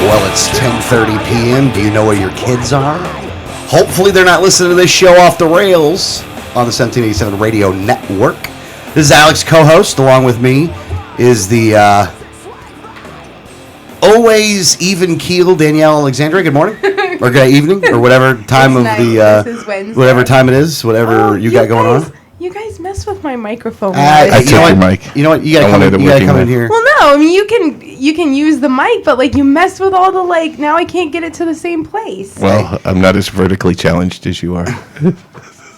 Well, it's 10:30 p.m. Do you know where your kids are? Hopefully they're not listening to this show off the rails on the 1787 Radio Network. This is Alex, co-host. Along with me is the always even-keeled Danielle Alexandra. Good morning. Or good evening, or whatever time of the whatever time it is, whatever you got going on. You guys mess with my microphone. I took your mic. You know what? You gotta come in here. Well, no, I mean you can use the mic, but like you mess with all the now I can't get it to the same place. Well, I'm not as vertically challenged as you are.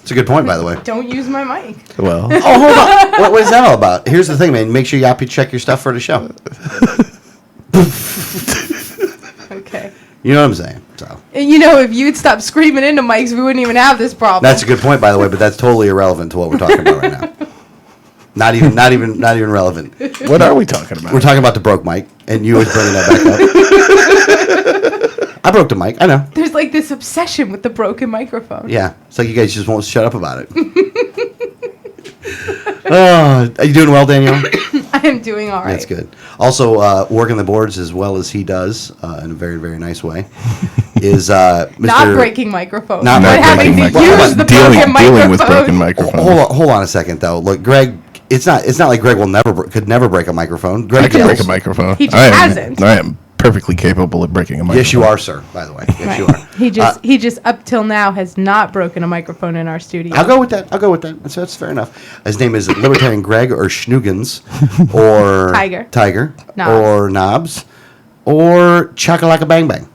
It's a good point, by the way. Don't use my mic. Well, oh, hold on. What is that all about? Here's the thing, man. Make sure you check your stuff for the show. Okay. You know what I'm saying? So. You know, if you'd stop screaming into mics, we wouldn't even have this problem. That's a good point, by the way, but that's totally irrelevant to what we're talking about right now. Not even relevant. What are we talking about? We're talking about the broke mic, and you always bringing that back up. I broke the mic. I know. There's like this obsession with the broken microphone. Yeah, it's like you guys just won't shut up about it. Oh, are you doing well, Danielle? I am doing all right. That's good. Also, working the boards as well as he does in a very, very nice way is Mr. Not breaking microphones. Not having to use the dealing with broken microphones. microphones. Hold on a second, though. Look, Greg, it's not like Greg could never break a microphone. Greg I can break a microphone. He just hasn't. I am perfectly capable of breaking a microphone. Yes, you are, sir. By the way, yes, you are. He just up till now has not broken a microphone in our studio. I'll go with that. That's fair enough. His name is Libertarian Greg or Schnugens or Tiger Knobs. Or Knobs or Chakalaka Bang Bang.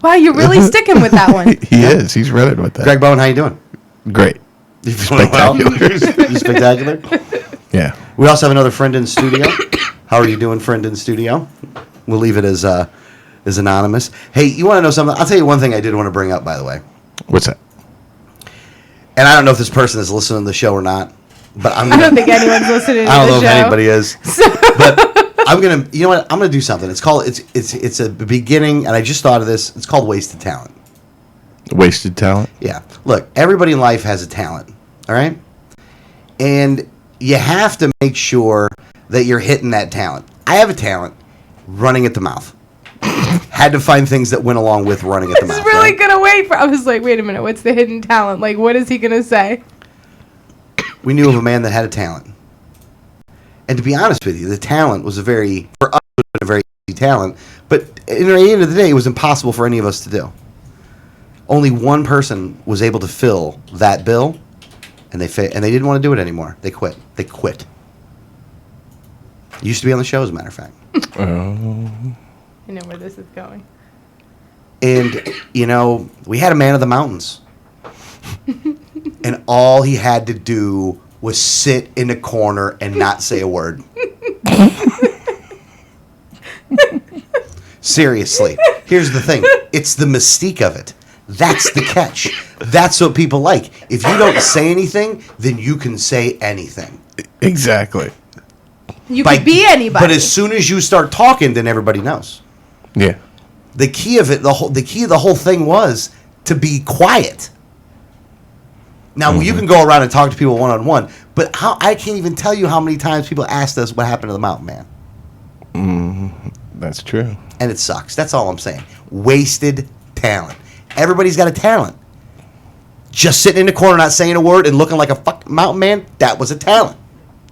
Wow, you're really sticking with that one. He is. He's running with that. Greg Bowen, how you doing? Great. You feeling well? You spectacular? Yeah. We also have another friend in studio. How are you doing, friend in studio? We'll leave it as anonymous. Hey, you want to know something? I'll tell you one thing I did want to bring up, by the way. What's that? And I don't know if this person is listening to the show or not, but I don't think anyone's listening to the show. I don't know if anybody is. But I'm gonna, you know what? I'm gonna do something. It's called it's a beginning, and I just thought of this. It's called wasted talent. Wasted talent? Yeah. Look, everybody in life has a talent. All right, and you have to make sure that you're hitting that talent. I have a talent. Running at the mouth. Had to find things that went along with running at the mouth. I was really gonna wait for. I was like, wait a minute, what's the hidden talent? Like, what is he gonna say? We knew of a man that had a talent, and to be honest with you, the talent was for us, it was a very easy talent. But at the end of the day, it was impossible for any of us to do. Only one person was able to fill that bill, and they didn't want to do it anymore. They quit. Used to be on the show, as a matter of fact. I know where this is going. And, we had a man of the mountains. And all he had to do was sit in a corner and not say a word. Seriously. Here's the thing. It's the mystique of it. That's the catch. That's what people like. If you don't say anything, then you can say anything. Exactly. You could be anybody. But as soon as you start talking, then everybody knows. Yeah. The key of it, the key of the whole thing was to be quiet. Now, you can go around and talk to people one-on-one, but I can't even tell you how many times people asked us what happened to the mountain man. That's true. And it sucks. That's all I'm saying. Wasted talent. Everybody's got a talent. Just sitting in the corner, not saying a word, and looking like a fucking mountain man, that was a talent.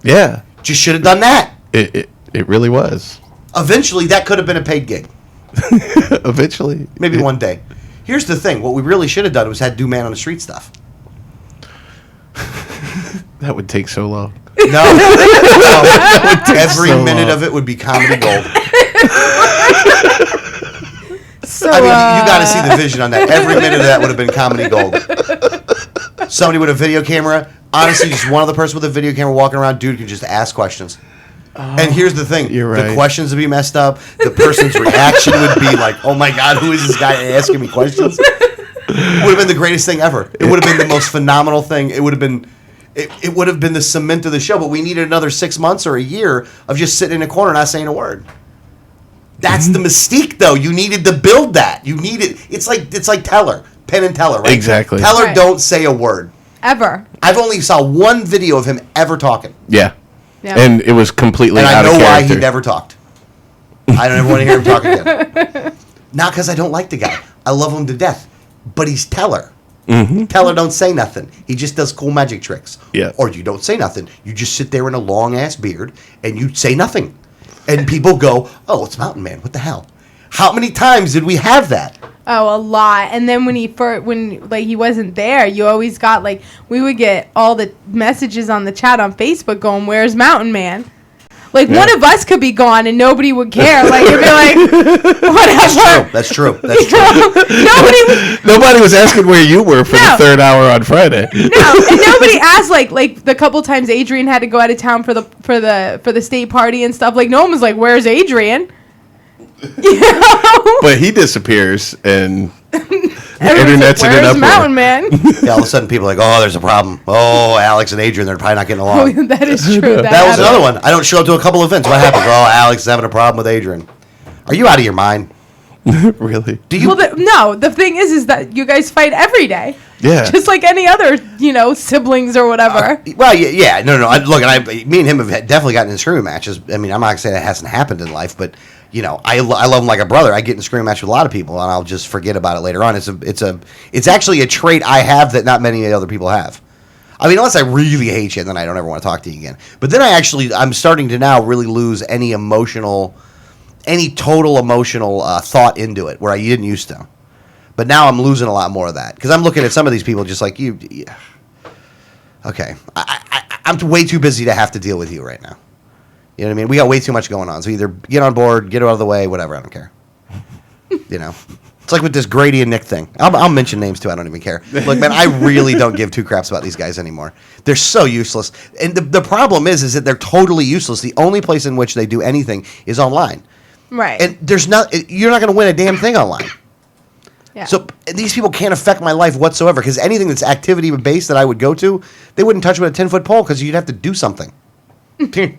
Yeah. Just should have done that. It really was. Eventually, that could have been a paid gig. Eventually. Maybe one day. Here's the thing. What we really should have done was had do man on the street stuff. That would take so long. No. Every minute of it would be comedy gold. So, I mean, you got to see the vision on that. Every minute of that would have been comedy gold. Somebody with a video camera. Honestly, just one other person with a video camera walking around, dude could just ask questions. And here's the thing. You're right. The questions would be messed up. The person's reaction would be like, oh my God, who is this guy asking me questions? It would have been the greatest thing ever. It would have been the most phenomenal thing. It would have been the cement of the show, but we needed another 6 months or a year of just sitting in a corner not saying a word. That's the mystique, though. You needed to build that. You needed. It's like Teller, Penn and Teller, right? Exactly. Teller Right. don't say a word. Ever. I've only saw one video of him ever talking. Yeah. Yeah. And it was completely And I out of know why character. he never talked. I don't ever want to hear him talk again. Not because I don't like the guy. I love him to death. But he's Teller. Teller don't say nothing. He just does cool magic tricks. Yeah. Or you don't say nothing. You just sit there in a long-ass beard, and you say nothing. And people go, oh, it's Mountain Man. What the hell? How many times did we have that? Oh, a lot. And then when he wasn't there, you always got like we would get all the messages on the chat on Facebook going, "Where's Mountain Man?" Like one of us could be gone and nobody would care. Like it'd be like whatever. That's true. That's true. Nobody was asking where you were for the third hour on Friday. No, and nobody asked like the couple times Adrian had to go out of town for the state party and stuff. Like no one was like, "Where's Adrian?" You know? But he disappears and the Everyone's internet's like, in an "Where's uproar. Mountain Man?" Yeah, all of a sudden people are like, oh, there's a problem. Oh, Alex and Adrian, they're probably not getting along. Oh, that is true. That was happened. another one. I don't show up to a couple events. What happens? Oh, Alex is having a problem with Adrian. Are you out of your mind? Really? Do you? Well, the thing is that you guys fight every day. Yeah. Just like any other, siblings or whatever. Well, yeah. No. Me and him have definitely gotten in screaming matches. I mean, I'm not gonna say that hasn't happened in life, but I love him like a brother. I get in a screaming match with a lot of people, and I'll just forget about it later on. It's actually a trait I have that not many other people have. I mean, unless I really hate you, then I don't ever want to talk to you again. But then I'm starting to now really lose any total emotional thought into it, where I didn't used to. But now I'm losing a lot more of that because I'm looking at some of these people just like you. Yeah. Okay, I'm way too busy to have to deal with you right now. You know what I mean? We got way too much going on. So either get on board, get out of the way, whatever. I don't care. It's like with this Grady and Nick thing. I'll mention names too. I don't even care. Look, man, I really don't give two craps about these guys anymore. They're so useless. And the problem is that they're totally useless. The only place in which they do anything is online. Right. And you're not going to win a damn thing online. Yeah. So these people can't affect my life whatsoever because anything that's activity based that I would go to, they wouldn't touch with a 10-foot pole because you'd have to do something.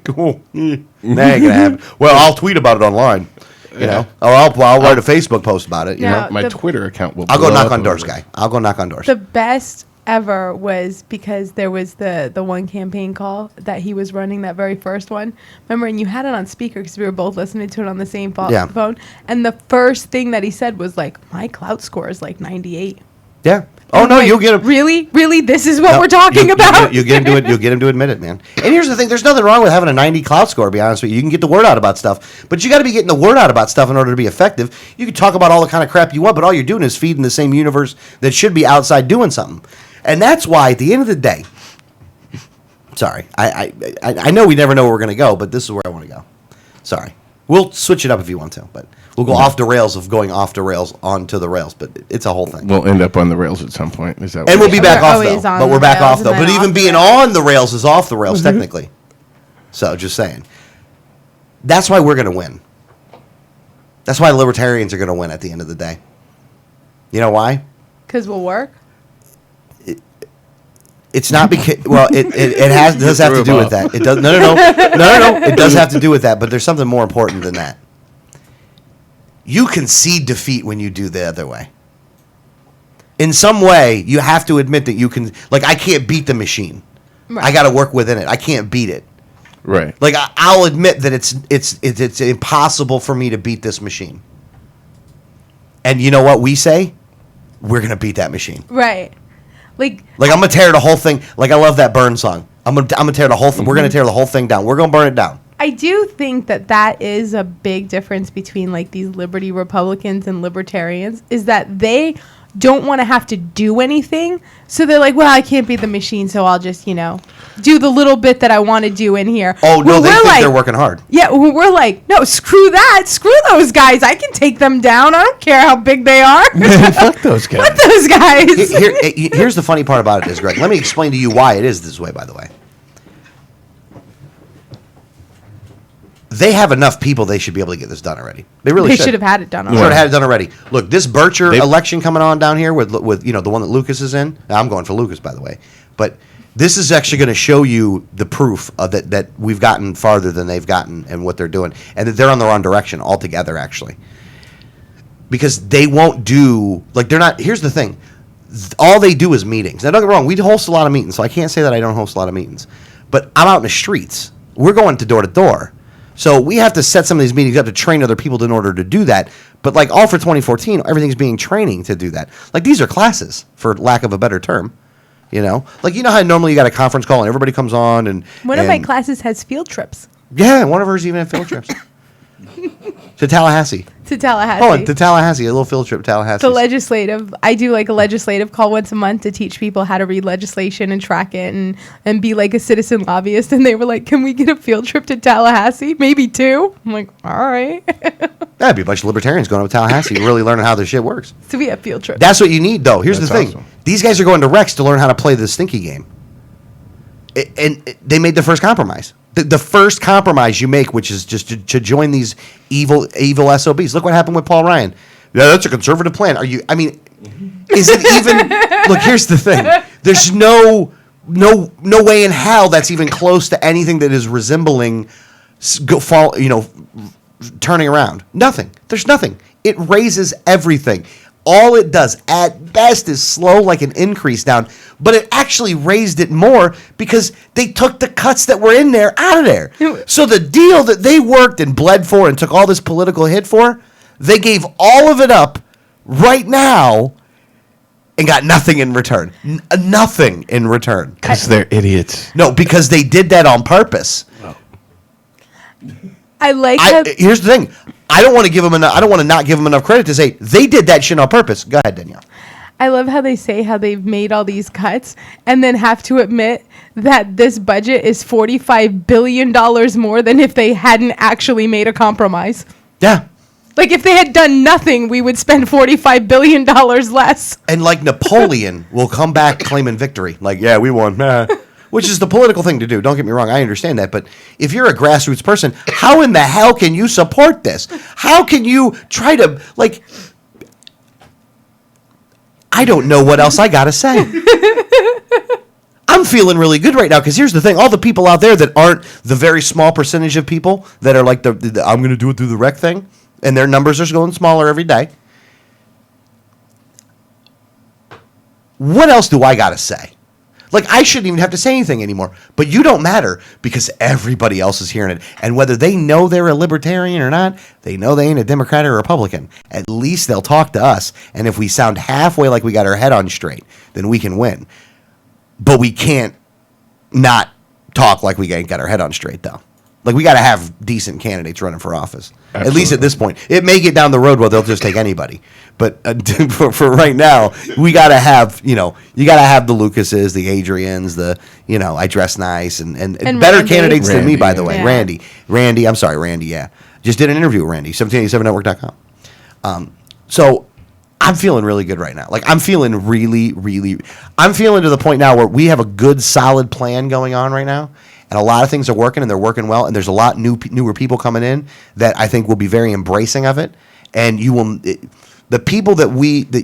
Cool. That ain't gonna happen. Well, I'll tweet about it online. Or I'll write a Facebook post about it. Yeah. My Twitter account will. I'll go blow knock up on doors, over guy. I'll go knock on doors. The best ever was because there was the one campaign call that he was running, that very first one. Remember, and you had it on speaker because we were both listening to it on the same phone. And the first thing that he said was like, "My clout score is like 98." Yeah. Oh no, like, you'll get him. Really. This is what we're talking about. You get him to it. You'll get him to admit it, man. And here's the thing: there's nothing wrong with having a 90 clout score. To be honest with you, you can get the word out about stuff, but you got to be getting the word out about stuff in order to be effective. You can talk about all the kind of crap you want, but all you're doing is feeding the same universe that should be outside doing something. And that's why, at the end of the day, sorry, I know we never know where we're going to go, but this is where I want to go. Sorry. We'll switch it up if you want to, but we'll go off the rails of going off the rails onto the rails, but it's a whole thing. We'll end up on the rails at some point. Is that? And we'll be back We're off, always though. on But we're the back rails off, though. and But then even off the being rails. on the rails is off the rails, technically. So, just saying. That's why we're going to win. That's why libertarians are going to win at the end of the day. You know why? Because we'll work. It's not because it does have to do with that. It does no. It does have to do with that, but there's something more important than that. You concede defeat when you do the other way. In some way, you have to admit that you can. Like, I can't beat the machine. Right. I got to work within it. I can't beat it. Right. Like, I'll admit that it's impossible for me to beat this machine. And you know what we say? We're gonna beat that machine. Right. Like I'm gonna tear the whole thing. Like, I love that Burn song. I'm gonna tear the whole thing. We're gonna tear the whole thing down. We're gonna burn it down. I do think that is a big difference between like these liberty Republicans and libertarians, is that they don't want to have to do anything. So they're like, well, I can't beat the machine, so I'll just, do the little bit that I want to do in here. Oh, no, Well, they we're think like, they're working hard. Yeah, well, we're like, no, screw that. Screw those guys. I can take them down. I don't care how big they are. Fuck those guys. Fuck those guys. Here's the funny part about it is, Greg. Let me explain to you why it is this way, by the way. They have enough people, they should be able to get this done already. They really They should have had it done Should already. have had it done already. Look, this Bircher election coming on down here with the one that Lucas is in. I'm going for Lucas, by the way. But this is actually going to show you the proof of that we've gotten farther than they've gotten and what they're doing. And that they're on the wrong direction altogether, actually. Because they won't do, like, they're not, here's the thing. All they do is meetings. Now, don't get me wrong, we host a lot of meetings, so I can't say that I don't host a lot of meetings. But I'm out in the streets. We're going to door. So we have to set some of these meetings up to train other people in order to do that. But like all for 2014, everything's being training to do that. Like these are classes, for lack of a better term. You know, like you know how normally you got a conference call and everybody comes on and One of my classes has field trips yeah, one of hers even had field trips to Tallahassee. to Tallahassee. Oh, to Tallahassee, a little field trip to Tallahassee. I do like a legislative call once a month to teach people how to read legislation and track it and be like a citizen lobbyist. And they were like, can we get a field trip to Tallahassee? Maybe 2. I'm like, all right. That'd be a bunch of libertarians going up to Tallahassee, really learning how this shit works. So we have field trips. That's what you need, though. Here's That's the thing: awesome. these guys are going to Rex to learn how to play the stinky game, and they made the first compromise. The first compromise you make, which is just to join these evil SOBs. Look what happened with Paul Ryan. Yeah, that's a conservative plan. Are you? I mean, is it even? Look, here's the thing: there's no way in hell that's even close to anything that is resembling turning around. Nothing. There's nothing. It raises everything. All it does at best is slow like an increase down, but it actually raised it more because they took the cuts that were in there out of there. So the deal that they worked and bled for and took all this political hit for, they gave all of it up right now and got nothing in return. Nothing in return. Because they're idiots. No, because they did that on purpose. I like how Here's the thing. I don't want to give them enough. I don't want to not give them enough credit to say they did that shit on purpose. Go ahead, Danielle. I love how they say how they've made all these cuts and then have to admit that this budget is $45 billion more than if they hadn't actually made a compromise. Yeah. Like if they had done nothing, we would spend $45 billion less. And like Napoleon will come back claiming victory. Like, yeah, we won. Which is the political thing to do. Don't get me wrong. I understand that. But if you're a grassroots person, how in the hell can you support this? How can you try to, like, I don't know what else I got to say. I'm feeling really good right now because here's the thing. All the people out there that aren't the very small percentage of people that are like, I'm going to do it through the rec thing, and their numbers are going smaller every day. What else do I got to say? Like, I shouldn't even have to say anything anymore. But you don't matter because everybody else is hearing it. And whether they know they're a libertarian or not, they know they ain't a Democrat or a Republican. At least they'll talk to us. And if we sound halfway like we got our head on straight, then we can win. But we can't not talk like we ain't got our head on straight, though. Like, we got to have decent candidates running for office. Absolutely. At least at this point. It may get down the road where they'll just take anybody. But for right now, we got to have, you got to have the Lucases, the Adrians, I dress nice, and better Randy. candidates than me, by the way. Yeah. Randy, I'm sorry, Randy, yeah. Just did an interview with Randy, 1787network.com. So I'm feeling really good right now. Like, I'm feeling I'm feeling to the point now where we have a good, solid plan going on right now. And a lot of things are working, and they're working well. And there's a lot newer people coming in that I think will be very embracing of it. And the people that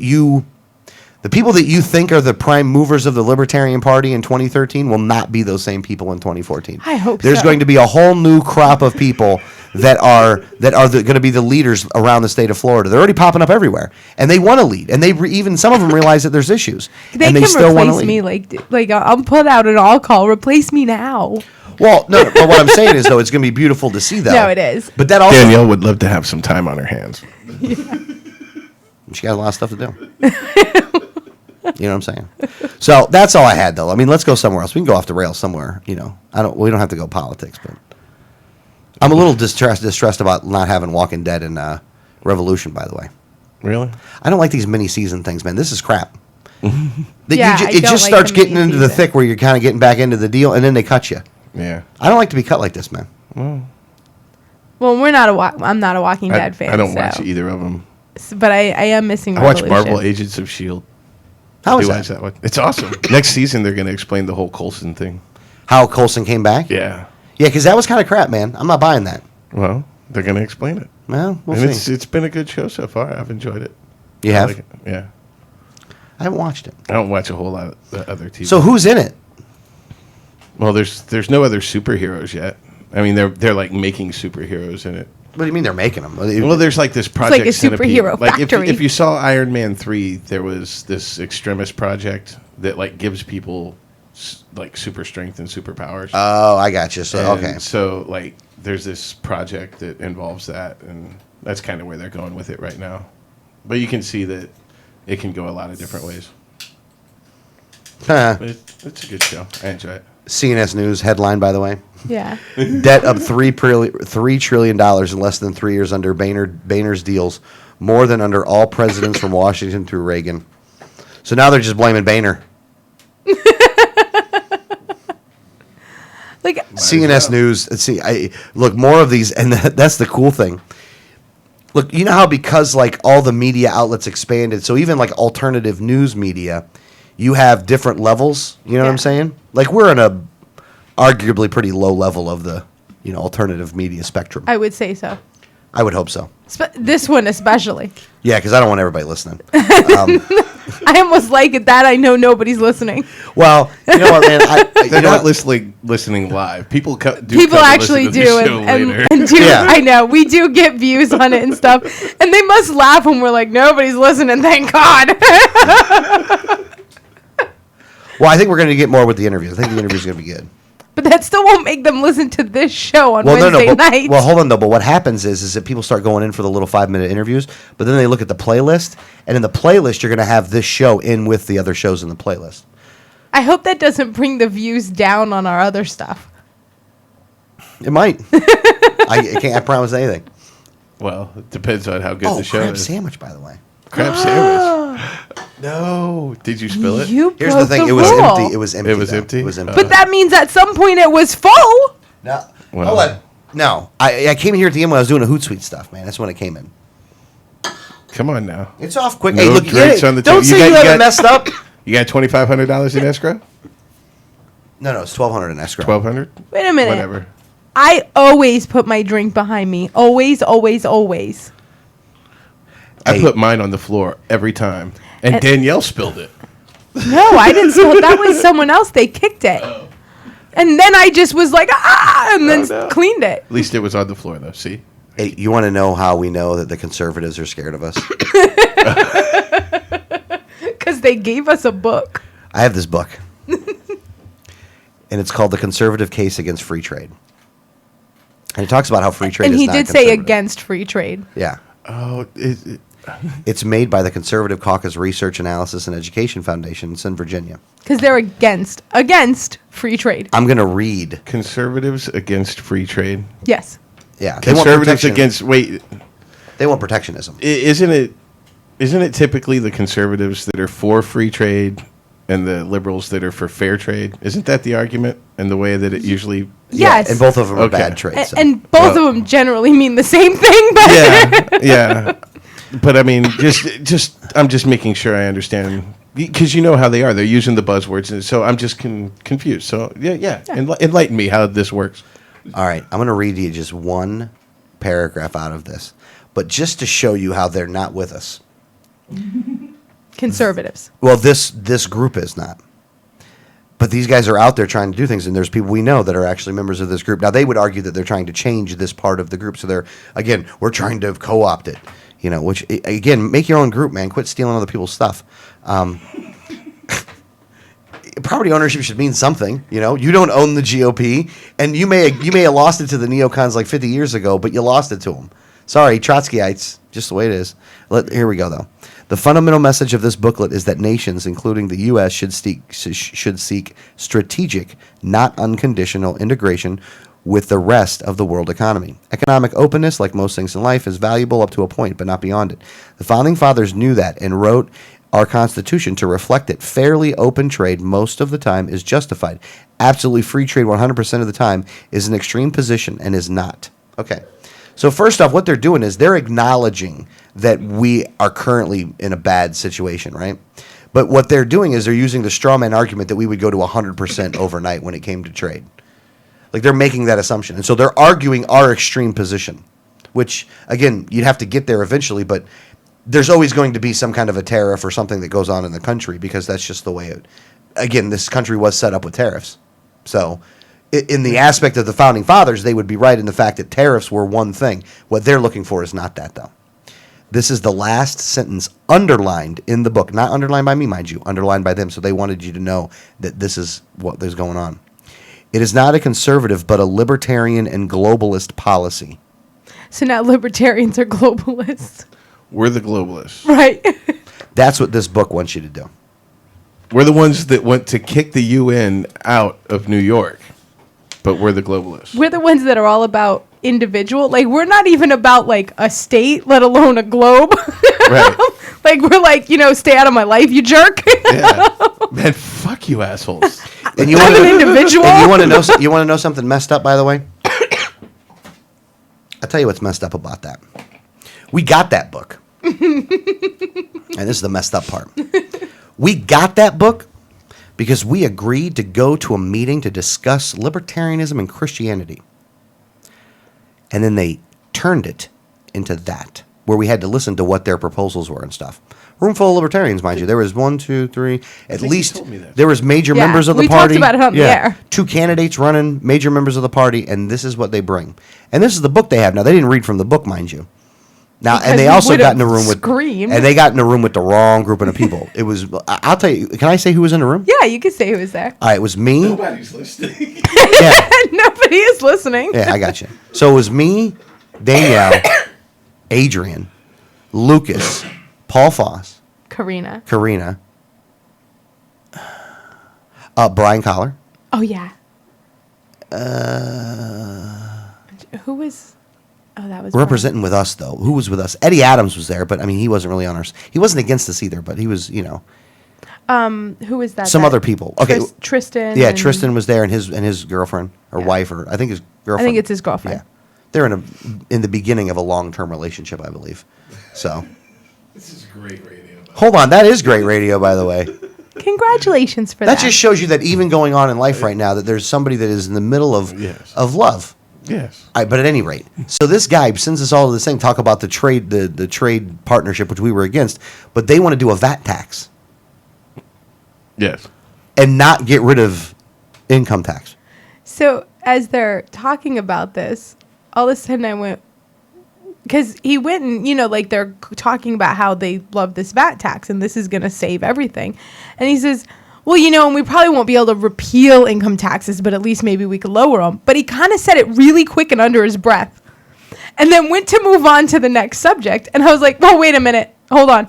you think are the prime movers of the Libertarian Party in 2013 will not be those same people in 2014. I hope there's so. going to be a whole new crop of people that are going to be the leaders around the state of Florida. They're already popping up everywhere, and they want to lead. And even some of them realize that there's issues, They and they can still want to replace lead. me. Like I'll put out an all call. Replace me now. Well, no, but what I'm saying is, though, it's going to be beautiful to see, though. No, it is. But that also, Danielle would love to have some time on her hands. she got a lot of stuff to do. You know what I'm saying? So that's all I had, though. I mean, let's go somewhere else. We can go off the rails somewhere. We don't have to go politics, but I'm a little distressed about not having Walking Dead and Revolution. By the way, Really? I don't like these mini-season things, man. This is crap. Yeah, It just like starts the getting into the mini-season. thick where you're kind of getting back into the deal, and then they cut you. Yeah. I don't like to be cut like this, man. Well, I'm not a Walking Dead fan. I don't so. watch either of them. But I am missing. I watch Revolution. Marvel Agents of S.H.I.E.L.D. How I is do that? watch that one. It's awesome. Next season, they're going to explain the whole Coulson thing. How Coulson came back? Yeah. Yeah, because that was kind of crap, man. I'm not buying that. Well, they're going to explain it. Well, we'll And see. it's been a good show so far. I've enjoyed it. You I have? like it. Yeah. I haven't watched it. I don't watch a whole lot of the other TV. So who's in it? Well, there's no other superheroes yet. I mean, they're like making superheroes in it. What do you mean they're making them? Well, there's like this project. like a Centipede. superhero Like factory. if you saw Iron Man 3, there was this extremist project that like gives people like super strength and superpowers. Oh, I got you. So And okay. So like there's this project that involves that, and that's kind of where they're going with it right now. But you can see that it can go a lot of different ways. But it's a good show. I enjoy it. CNS News headline, by the way. Yeah. Debt of $3 trillion in less than 3 years under Boehner's deals, more than under all presidents from Washington through Reagan. So now they're just blaming Boehner. Like CNS News. Look, more of these, and that's the cool thing. Look, you know how because like all the media outlets expanded, so even like alternative news media, you have different levels. You know what I'm saying? Like we're in a arguably pretty low level of the alternative media spectrum. I would say so. I would hope so. This one especially. Yeah, because I don't want everybody listening. I almost like it that I know nobody's listening. Well, you know what, man? They're not listening live. People People actually do, and do. Yeah. I know we do get views on it and stuff, and they must laugh when we're like, nobody's listening. Thank God. Well, I think we're going to get more with the interviews. I think the interviews are going to be good. But that still won't make them listen to this show on Wednesday night. Well, hold on though. But what happens is that people start going in for the little 5-minute interviews, but then they look at the playlist, and in the playlist, you're going to have this show in with the other shows in the playlist. I hope that doesn't bring the views down on our other stuff. It might. I can't promise anything. Well, it depends on how good the show crab is. sandwich, by the way. Crab sandwich. No. Did you spill it? You Here's broke the thing. the It was rule. empty. It was empty. It was though. empty? It was empty. But that means at some point it was full. No. Well. Hold on. No. I came in here at the end when I was doing a Hootsuite stuff, man. That's when it came in. Come on now. It's off quick. No hey, look, drinks on the don't table. say you got- haven't messed up. You got $2,500 in escrow? No, it's $1,200 in escrow. $1,200? Wait a minute. Whatever. I always put my drink behind me. Always, always, always. I Hey. put mine on the floor every time, and Danielle spilled it. No, I didn't spill. That was someone else. They kicked it. And then I just was like, and then no. cleaned it. At least it was on the floor, though. See? Hey, you want to know how we know that the conservatives are scared of us? Because they gave us a book. I have this book, and it's called "The Conservative Case Against Free Trade," and it talks about how free trade. And is he not did say conservative. against free trade. Yeah, Oh, it's made by the Conservative Caucus Research Analysis and Education Foundation. It's in Virginia. Because they're against free trade. I'm gonna read. conservatives against free trade. Yes. Yeah, they want Conservatives protection. against. Wait, They want protectionism. isn't it typically the conservatives that are for free trade and the liberals that are for fair trade? Isn't that the argument and the way that it usually? Yes. and both of them are Okay. bad trade. So. And both of them generally mean the same thing. But Yeah, yeah. But I mean, I'm just making sure I understand because you know how they are. They're using the buzzwords, and so I'm just confused. So yeah. Enlighten me how this works. All right, I'm going to read you just one paragraph out of this, but just to show you how they're not with us. conservatives. Well, this group is not. But these guys are out there trying to do things, and there's people we know that are actually members of this group. Now, they would argue that they're trying to change this part of the group. So we're trying to co-opt it, which, again, make your own group, man. Quit stealing other people's stuff. Property ownership should mean something, You don't own the GOP, and you may have lost it to the neocons like 50 years ago, but you lost it to them. Sorry, Trotskyites, just the way it is. Here we go, though. The fundamental message of this booklet is that nations, including the U.S., should seek strategic, not unconditional integration with the rest of the world economy. Economic openness, like most things in life, is valuable up to a point, but not beyond it. The Founding Fathers knew that and wrote our Constitution to reflect it. Fairly open trade most of the time is justified. Absolutely free trade 100% of the time is an extreme position and is not. Okay. So first off, what they're doing is they're acknowledging that we are currently in a bad situation, right? But what they're doing is they're using the straw man argument that we would go to 100% overnight when it came to trade. Like they're making that assumption. And so they're arguing our extreme position, which, again, you'd have to get there eventually, but there's always going to be some kind of a tariff or something that goes on in the country because that's just the way again, this country was set up with tariffs. So in the aspect of the Founding Fathers, they would be right in the fact that tariffs were one thing. What they're looking for is not that, though. This is the last sentence underlined in the book. Not underlined by me, mind you, underlined by them. So they wanted you to know that this is what is going on. It is not a conservative, but a libertarian and globalist policy. So now libertarians are globalists. We're the globalists. Right. That's what this book wants you to do. We're the ones that want to kick the UN out of New York, but we're the globalists. We're the ones that are all about individual. Like, we're not even about, like, a state, let alone a globe. Right. Like, we're like, stay out of my life, you jerk. Yeah. Man, fuck you assholes. And you I'm want an individual. And you want to know something messed up, by the way? I'll tell you what's messed up about that. We got that book. And this is the messed up part. We got that book because we agreed to go to a meeting to discuss libertarianism and Christianity. And then they turned it into that, where we had to listen to what their proposals were and stuff. Room full of libertarians, mind you. There was 1, 2, 3, at think you least told me that. there was major Yeah, members of the we talked party. about it on the air. 2 candidates running, major members of the party, and this is what they bring. And this is the book they have. Now, they didn't read from the book, mind you. Now, Because and they we also would've got in a room with screamed. and they got in a room with the wrong grouping of people. It was I'll tell you, can I say who was in the room? Yeah, you could say who was there. All right, it was me. Nobody's listening. Yeah. Nobody is listening. Yeah, I got you. So it was me, Danielle, Adrian, Lucas, Paul Foss, Karina. Brian Collar. Oh, yeah. Who was... Oh, that was... Representing with us, though. Who was with us? Eddie Adams was there, but, I mean, he wasn't really on our... He wasn't against us either, but he was, Brian. Who was that? some other people. Okay. Tristan. Yeah, and- Tristan was there and his girlfriend or wife, or I think his I girlfriend. think it's his girlfriend. Yeah. They're in the beginning of a long-term relationship, I believe. So, This is great radio. hold on. That is great radio, by the way. Congratulations for that. That just shows you that even going on in life right now, that there's somebody that is in the middle of Yes. of love. Yes. All right, but at any rate, so this guy sends us all to this thing, talk about the trade, the trade partnership, which we were against, but they want to do a VAT tax Yes. and not get rid of income tax. So as they're talking about this, all of a sudden I went, because he went and, like they're talking about how they love this VAT tax and this is going to save everything. And he says, well, and we probably won't be able to repeal income taxes, but at least maybe we could lower them. But he kind of said it really quick and under his breath. And then went to move on to the next subject. And I was like, well, wait a minute. Hold on.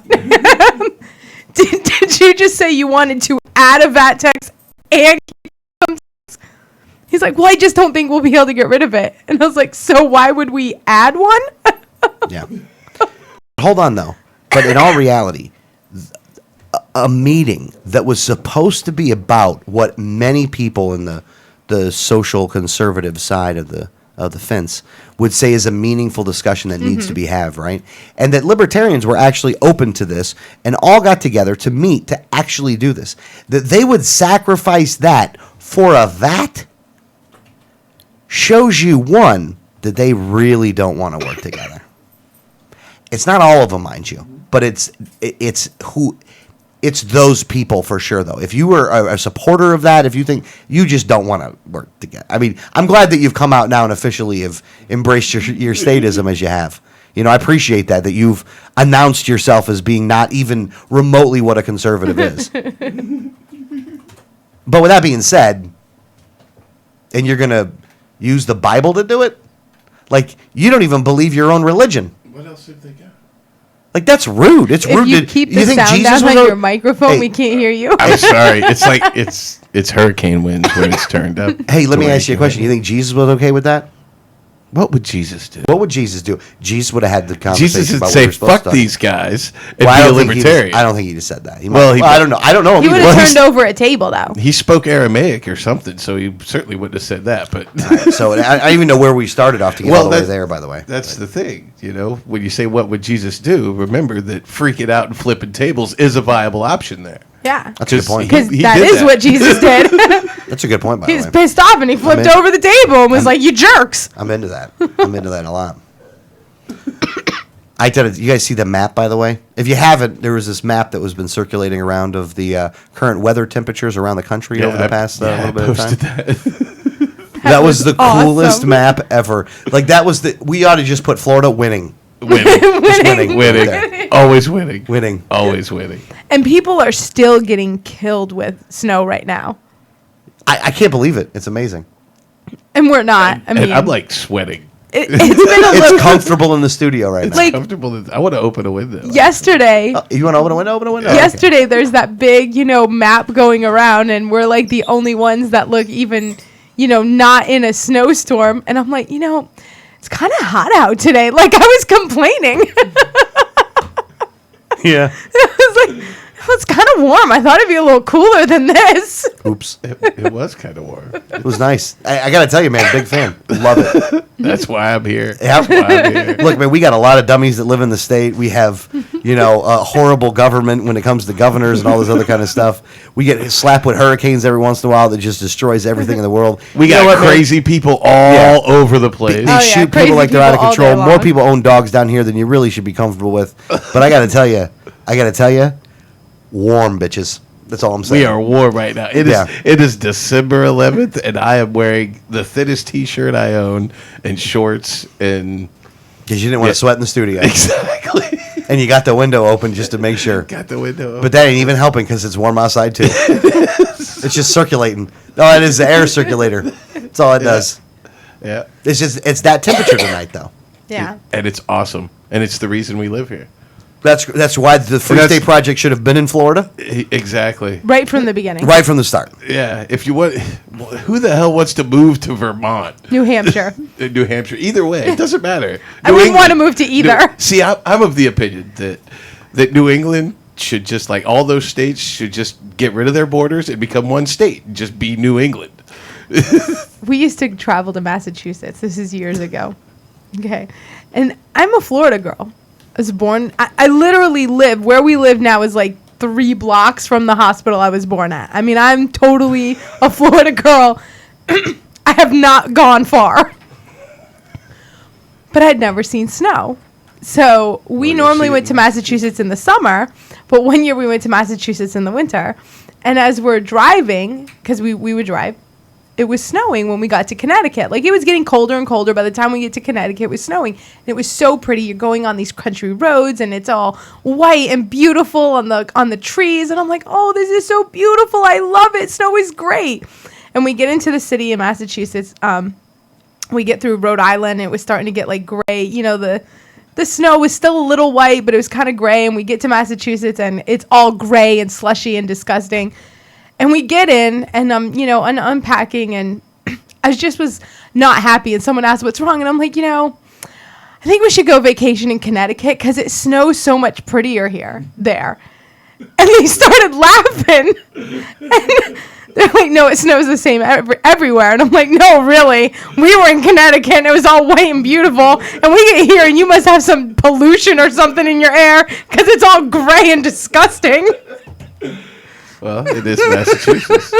Did you just say you wanted to add a VAT tax and keep income tax? He's like, well, I just don't think we'll be able to get rid of it. And I was like, so why would we add one? Yeah. Hold on, though. But in all reality, a meeting that was supposed to be about what many people in the social conservative side of the fence would say is a meaningful discussion that needs to be had, right? And that libertarians were actually open to this and all got together to meet to actually do this. That they would sacrifice that for a VAT shows you, one, that they really don't want to work together. It's not all of them, mind you, but it's those people for sure, though. If you were a supporter of that, if you think you just don't want to work together, I mean, I'm glad that you've come out now and officially have embraced your statism as you have. I appreciate that you've announced yourself as being not even remotely what a conservative is. But with that being said, and you're going to use the Bible to do it? Like, you don't even believe your own religion. What else have they got? Like, that's rude. It's If rude. you keep the think sound Jesus down was on a- your microphone, Hey. we can't hear you. I'm sorry. It's like it's hurricane winds when it's turned up. Hey, let to me where ask you a can question. You think Jesus was okay with that? What would Jesus do? What would Jesus do? Jesus would have had the conversation Jesus would about say, what we're supposed "Fuck to these guys," and Well, be a I don't think he libertarian. I don't think he just said that. He Well, might- he- I don't know. I don't know him He would either. have turned over a table, though. He spoke Aramaic or something, so he certainly wouldn't have said that. But So I don't even know where we started off to get Well, all the way that's- there, by the way. that's the thing, when you say what would Jesus do, remember that freaking out and flipping tables is a viable option there. Yeah. That's a good point. Because He that did is that. what Jesus did. That's a good point, by He the was way. pissed off and he flipped in. over the table and was like, you jerks. I'm into that. I'm into that a lot. You guys see the map, by the way? If you haven't, there was this map that was been circulating around of the current weather temperatures around the country over the past little bit of time. That. That was the awesome. coolest map ever. Like, that was we ought to just put Florida winning. Winning, Just winning. winning, Right there. always winning, Winning. always winning. And people are still getting killed with snow right now. I can't believe it. It's amazing. And we're not. I mean, And I'm like sweating. it's been a little It's comfortable in the studio right now. like Comfortable. I want to open a window. yesterday. You want to open a window? Open a window. Yesterday, there's that big, map going around, and we're like the only ones that look even, not in a snowstorm. And I'm like, it's kind of hot out today. Like I was complaining. Yeah. I was like, it's kind of warm. I thought it'd be a little cooler than this. Oops. It was kind of warm. It was nice. I got to tell you, man, big fan. Love it. That's why I'm here. Yeah. That's why I'm here. Look, man, we got a lot of dummies that live in the state. We have, a horrible government when it comes to governors and all this other kind of stuff. We get slapped with hurricanes every once in a while that just destroys everything in the world. We You know got what, man? crazy people all over the place. They Oh, yeah, shoot crazy people like they're out of people all control. day More long. people own dogs down here than you really should be comfortable with. But I got to tell you, warm bitches. That's all I'm saying. We are warm right now. Yeah. It is December 11th, and I am wearing the thinnest T-shirt I own and shorts and Because you didn't want to sweat in the studio. exactly. And you got the window open just to make sure. Got the window. Open. But that ain't even helping because it's warm outside too. It's just circulating. No, it is the air circulator. That's all it does. Yeah, It's that temperature tonight though. Yeah. and it's awesome, and it's the reason we live here. That's why the Free That's- State Project should have been in Florida Exactly. Right from the beginning. right from the start. Yeah. If you want, who the hell wants to move to Vermont, New Hampshire. New Hampshire? Either way, it doesn't matter. I New wouldn't want to England- move to either. See, I'm of the opinion that New England should just, like all those states, should just get rid of their borders and become one state. And just be New England. We used to travel to Massachusetts. This is years ago. Okay. And I'm a Florida girl. I was born, I literally live, where we live now is like 3 blocks from the hospital I was born at. I mean, I'm totally a Florida girl. I have not gone far. But I'd never seen snow. So we Well, normally you've went to seen- Massachusetts in the summer, but one year we went to Massachusetts in the winter. And as we're driving, because we would drive, it was snowing when we got to Connecticut. Like, it was getting colder and colder. By the time we get to Connecticut, it was snowing. And it was so pretty. You're going on these country roads, and it's all white and beautiful on the trees. And I'm like, oh, this is so beautiful. I love it. Snow is great. And we get into the city in Massachusetts. We get through Rhode Island. And it was starting to get, like, gray. The snow was still a little white, but it was kind of gray. And we get to Massachusetts, and it's all gray and slushy and disgusting. And we get in, and I'm unpacking, and I was not happy. And someone asked what's wrong, and I'm like, I think we should go vacation in Connecticut because it snows so much prettier there. And they started laughing. And they're like, no, it snows the same everywhere. And I'm like, no, really. We were in Connecticut, and it was all white and beautiful. And we get here, and you must have some pollution or something in your air because it's all gray and disgusting. Well, it is Massachusetts.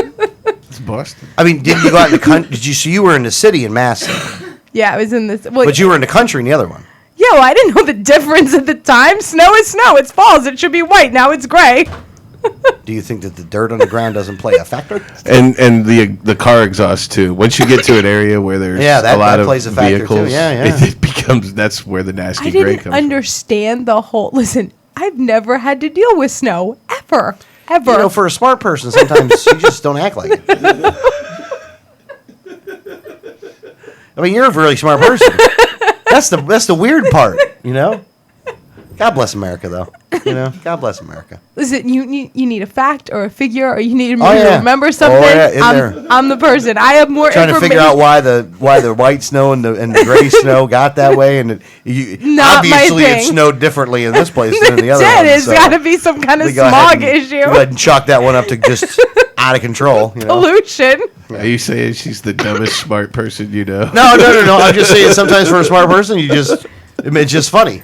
It's Boston. I mean, didn't you go out in the country? So you were in the city in Mass, Yeah, I was in this. Well, but you were in the country in the other one. yeah, well, I didn't know the difference at the time. Snow is snow. It's falls. It should be white. Now it's gray. Do you think that the dirt on the ground doesn't play a factor? And the car exhaust too. Once you get to an area where there's Yeah, that a lot of plays a factor, too. vehicles, Yeah. it becomes that's where the nasty I gray didn't comes understand the whole. Listen, I've never had to deal with snow ever. For a smart person, sometimes you just don't act like it. I mean, you're a really smart person. That's the weird part, God bless America, though. God bless America. Listen, you need a fact or a figure, or you need me Oh, to yeah. remember something. Oh, yeah, in there. I'm the person. I have more Trying to information. figure out why the white snow and the gray snow got that way, and Not my obviously it thing. snowed differently in this place than in the other It one. is. so Got to be some kind of we go ahead smog and- issue. Go ahead and chalk that one up to just out of control. Pollution. Are you saying she's the dumbest smart person you know? No. I'm just saying sometimes for a smart person, it's just funny,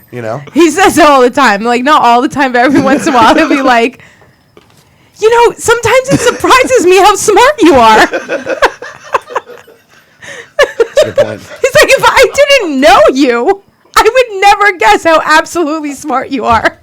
He says it all the time. Like, not all the time, but every once in a while, he'll be like, sometimes it surprises me how smart you are. That's a good point. He's like, if I didn't know you, I would never guess how absolutely smart you are.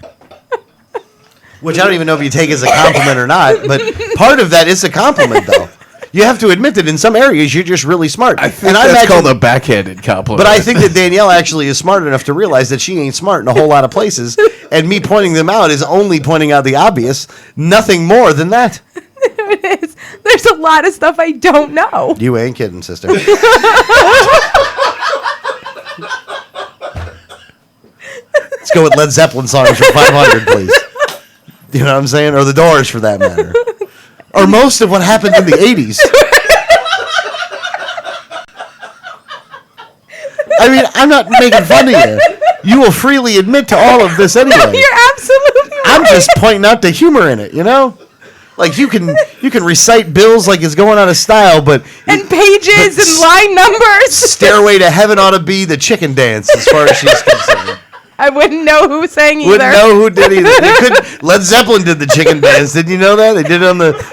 Which I don't even know if you take as a compliment or not, but part of that is a compliment, though. You have to admit that in some areas you're just really smart. I think that's called a backhanded compliment. But I think that Danielle actually is smart enough to realize that she ain't smart in a whole lot of places, and me pointing them out is only pointing out the obvious, nothing more than that. It is. there's a lot of stuff I don't know. You ain't kidding, sister. Let's go with Led Zeppelin songs for 500, please. You know what I'm saying? Or the Doors, for that matter. Or most of what happened in the 80s. I mean, I'm not making fun of you. You will freely admit to all of this anyway. You're absolutely right. I'm just pointing out the humor in it, you know? Like you can recite bills like it's going out of style, but and pages and line numbers. Stairway to Heaven ought to be the chicken dance as far as she's concerned. I wouldn't know who sang either. Wouldn't know who did either. They couldn't, Led Zeppelin did the chicken dance. Didn't you know that? They did it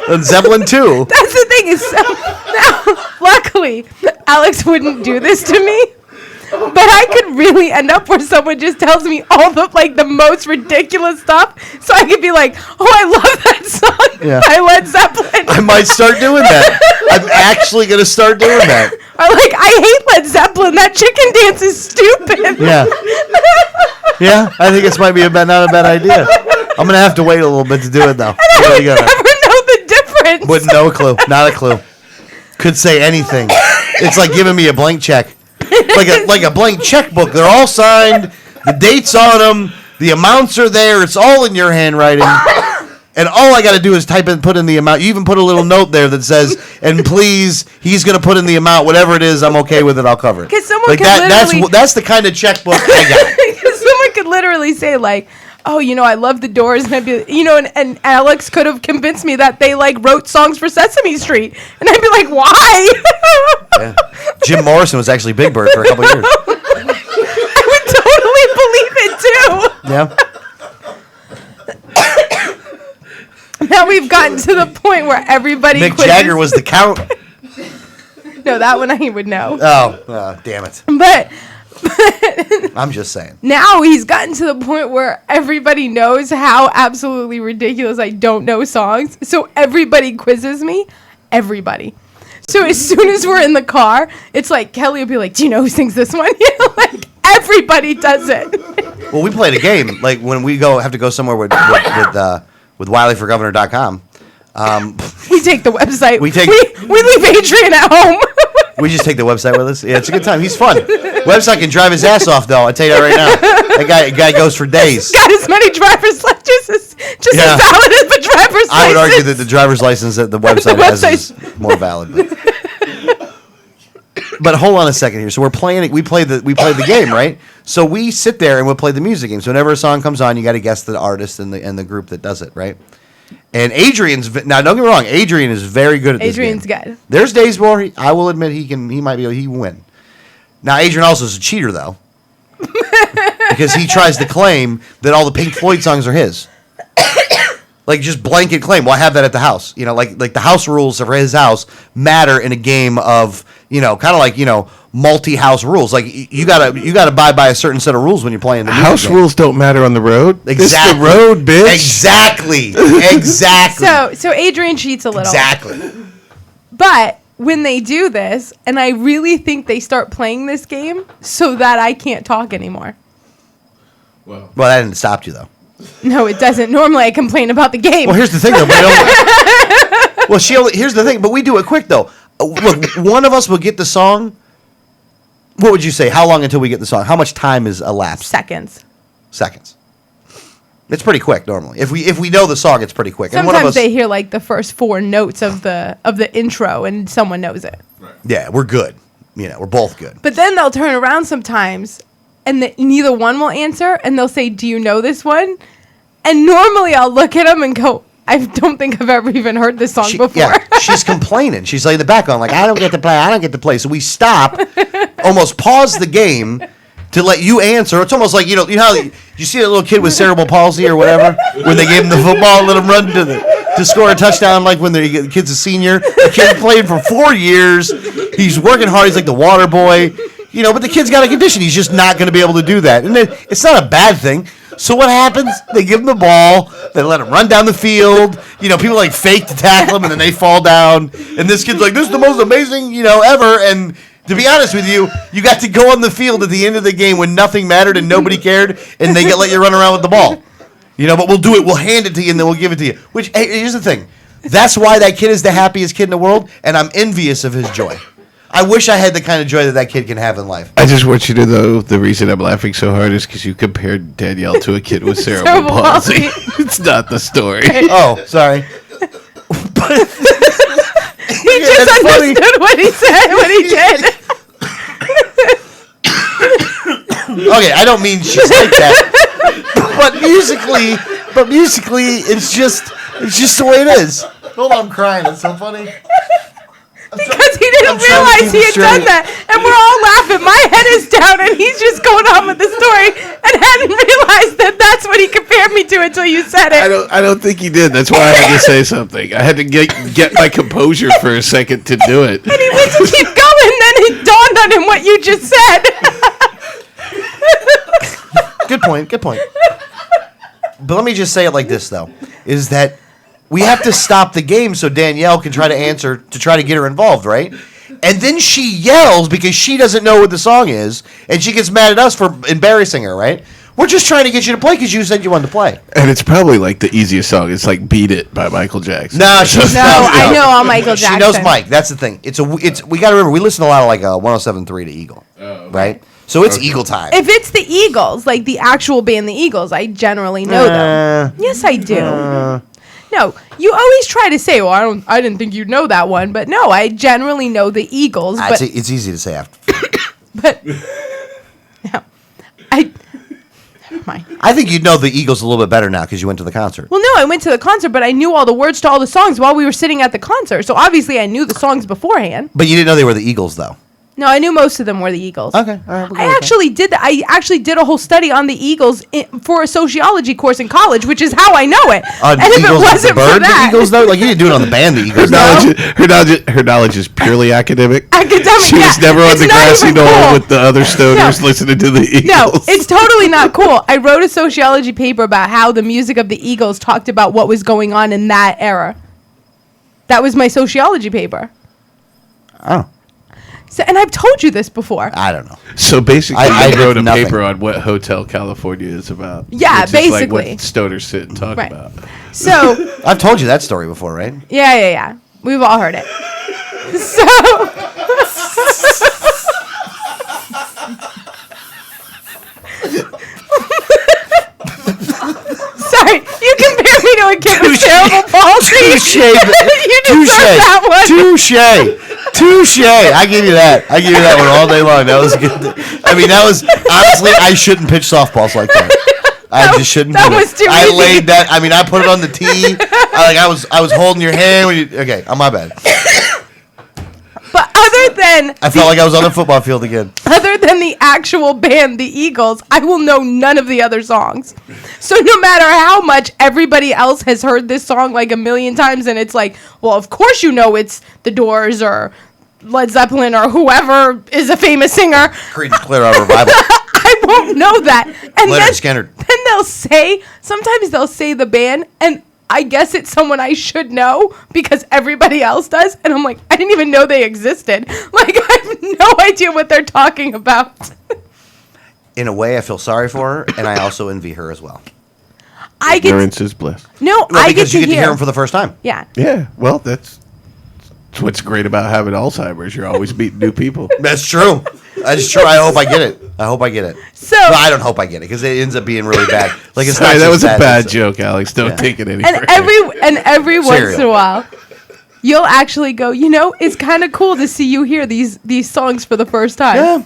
on Zeppelin too. That's the thing is, now, luckily, Alex wouldn't do this to me. But I could really end up where someone just tells me all the most ridiculous stuff, so I could be like, "Oh, I love that song by Led Zeppelin." I might start doing that. I'm actually gonna start doing that. Or like, I hate Led Zeppelin. That chicken dance is stupid. Yeah. Yeah, I think this might be not a bad idea. I'm gonna have to wait a little bit to do it though. I would never know the difference. With no clue, not a clue. Could say anything. It's like giving me a blank check. Like a blank checkbook. They're all signed. The dates on them. The amounts are there. It's all in your handwriting. And all I got to do is put in the amount. You even put a little note there that says, "And please, he's going to put in the amount. Whatever it is, I'm okay with it. I'll cover it." Because someone like could literally, that's the kind of checkbook I got. Because someone could literally say like, "Oh, I love the Doors," and I'd be, and Alex could have convinced me that they wrote songs for Sesame Street, and I'd be like, "Why?" Yeah. Jim Morrison was actually Big Bird for a couple years. I would totally believe it too. Yeah. Now we've gotten to the point where everybody. Mick Jagger was the Count. No, that one I would know. Oh, damn it! But I'm just saying. Now he's gotten to the point where everybody knows how absolutely ridiculous I don't know songs. So everybody quizzes me. Everybody. So as soon as we're in the car, it's like Kelly will be like, "Do you know who sings this one?" Everybody does it. Well, we played a game like when we have to go somewhere with WileyForGovernor.com. We take the website. We leave Adrian at home. We just take the website with us. Yeah, it's a good time. He's fun. Website can drive his ass off, though. I tell you that right now. That guy goes for days. Got as many driver's licenses, as valid as the driver's license. I would argue that the driver's license that the website has is more valid. But hold on a second here. So we're playing. We play the game, right? So we sit there and we'll play the music game. So whenever a song comes on, you got to guess the artist and the group that does it, right? And now don't get me wrong, Adrian is very good at this Adrian's game. good. There's days where I will admit he will win. Now Adrian also is a cheater though. Because he tries to claim that all the Pink Floyd songs are his. Like just blanket claim. Well, I have that at the house. Like the house rules for his house matter in a game of, kind of like, multi-house rules. Like you gotta abide by a certain set of rules when you're playing the house game. Rules don't matter on the road. Exactly. It's the road, bitch. Exactly. So Adrian cheats a little. Exactly. But when they do this, and I really think they start playing this game so that I can't talk anymore. Well, that didn't stop you though. No, it doesn't. Normally I complain about the game. Well, here's the thing though. Here's the thing, but we do it quick though. Look, one of us will get the song. What would you say? How long until we get the song? How much time is elapsed? Seconds. It's pretty quick normally. If we know the song, it's pretty quick. Sometimes and one of us, they hear like the first 4 notes of the intro, and someone knows it. Right. Yeah, we're good. We're both good. But then they'll turn around sometimes, and neither one will answer, and they'll say, "Do you know this one?" And normally I'll look at them and go, "I don't think I've ever even heard this song before." Yeah, she's complaining. She's like in the background, like, I don't get to play. So we stop, almost pause the game to let you answer. It's almost like, you know how you see a little kid with cerebral palsy or whatever, when they gave him the football and let him run to score a touchdown, like when the kid's a senior. The kid played for 4 years. He's working hard. He's like the water boy. But the kid's got a condition. He's just not going to be able to do that. And it's not a bad thing. So what happens? They give him the ball. They let him run down the field. People like fake to tackle him, and then they fall down. And this kid's like, "This is the most amazing, ever." And to be honest with you, you got to go on the field at the end of the game when nothing mattered and nobody cared, and they let you run around with the ball. But we'll do it. We'll hand it to you, and then we'll give it to you. Which, hey, here's the thing. That's why that kid is the happiest kid in the world, and I'm envious of his joy. I wish I had the kind of joy that kid can have in life. I just want you to know the reason I'm laughing so hard is because you compared Danielle to a kid with cerebral Cerebral palsy. palsy. It's not the story. Oh, sorry. He just that's funny. understood what he said when he did. Okay, I don't mean she's like that. But musically, it's just the way it is. Hold on, I'm crying. It's so funny. Because he didn't I'm trying to realize keep he it had straight. done that. And we're all laughing. My head is down and he's just going on with the story and hadn't realized that that's what he compared me to until you said it. I don't think he did. That's why I had to say something. I had to get my composure for a second to do it. And he went to keep going, then it dawned on him what you just said. Good point. But let me just say it like this, though, is that we have to stop the game so Danielle can try to answer to try to get her involved, right? And then she yells because she doesn't know what the song is, and she gets mad at us for embarrassing her, right? We're just trying to get you to play because you said you wanted to play. And it's probably like the easiest song. It's like "Beat It" by Michael Jackson. No, she's No, I know all Michael She Jackson. knows Mike. That's the thing. It's we got to remember we listen to a lot of like 107.3 to Eagle, right? So it's Eagle time. If it's the Eagles, like the actual band, the Eagles, I generally know them. Yes, I do. No, you always try to say, "Well, I didn't think you'd know that one," but no, I generally know the Eagles. But It's easy to say after. but no, never mind. I think you'd know the Eagles a little bit better now because you went to the concert. Well, no, I went to the concert, but I knew all the words to all the songs while we were sitting at the concert. So obviously, I knew the songs beforehand. But you didn't know they were the Eagles, though. No, I knew most of them were the Eagles. Okay, all right. I actually did that. I actually did a whole study on the Eagles for a sociology course in college, which is how I know it. And if it wasn't the bird, for that, the Eagles, though, like you didn't do it on the band, the Eagles. Her knowledge is purely academic. Academic, She was yeah. never on It's the not grassy even knoll cool. with the other stoners No. listening to the Eagles. no, it's totally not cool. I wrote a sociology paper about how the music of the Eagles talked about what was going on in that era. That was my sociology paper. Oh, So, and I've told you this before. I don't know. So basically, I I wrote a nothing. paper on what Hotel California is about. Yeah, which is like basically. what stoners sit and talk Right. about. So, I've told you that story before, right? yeah. We've all heard it. So, sorry, you compare me to a kid with cerebral palsy. You deserve that one. Touche. I give you that. I give you that one all day long. That was good. I mean, that was honestly. I shouldn't pitch softballs like that. I just shouldn't. that do it. was too I easy. laid that. I mean, I put it on the tee. I was holding your hand. When you, okay, on my bad. But other than I felt like I was on the football field again. other than the actual band, the Eagles, I will know none of the other songs. So no matter how much everybody else has heard this song like a million times, and it's like, well, of course you know it's The Doors or Led Zeppelin or whoever is a famous singer. Creedence Clearwater Revival. I won't know that. And Leonard then, Skinner. then sometimes they'll say the band, and I guess it's someone I should know because everybody else does. And I'm like, I didn't even know they existed. Like, I have no idea what they're talking about. In a way, I feel sorry for her, and I also envy her as well. I get Ignorance is bliss. no, Well, I because get you to get to hear hear. them for the first time. Yeah. Yeah, well, that's what's great about having Alzheimer's. You're always meeting new people. That's true. That's true. I hope I get it. So Well, I don't hope I get it because it ends up being really bad. Like it's Sorry, not that just was a bad it's- joke, Alex. Don't take it any and further. every once Cereal. in a while, you'll actually go, it's kind of cool to see you hear these songs for the first time. Yeah.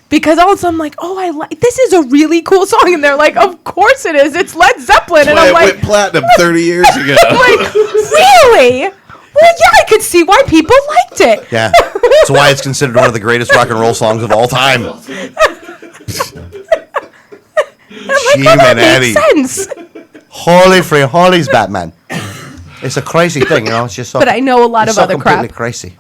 Because all of a sudden I'm like, oh, I like this is a really cool song, and they're like, of course it is. It's Led Zeppelin, and Why I'm it like, went platinum 30 years ago. like, really? Well, yeah, I could see why people liked it. Yeah. That's why it's considered one of the greatest rock and roll songs of all time. I'm like, well, that Humanity. makes sense. Holy's Batman. It's a crazy thing, It's just so. But I know a lot it's of so other completely crap. crazy.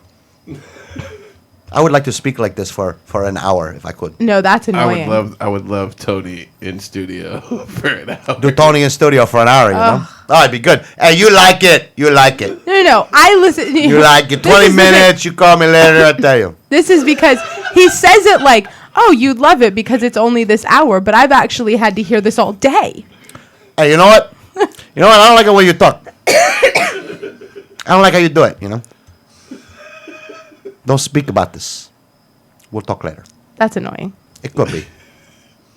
I would like to speak like this for an hour if I could. No, that's annoying. I would love Tony in studio for an hour. Do Tony in studio for an hour, you know? Oh, it'd be good. Hey, you like it. No. I listen. You like it. This 20 is the thing. minutes, you call me later, I'll tell you. This is because he says it like, oh, you'd love it because it's only this hour, but I've actually had to hear this all day. Hey, you know what? I don't like the way you talk. I don't like how you do it, you know? Don't speak about this. We'll talk later. That's annoying. It could be.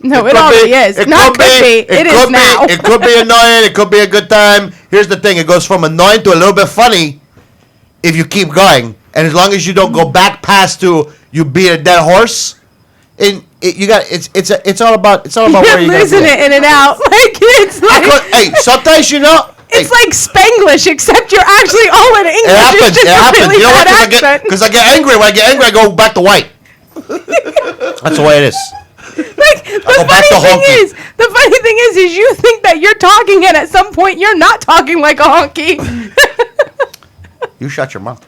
No, it could already be. is. It Not could be. It is could now. Be. It could be annoying. It could be a good time. Here's the thing. It goes from annoying to a little bit funny if you keep going. And as long as you don't go back past to you beat a dead horse, and it's all about You're where you losing it in and out. Like it's like Hey, sometimes it's like Spanglish, except you're actually all in English. it happens. It's just It a happens. really You know what? bad accent. Because I get angry. When I get angry, I go back to white. That's the way it is. Like go back to honky. the funny thing is you think that you're talking, and at some point you're not talking like a honky. You shut your mouth.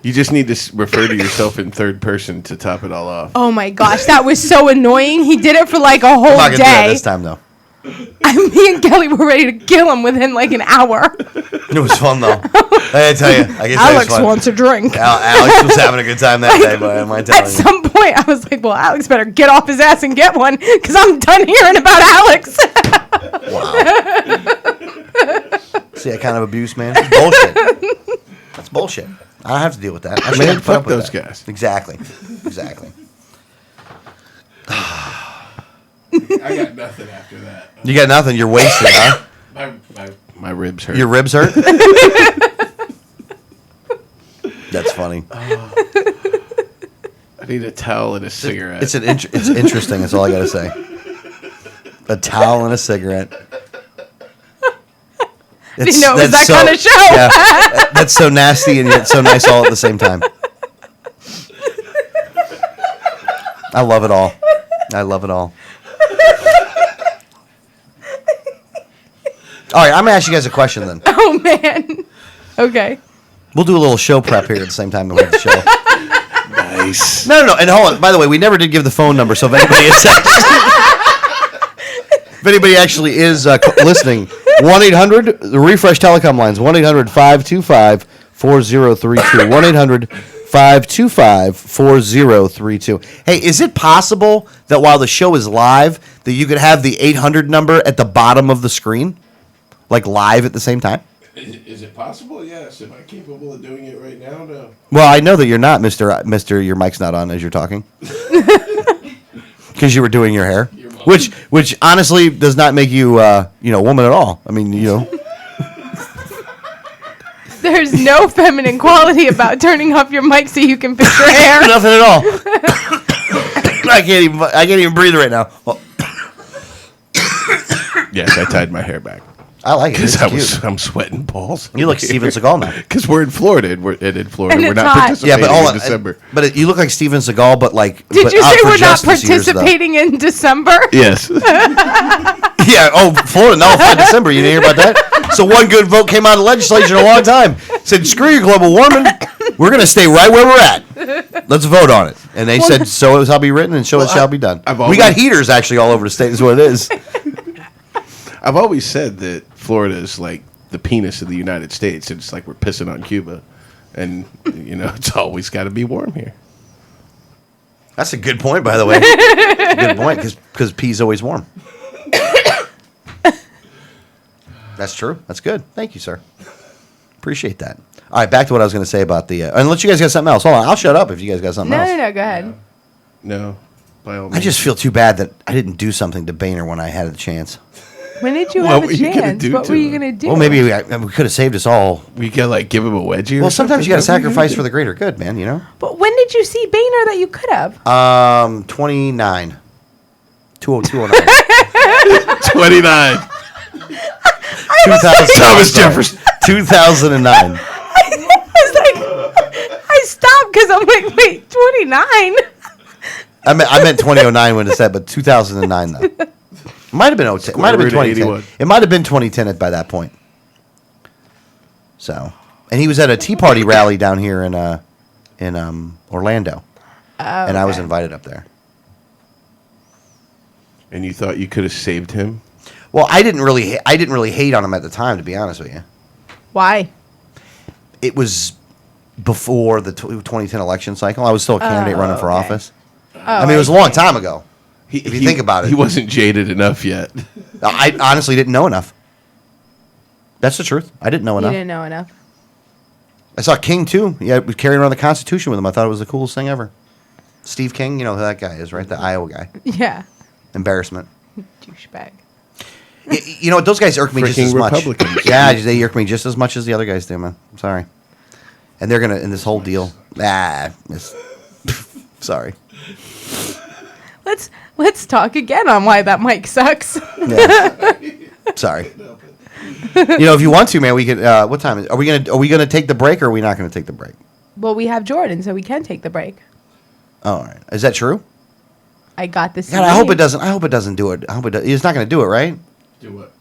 You just need to refer to yourself in third person to top it all off. Oh my gosh, that was so annoying. He did it for like a whole I'm not gonna do that day. this time though. Me and Kelly were ready to kill him within like an hour. It was fun though. I gotta tell you. Alex wants a drink. Alex was having a good time that day, but am I telling At you? some point, I was like, well, Alex better get off his ass and get one because I'm done hearing about Alex. See that kind of abuse, man? It's bullshit. That's bullshit. I don't have to deal with that. I shouldn't Man, have to put fuck up with those that. guys. Exactly. I got nothing after that. You got nothing. You're wasted, huh? My ribs hurt. Your ribs hurt? That's funny. I need a towel and a cigarette. It's interesting. That's all I gotta say. A towel and a cigarette. Didn't know it was that kind of show. Yeah, that's so nasty and yet so nice all at the same time. I love it all. I love it all. All right, I'm gonna ask you guys a question then. Oh man. Okay. We'll do a little show prep here at the same time that we have the show. nice. No. And hold on. By the way, we never did give the phone number, so if anybody if anybody actually is listening, 1-800, the Refresh Telecom lines, 1-800-525-4032. 1-800-525-4032. Hey, is it possible that while the show is live, that you could have the 800 number at the bottom of the screen? Like live at the same time? Is it possible? Yes. Am I capable of doing it right now? No. Well, I know that you're not, Mister. Your mic's not on as you're talking. Because you were doing your hair, which honestly does not make you, woman at all. I mean, There's no feminine quality about turning off your mic so you can fix your hair. nothing at all. I can't even breathe right now. Well, Yes, I tied my hair back. I like it. It's cute. I'm sweating balls. You look Steven Seagal now. Because we're in Florida, and we're And not it's hot. participating Yeah, but hold in on. December. But you look like Steven Seagal, but like. Did but you out say for we're not Justice years, though. participating in December? Yes. Yeah. Oh, Florida. No, it's not December. You didn't hear about that? So one good vote came out of the legislature in a long time. Said, "Screw you, global warming. We're going to stay right where we're at. Let's vote on it." And they said, "So it shall be written, and so it shall be done." We got heaters actually all over the state. Is what it is. I've always said that Florida is like the penis of the United States. It's like we're pissing on Cuba. And, it's always got to be warm here. That's a good point, by the way. It's a good point, because pea's always warm. That's true. That's good. Thank you, sir. Appreciate that. All right, back to what I was going to say about the... unless you guys got something else. Hold on. I'll shut up if you guys got something else. No, go ahead. No, by all means. I just feel too bad that I didn't do something to Boehner when I had the chance. When did you What have were a you gonna chance? do What to were you him? going to do? Well, maybe we could have saved us all. We could give him a wedgie or Well, sometimes you got to something? sacrifice for the greater good, man, But when did you see Boehner that you could have? 29. 209. 29. 2000, Thomas Jefferson. 2009. I was like, I stopped because I'm like, wait, 29? I meant 2009 when it said, but 2009 though. It might have been 010. It might have been 2010. It might have been 2010 by that point. So, and he was at a Tea Party rally down here in Orlando, and I was invited up there. And you thought you could have saved him? Well, I didn't really hate on him at the time, to be honest with you. Why? It was before the 2010 election cycle. I was still a candidate running for office. I mean, it was a long time ago. If you think about it. He wasn't jaded enough yet. I honestly didn't know enough. That's the truth. I didn't know You enough. didn't know enough. I saw King too. Yeah, was carrying around the Constitution with him. I thought it was the coolest thing ever. Steve King, you know who that guy is, right? The Iowa guy. Yeah. Embarrassment. Douchebag. You know what? Those guys irk me just Freaking as much. Republicans. Yeah, they irk me just as much as the other guys do, man. I'm sorry. And they're gonna in this whole deal. Sorry. Let's talk again on why that mic sucks. Yeah. Sorry. You know, if you want to, man, we could. What time is? Are we gonna take the break, or are we not gonna take the break? Well, we have Jordan, so we can take the break. Oh, all right. Is that true? I got this. God, I hope it doesn't. I hope it doesn't do it. I hope it. He's not gonna do it, right? Do what?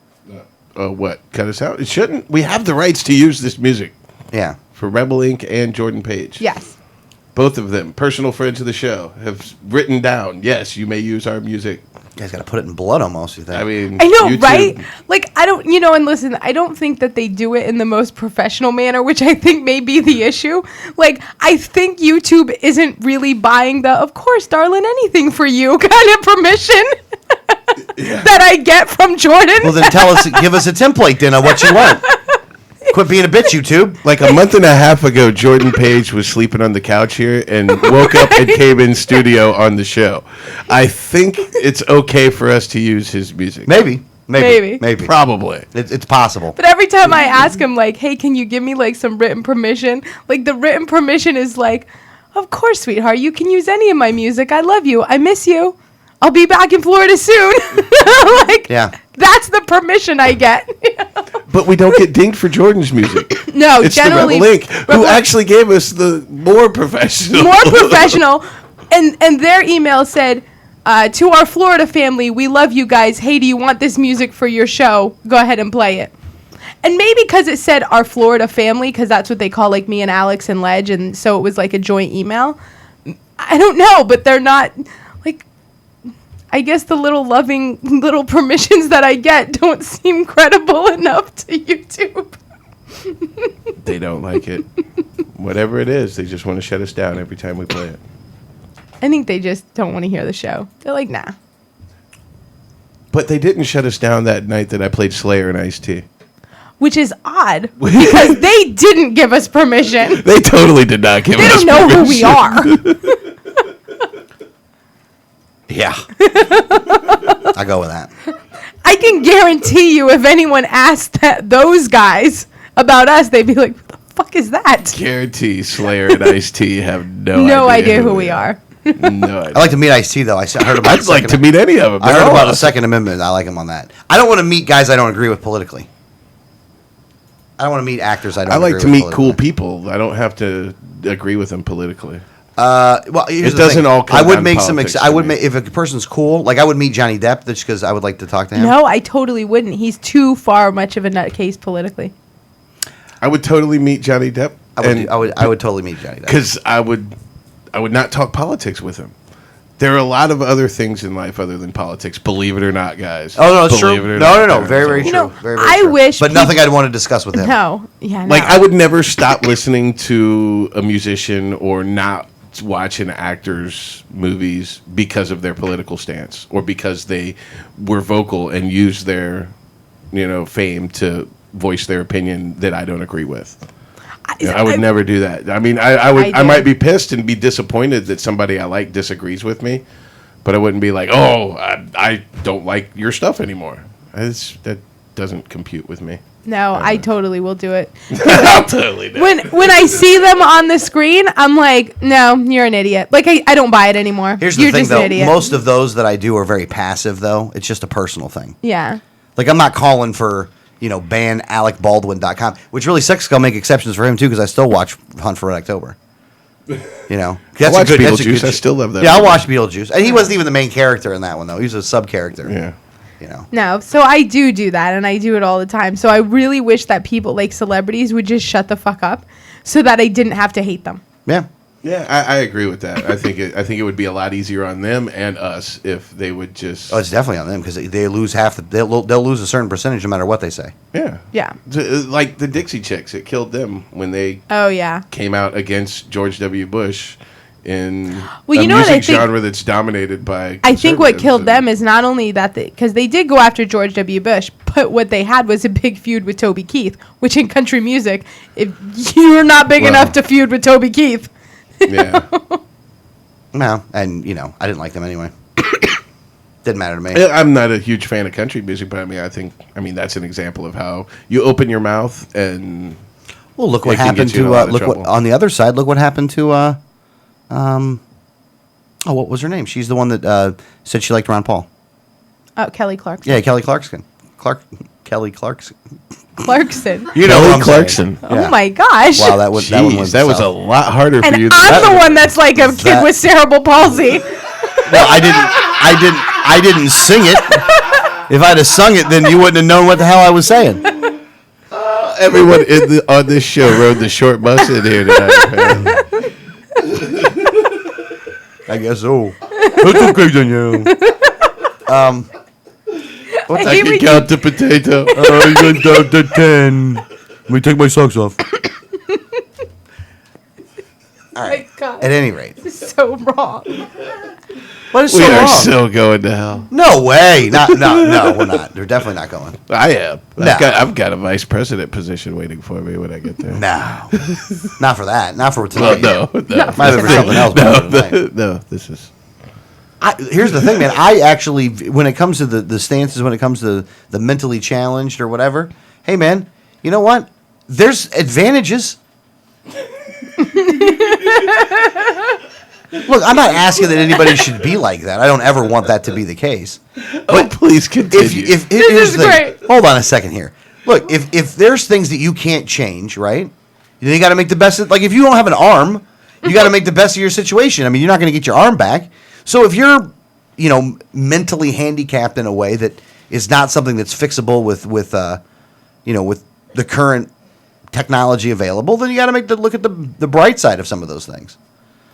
What? Cut us out? It shouldn't. We have the rights to use this music Yeah. for Rebel Inc. and Jordan Page. Yes. Both of them, personal friends of the show, have written down, yes, you may use our music. You guys got to put it in blood almost. You think? I mean, I know, YouTube- right? Like, I don't, and listen, I don't think that they do it in the most professional manner, which I think may be the issue. Like, I think YouTube isn't really buying the, of course, darling, anything for you kind of permission that I get from Jordan. Well, then give us a template then of what you want. Quit being a bitch, YouTube. Like a month and a half ago, Jordan Page was sleeping on the couch here and woke up and came in studio on the show. I think it's okay for us to use his music. Maybe. Probably. It's possible. But every time I ask him, like, hey, can you give me, like, some written permission? Like, the written permission is like, of course, sweetheart, you can use any of my music. I love you. I miss you. I'll be back in Florida soon. Like, Yeah. That's the permission I get. But we don't get dinged for Jordan's music. No, It's generally, the Rebel Link, who actually gave us the more professional. more professional. And their email said, to our Florida family, we love you guys. Hey, do you want this music for your show? Go ahead and play it. And maybe because it said our Florida family, because that's what they call like me and Alex and Ledge, and so it was like a joint email. I don't know, but they're not like. I guess the little loving little permissions that I get don't seem credible enough to YouTube. They don't like it. Whatever it is, they just want to shut us down every time we play it. I think they just don't want to hear the show. They're like, nah. But they didn't shut us down that night that I played Slayer and Ice-T. Which is odd because they didn't give us permission. They totally did not give They us don't know who we permission. are. Yeah. I go with that. I can guarantee you if anyone asked those guys about us, they'd be like, what the fuck is that? Guarantee Slayer and Ice-T have No idea who we are. No idea. I like to meet Ice-T, though. I heard about I'd like to meet any of them. I heard about the Second Amendment. I like him on that. I don't want to meet guys I don't agree with politically. I don't want to meet actors I don't I agree like to with meet politically. cool people. I don't have to agree with them politically. Well, here's It the doesn't thing. all come I would down make to some. politics I for would me. make if a person's cool. Like I would meet Johnny Depp just because I would like to talk to him. No, I totally wouldn't. He's too far much of a nutcase politically. I would totally meet Johnny Depp. I would totally meet Johnny Depp. Because I would not talk politics with him. There are a lot of other things in life other than politics. Believe it or not, guys. Oh no, it's Believe true. it or No, not. very, very You true. know, Very, very I true. wish but nothing I'd want to discuss with him. No. Yeah, no. Like I would never stop listening to a musician or not watch an actor's movies because of their political stance or because they were vocal and used their, fame to voice their opinion that I don't agree with. I would never do that. I mean, I might be pissed and be disappointed that somebody I like disagrees with me, but I wouldn't be like, oh, I don't like your stuff anymore. That doesn't compute with me. No, I totally will do it. I'll totally do. When I see them on the screen, I'm like, no, you're an idiot. Like I don't buy it anymore. Here's the you're thing, just though. an idiot. Most of those that I do are very passive, though. It's just a personal thing. Yeah. Like I'm not calling for ban AlecBaldwin.com, which really sucks. 'Cause I'll make exceptions for him too because I still watch Hunt for Red October. That's watch that's a Beetlejuice. I sh- still love that Yeah, I'll movie. watch Beetlejuice, and he wasn't even the main character in that one though. He was a sub character. Yeah. No, so I do that, and I do it all the time. So I really wish that people, like celebrities, would just shut the fuck up so that I didn't have to hate them. Yeah. Yeah, I agree with that. I think it would be a lot easier on them and us if they would just. Oh, it's definitely on them because they lose they'll lose a certain percentage no matter what they say. Yeah. Yeah. Like the Dixie Chicks, it killed them when they Oh, yeah. came out against George W. Bush in Well, a you know what I music think- genre that's dominated by. I think what killed conservatives them is not only that because they did go after George W. Bush, but what they had was a big feud with Toby Keith, which in country music, if you're not big Well- enough to feud with Toby Keith. Yeah. No, and I didn't like them anyway. Didn't matter to me. I'm not a huge fan of country music, but I mean that's an example of how you open your mouth and Well, look what It can happened get you in to a lot of look what trouble. on the other side. Look what happened to what was her name? She's the one that said she liked Ron Paul. Oh, Kelly Clarkson. Yeah, Kelly Clarkson. Kelly Clarkson. Clarkson. You know Kelly what I'm Clarkson. saying. Oh Yeah. my gosh. Wow, that one Jeez, that was a tough. lot harder and for you. I'm the one that's like a kid That- with cerebral palsy. Well, I didn't sing it. If I'd have sung it, then you wouldn't have known what the hell I was saying. Everyone on this show rode the short bus in here tonight. I guess so. That's okay, Danielle. I hate can when count the potato. I went down to 10. Let me take my socks off. All Oh right. my God. At any rate, This is so wrong. what is We so are wrong? so going to hell. No way. No, we're not. We're definitely not going. I am. No. I've got a vice president position waiting for me when I get there. No, not for that. Not for Well, tonight. no. Might have been for something else. but not tonight. No, this is. Here's the thing, man. I actually, when it comes to the stances, when it comes to the mentally challenged or whatever, hey, man, you know what? There's advantages. Look, I'm not asking that anybody should be like that. I don't ever want that to be the case. But please continue. If This here's is the thing. great. Hold on a second here. Look, if there's things that you can't change, right? Then you got to make the best of, like if you don't have an arm, you got to make the best of your situation. I mean, you're not going to get your arm back. So if you're, mentally handicapped in a way that is not something that's fixable with the current technology available, then you got to look at the bright side of some of those things.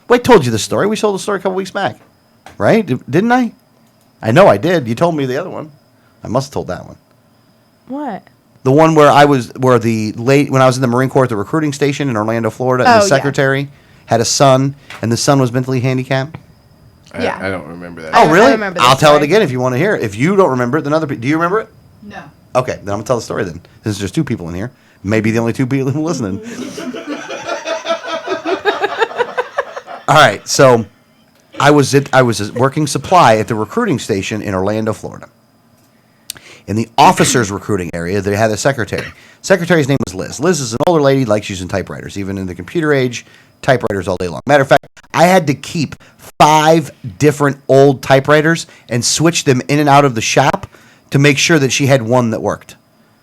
Well, I told you the story. We told the story a couple weeks back, right? Didn't I? I know I did. You told me the other one. I must have told that one. What? The one when I was in the Marine Corps at the recruiting station in Orlando, Florida, and Oh, the yeah. secretary had a son, and the son was mentally handicapped. Yeah. I don't remember that. I Oh, really? remember this I'll tell it story. again if you want to hear it. If you don't remember it, then other people. Do you remember it? No. Okay, then I'm gonna tell the story then. Since there's two people in here, maybe the only two people listening. All right, so I was working supply at the recruiting station in Orlando, Florida. In the officers' recruiting area, they had a secretary. Secretary's name was Liz. Liz is an older lady, likes using typewriters, even in the computer age, typewriters all day long. Matter of fact, I had to keep 5 different old typewriters and switch them in and out of the shop to make sure that she had one that worked.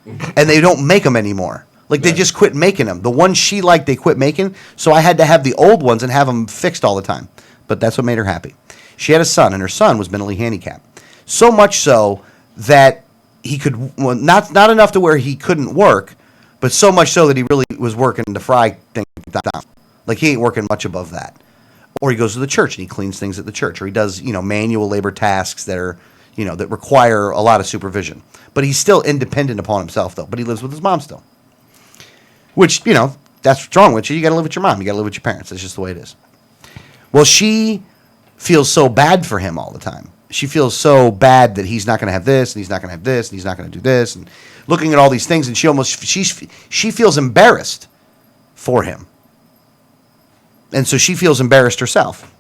And they don't make them anymore. Like, they just quit making them. The ones she liked, they quit making. So I had to have the old ones and have them fixed all the time. But that's what made her happy. She had a son, and her son was mentally handicapped. So much so that he could, well, not enough to where he couldn't work, but so much so that he really was working the fry thing down. Like, he ain't working much above that. Or he goes to the church and he cleans things at the church. Or he does, manual labor tasks that are, that require a lot of supervision. But he's still independent upon himself, though. But he lives with his mom still. Which, that's what's wrong with you. You got to live with your mom. You got to live with your parents. That's just the way it is. Well, she feels so bad for him all the time. She feels so bad that he's not going to have this, and he's not going to have this, and he's not going to do this, and looking at all these things, and she feels embarrassed for him. And so she feels embarrassed herself.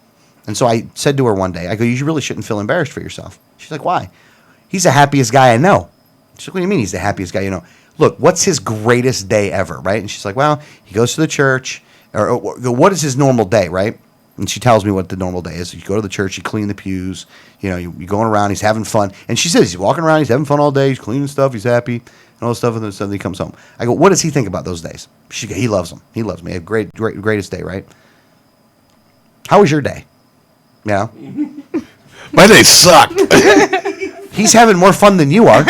And so I said to her one day, I go, you really shouldn't feel embarrassed for yourself. She's like, why? He's the happiest guy I know. She's like, what do you mean he's the happiest guy you know? Look, what's his greatest day ever, right? And she's like, well, he goes to the church. Or what is his normal day, right? And she tells me what the normal day is. You go to the church, you clean the pews, you're going around, he's having fun. And she says he's walking around, he's having fun all day, he's cleaning stuff, he's happy, and all this stuff, and then suddenly he comes home. I go, what does he think about those days? She goes, he loves them. He loves me. A greatest day, right? How was your day? Yeah. My day sucked. He's having more fun than you are.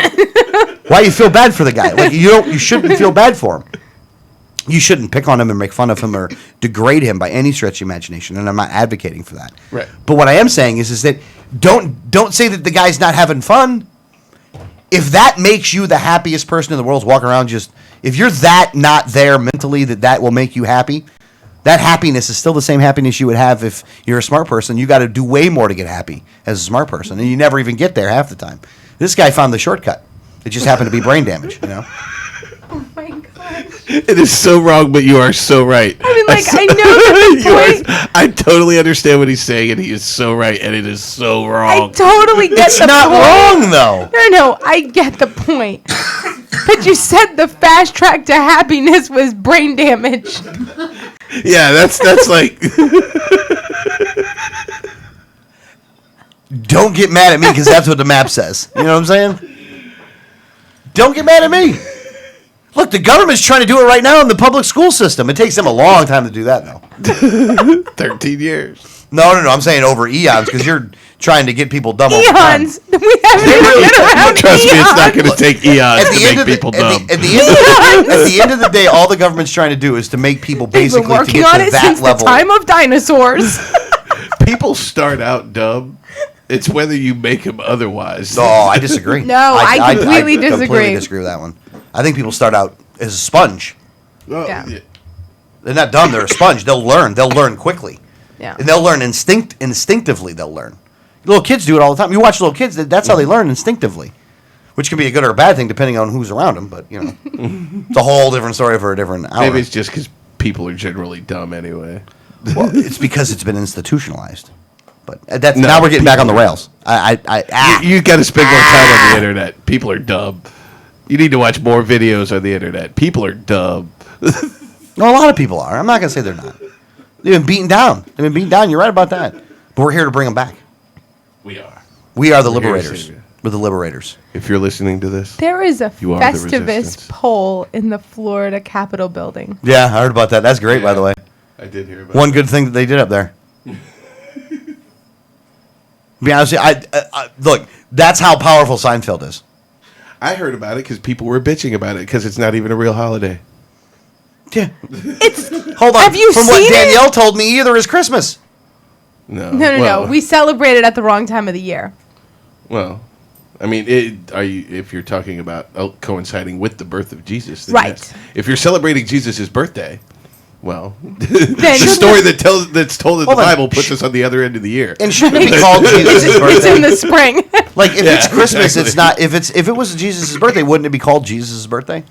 Why you feel bad for the guy? Like, you shouldn't feel bad for him. You shouldn't pick on him and make fun of him or degrade him by any stretch of imagination, and I'm not advocating for that. Right. But what I am saying is that don't say that the guy's not having fun. If that makes you the happiest person in the world, walking around if you're that not there mentally that will make you happy, That happiness is still the same happiness you would have if you're a smart person. You got to do way more to get happy as a smart person, and you never even get there half the time. This guy found the shortcut. It just happened to be brain damage, you know? Oh my gosh. It is so wrong, but you are so right. I mean, like, I know You the point. I totally understand what he's saying, and he is so right, and it is so I wrong. totally get It's the not point. wrong, though. No, I get the point. But you said the fast track to happiness was brain damage. Yeah, that's like Don't get mad at me because that's what the map says. You know what I'm saying? Don't get mad at me. Look, the government's trying to do it right now in the public school system. It takes them a long time to do that, though. 13 years. No. I'm saying over eons because you're trying to get people dumb all the time. Eons. We haven't even really- been around Trust me, it's not eons. going to take eons to make of the, people dumb. at the end of the day, all the government's trying to do is to make people They've been basically to working get on to it that since level. the time of dinosaurs. People start out dumb. It's whether you make them otherwise. No, I disagree. No, I completely completely disagree. disagree with that one. I think people start out as a sponge. Oh, Yeah. They're not dumb. They're a sponge. They'll learn. They'll learn quickly. Yeah. And they'll learn instinctively. They'll learn. Little kids do it all the time. You watch little kids. That's how they learn instinctively, which can be a good or a bad thing depending on who's around them. But you know, it's a whole different story for a different hour. Maybe it's just because people are generally dumb anyway. Well, it's because it's been institutionalized. But that's No, now we're getting back on the rails. You got to spend more time on the internet. People are dumb. You need to watch more videos on the internet. People are dumb. No, a lot of people are. I'm not gonna say they're not. They've been beaten down. They've been beaten down. You're right about that. But we're here to bring them back. We are. We are the We're here to liberators. save you. We're the liberators. If you're listening to this, There is a You are the Festivus resistance. pole in the Florida Capitol building. Yeah, I heard about that. That's great, by the way. I did hear about One good thing that they did up there. Be honest, with you, look. That's how powerful Seinfeld is. I heard about it because people were bitching about it because it's not even a real holiday. Yeah. It's Hold on. Have you From seen what it? Danielle told me, either is Christmas. No, no. We celebrated at the wrong time of the year. Well, I mean, if you're talking about coinciding with the birth of Jesus, then Right. yes. If you're celebrating Jesus' birthday, well, Then the story that's told in the Hold on. Bible puts us on the other end of the year. And shouldn't it be called Jesus' It's birthday? in the spring. Like if Yeah, it's Christmas, exactly. it's not. If it was Jesus' birthday, wouldn't it be called Jesus' birthday?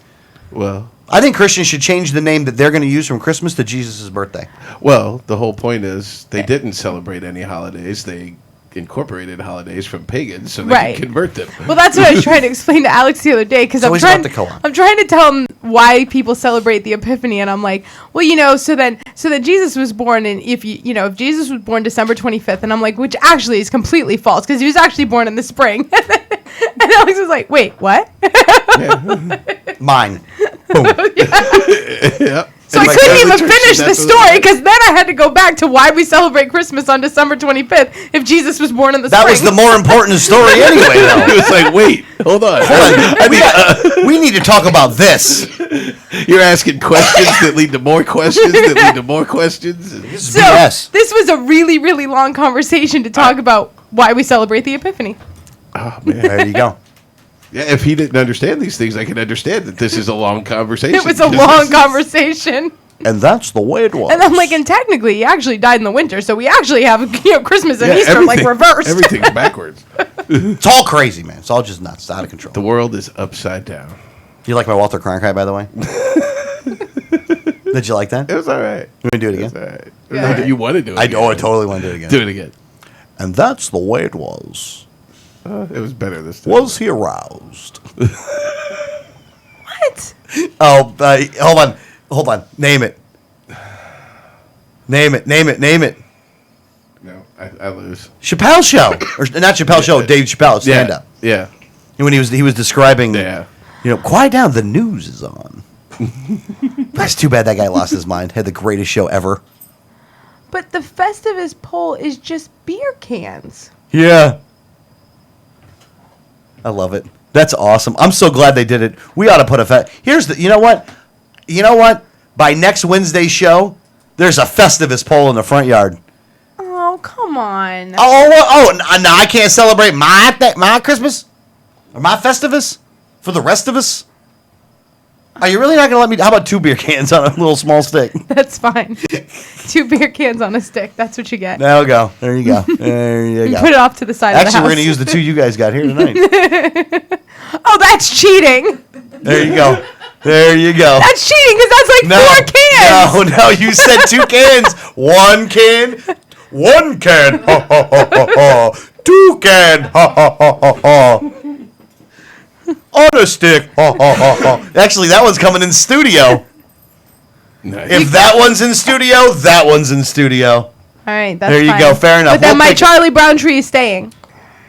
Well, I think Christians should change the name that they're going to use from Christmas to Jesus' birthday. the whole point is they didn't celebrate any holidays. They incorporated holidays from pagans so they Right. could convert them. Well, that's what I was trying to explain to Alex the other day because I'm always trying. about the koan. I'm trying to tell him why people celebrate the Epiphany, and I'm like, well, so then Jesus was born, and if if Jesus was born December 25th, and I'm like, which actually is completely false because he was actually born in the spring. And Alex was like, wait, what? Mine. Boom. Yeah. So I Like, couldn't that's even the church, finish the that's what- story because then I had to go back to why we celebrate Christmas on December 25th if Jesus was born in the That spring. was the more important story anyway, It though. was like, wait, hold on. We need to talk about this. You're asking questions that lead to more questions that lead to more questions. This is So BS. this was a really, really long conversation to talk about why we celebrate the Epiphany. Oh man. There you go. Yeah, if he didn't understand these things, I can understand that this is a long conversation. It was a long conversation. And that's the way it was. And I'm like, and technically, he actually died in the winter, so we actually have Christmas and Easter like reversed. Everything's backwards. It's all crazy, man. It's all just nuts. It's out of control. The world is upside down. You like my Walter Cronkite, by the way? Did you like that? It was all right. You want to do it It was again? all right. Yeah. You want to do it? I again. totally want to do it again. Do it again. And that's the way it was. It was better this time. Was he aroused? What? Oh, hold on. Name it. Name it. No, I lose. Chappelle Show, or not Chappelle Show. Dave Chappelle stand up. Yeah. And when he was describing, Yeah. quiet down. The news is on. That's too bad that guy lost his mind. Had the greatest show ever. But the Festivus pole is just beer cans. Yeah. I love it. That's awesome. I'm so glad they did it. We ought to put you know what? By next Wednesday's show, there's a Festivus pole in the front yard. Oh, come on. Now I can't celebrate my Christmas or my Festivus for the rest of us. Are you really not going to let me? How about 2 beer cans on a little small stick? That's fine. 2 beer cans on a stick. That's what you get. There we go. There you go. There you go. Put it off to the side of the Actually, house. we're going to use the 2 you guys got here tonight. Oh, that's cheating. There you go. There you go. That's cheating because that's like 4 cans. No, you said 2 cans. 1 can. 1 can. Ha, ha, ha, ha, ha. 2 can. Ha, ha, ha, ha, ha. On a stick. Ha, ha, ha, ha. Actually, that one's coming in studio. Nice. If that one's in studio, that one's in studio. All right, that's There you fine. go. Fair enough. But then We'll my take it. Charlie Brown tree is staying.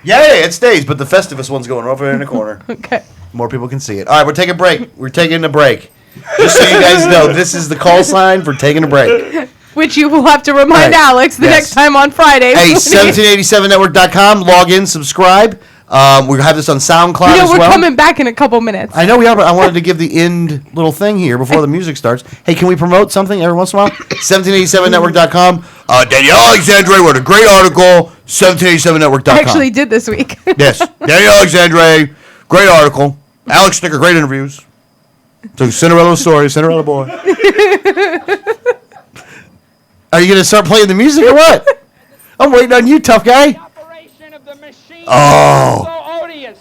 Yeah, it stays, but the Festivus one's going over in the corner. Okay. More people can see it. All right, we're taking a break. We're taking a break. Just so you guys know, this is the call sign for taking a break. Which you will have to remind Right. Alex the Yes. next time on Friday. Hey, 1787network.com. Log in, subscribe. We have this on SoundCloud You know, as we're well. coming back in a couple minutes. I know we are, but I wanted to give the end little thing here before the music starts. Hey, can we promote something every once in a while? 1787network.com. Danielle Alexandre wrote a great article. 1787network.com. I actually did this week. Yes, Danielle Alexandre, great article. Alex Sticker, great interviews. So Cinderella story, Cinderella boy. Are you going to start playing the music or what? I'm waiting on you, tough guy. Operation of the machine Oh. is so odious,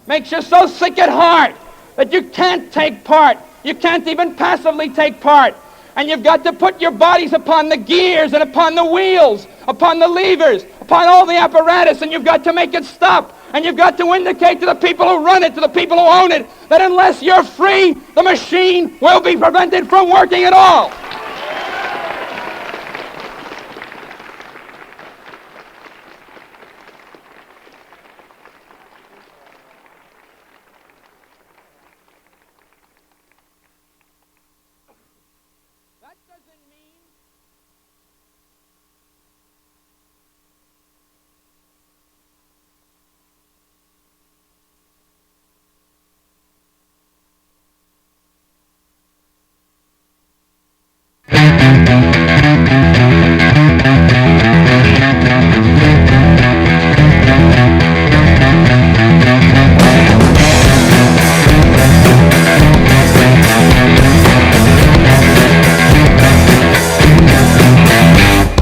makes you so sick at heart that you can't take part. You can't even passively take part. And you've got to put your bodies upon the gears and upon the wheels, upon the levers, upon all the apparatus, and you've got to make it stop. And you've got to indicate to the people who run it, to the people who own it, that unless you're free, the machine will be prevented from working at all. That doesn't mean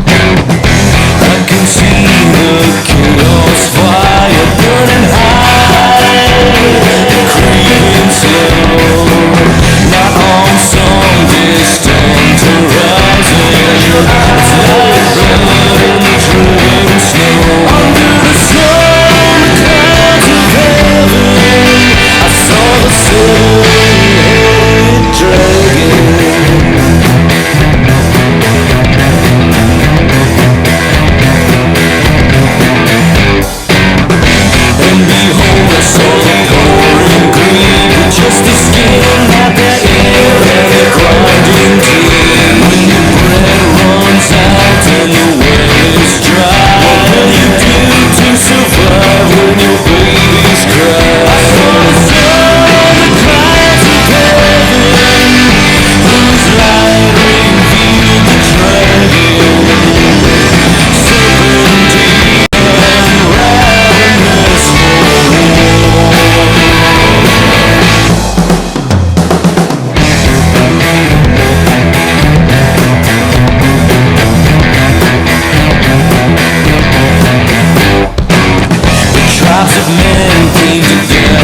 I can see the chaos fire burning high, creeping slow, not on some distant horizon. Blood driven snow under the sun, the clouds of heaven. I saw the seven-headed dragon. And behold, I saw the pouring green, with just the skin at the air and the grinding team. When the bread runs out and the well is dry, what will you do to survive when your babies cry? I saw the clouds of heaven, whose light revealed the dragon, serpentine and ravenous for war. The tribes of men came together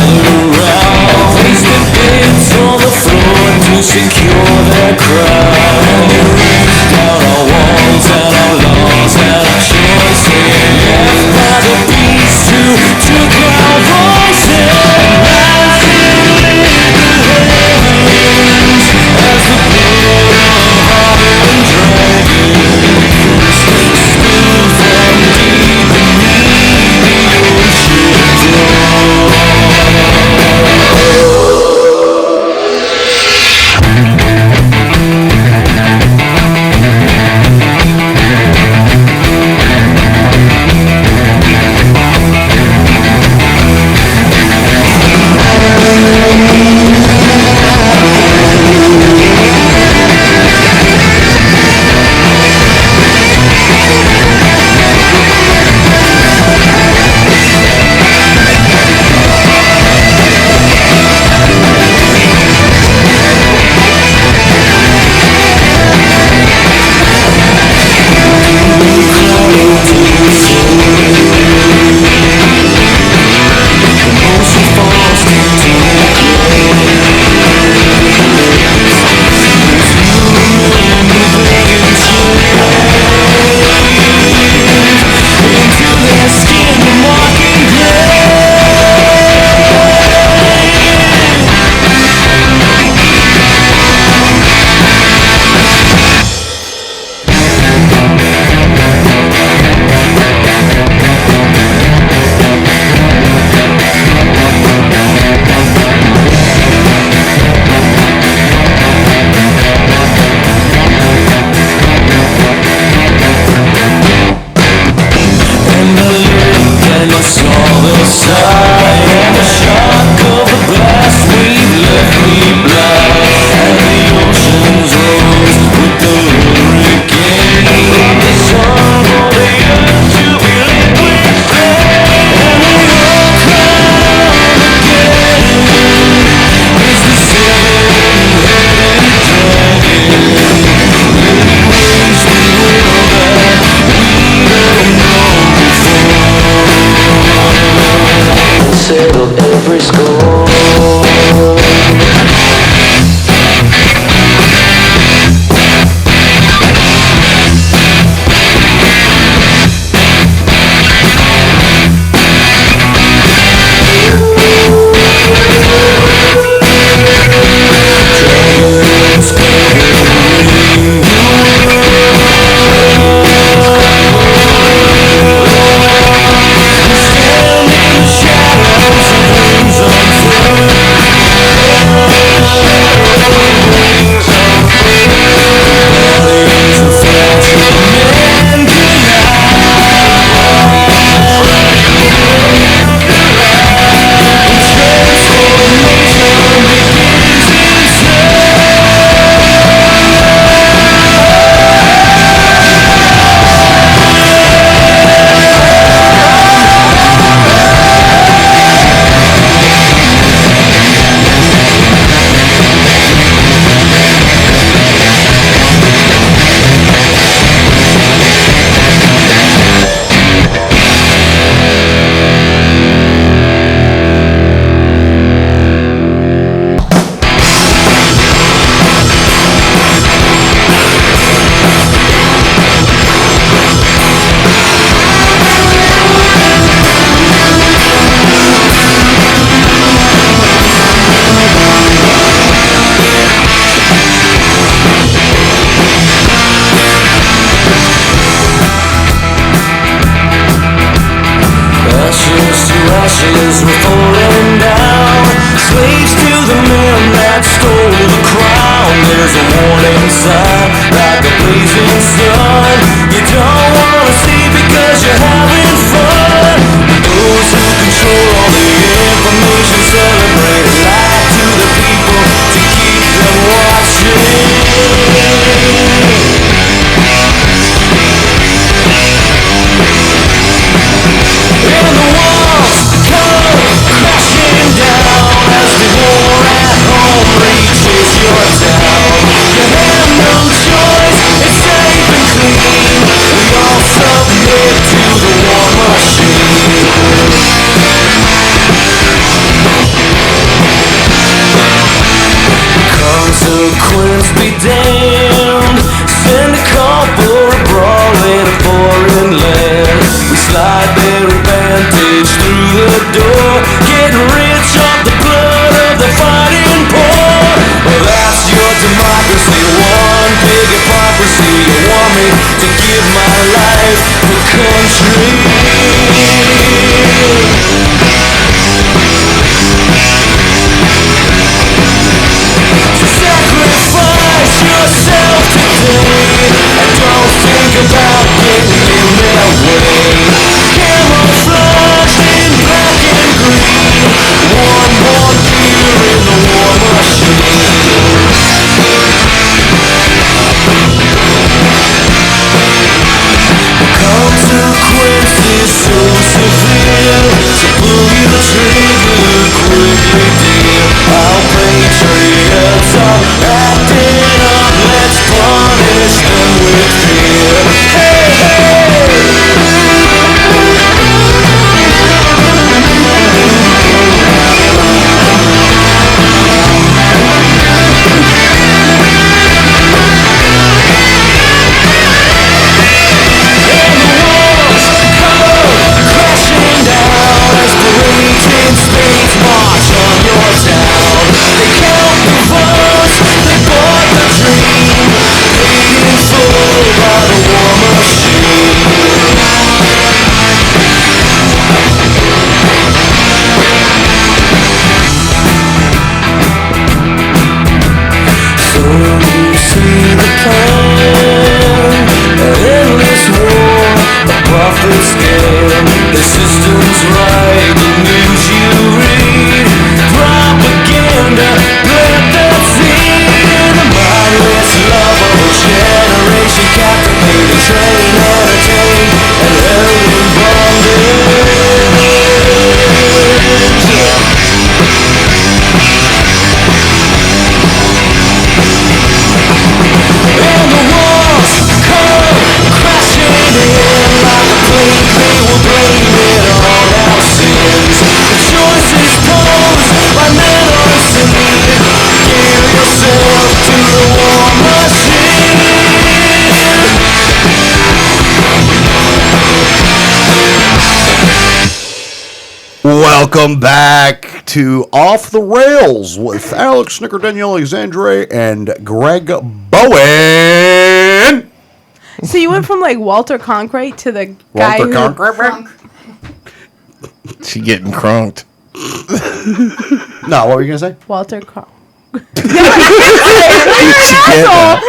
around, placed their beds on the floor to secure their crown. And they ripped down our walls and our laws and our choices, left by the beasts who took our voices. Now filled the heavens as the blood of iron dragons spewed from deep beneath the ocean floor. inside like a blazing sun. You don't wanna see because you're having fun. Those who control all the information celebrate, lie to the people to keep them watching. And the walls come crashing down as the war at home reaches your town. You have no choice, it's safe and clean. We all submit to the war machine. Consequence be damned. Send a call for a brawl in a foreign land. We slide their advantage through the door, getting rich off the blood of the fighting poor. Well, that's your democracy, one big hypocrisy. You want me to give my life for country. Sacrifice yourself today, and don't think about getting in their way. Camouflaged in black and green, one more gear in the war machine. Consequences so severe, so pull your trigger quickly, dear. Our patriots are acting up, let's punish them with fear. Hey, crashing down as the raging spades march on your town. They count the votes, they bought the dream, paid in full by the war machine. So you see the plan, an endless war, a profit scam. The system's right, the news you read, propaganda, blood that's in. The mindless love of a generation, captivated, trained, entertained, and held in bondage. And the walls come crashing in like a plague. They will blame it on our sins. The choice is posed by men unseen. Give yourself to the war machine. Welcome back to Off the Rails with Alex Snicker, Danielle Alexandre, and Greg Bowen. So you went from like Walter Cronkite to the guy Walter who Cronkite? She getting crunked. No, what were you going to say? Walter Cronk. She get that.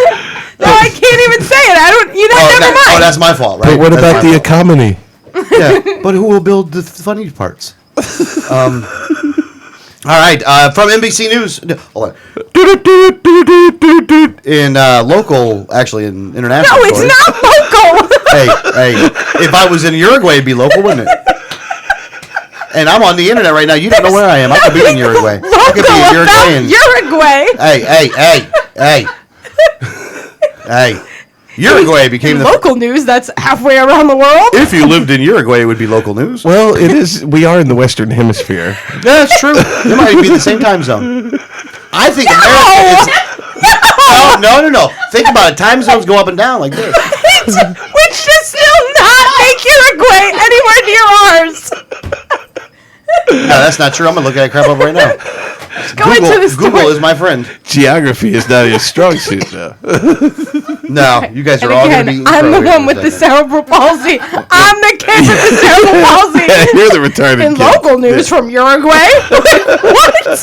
No, I can't even say it. I don't. You know, never mind. Oh, that's my fault, right? But what That's about my the fault. economy? Yeah, but who will build the funny parts? All right, from NBC News. Hold on. In local, actually in international. No, it's stories. not local. Hey, if I was in Uruguay, it'd be local, wouldn't it? And I'm on the internet right now. You don't know where I am. I could be in Uruguay. I could be in Uruguay. Uruguay. Hey. Uruguay became the. Local news that's halfway around the world. If you lived in Uruguay, it would be local news. Well, it is. We are in the Western Hemisphere. That's true. It might be the same time zone. I think America is. No. Think about it. Time zones go up and down like this. Which should still not make Uruguay anywhere near ours. No, that's not true. I'm gonna look at that crap up right now. Go into the store. Google is my friend. Geography is not your strong suit, though. No, you guys are And all again, gonna be. I'm the one with the cerebral palsy. I'm the kid with the cerebral palsy. You're the retarded In kid. local news from Uruguay. What?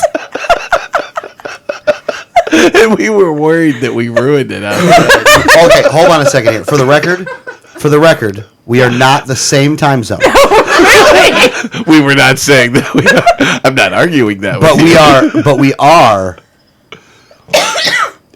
And we were worried that we ruined it. Okay, hold on a second here. For the record, we are not the same time zone, We were not saying that. I'm not arguing that. but with we you. are. But we are.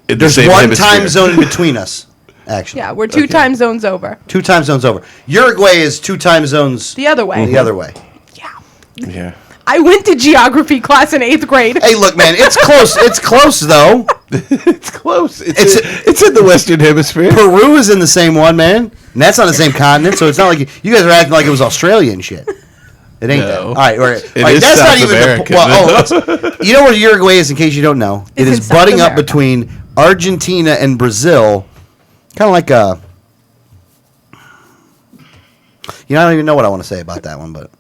In the There's same one hemisphere. time zone in between us. Actually, Yeah, we're two time zones over. 2 time zones over. Uruguay is 2 time zones The other way. the other way. Yeah. Yeah. I went to geography class in 8th grade. Hey, look, man, it's close. It's close though. It's close. It's- It's in the Western Hemisphere. Peru is in the same one, man. And that's on the same continent, so it's not like you guys are acting like it was Australian shit. It ain't that. No. All right, all right. It All right, is that's South not even America. you know where Uruguay is, in case you don't know? It It's in is South butting up America. between Argentina and Brazil. Kind of like a. I don't even know what I want to say about that one, but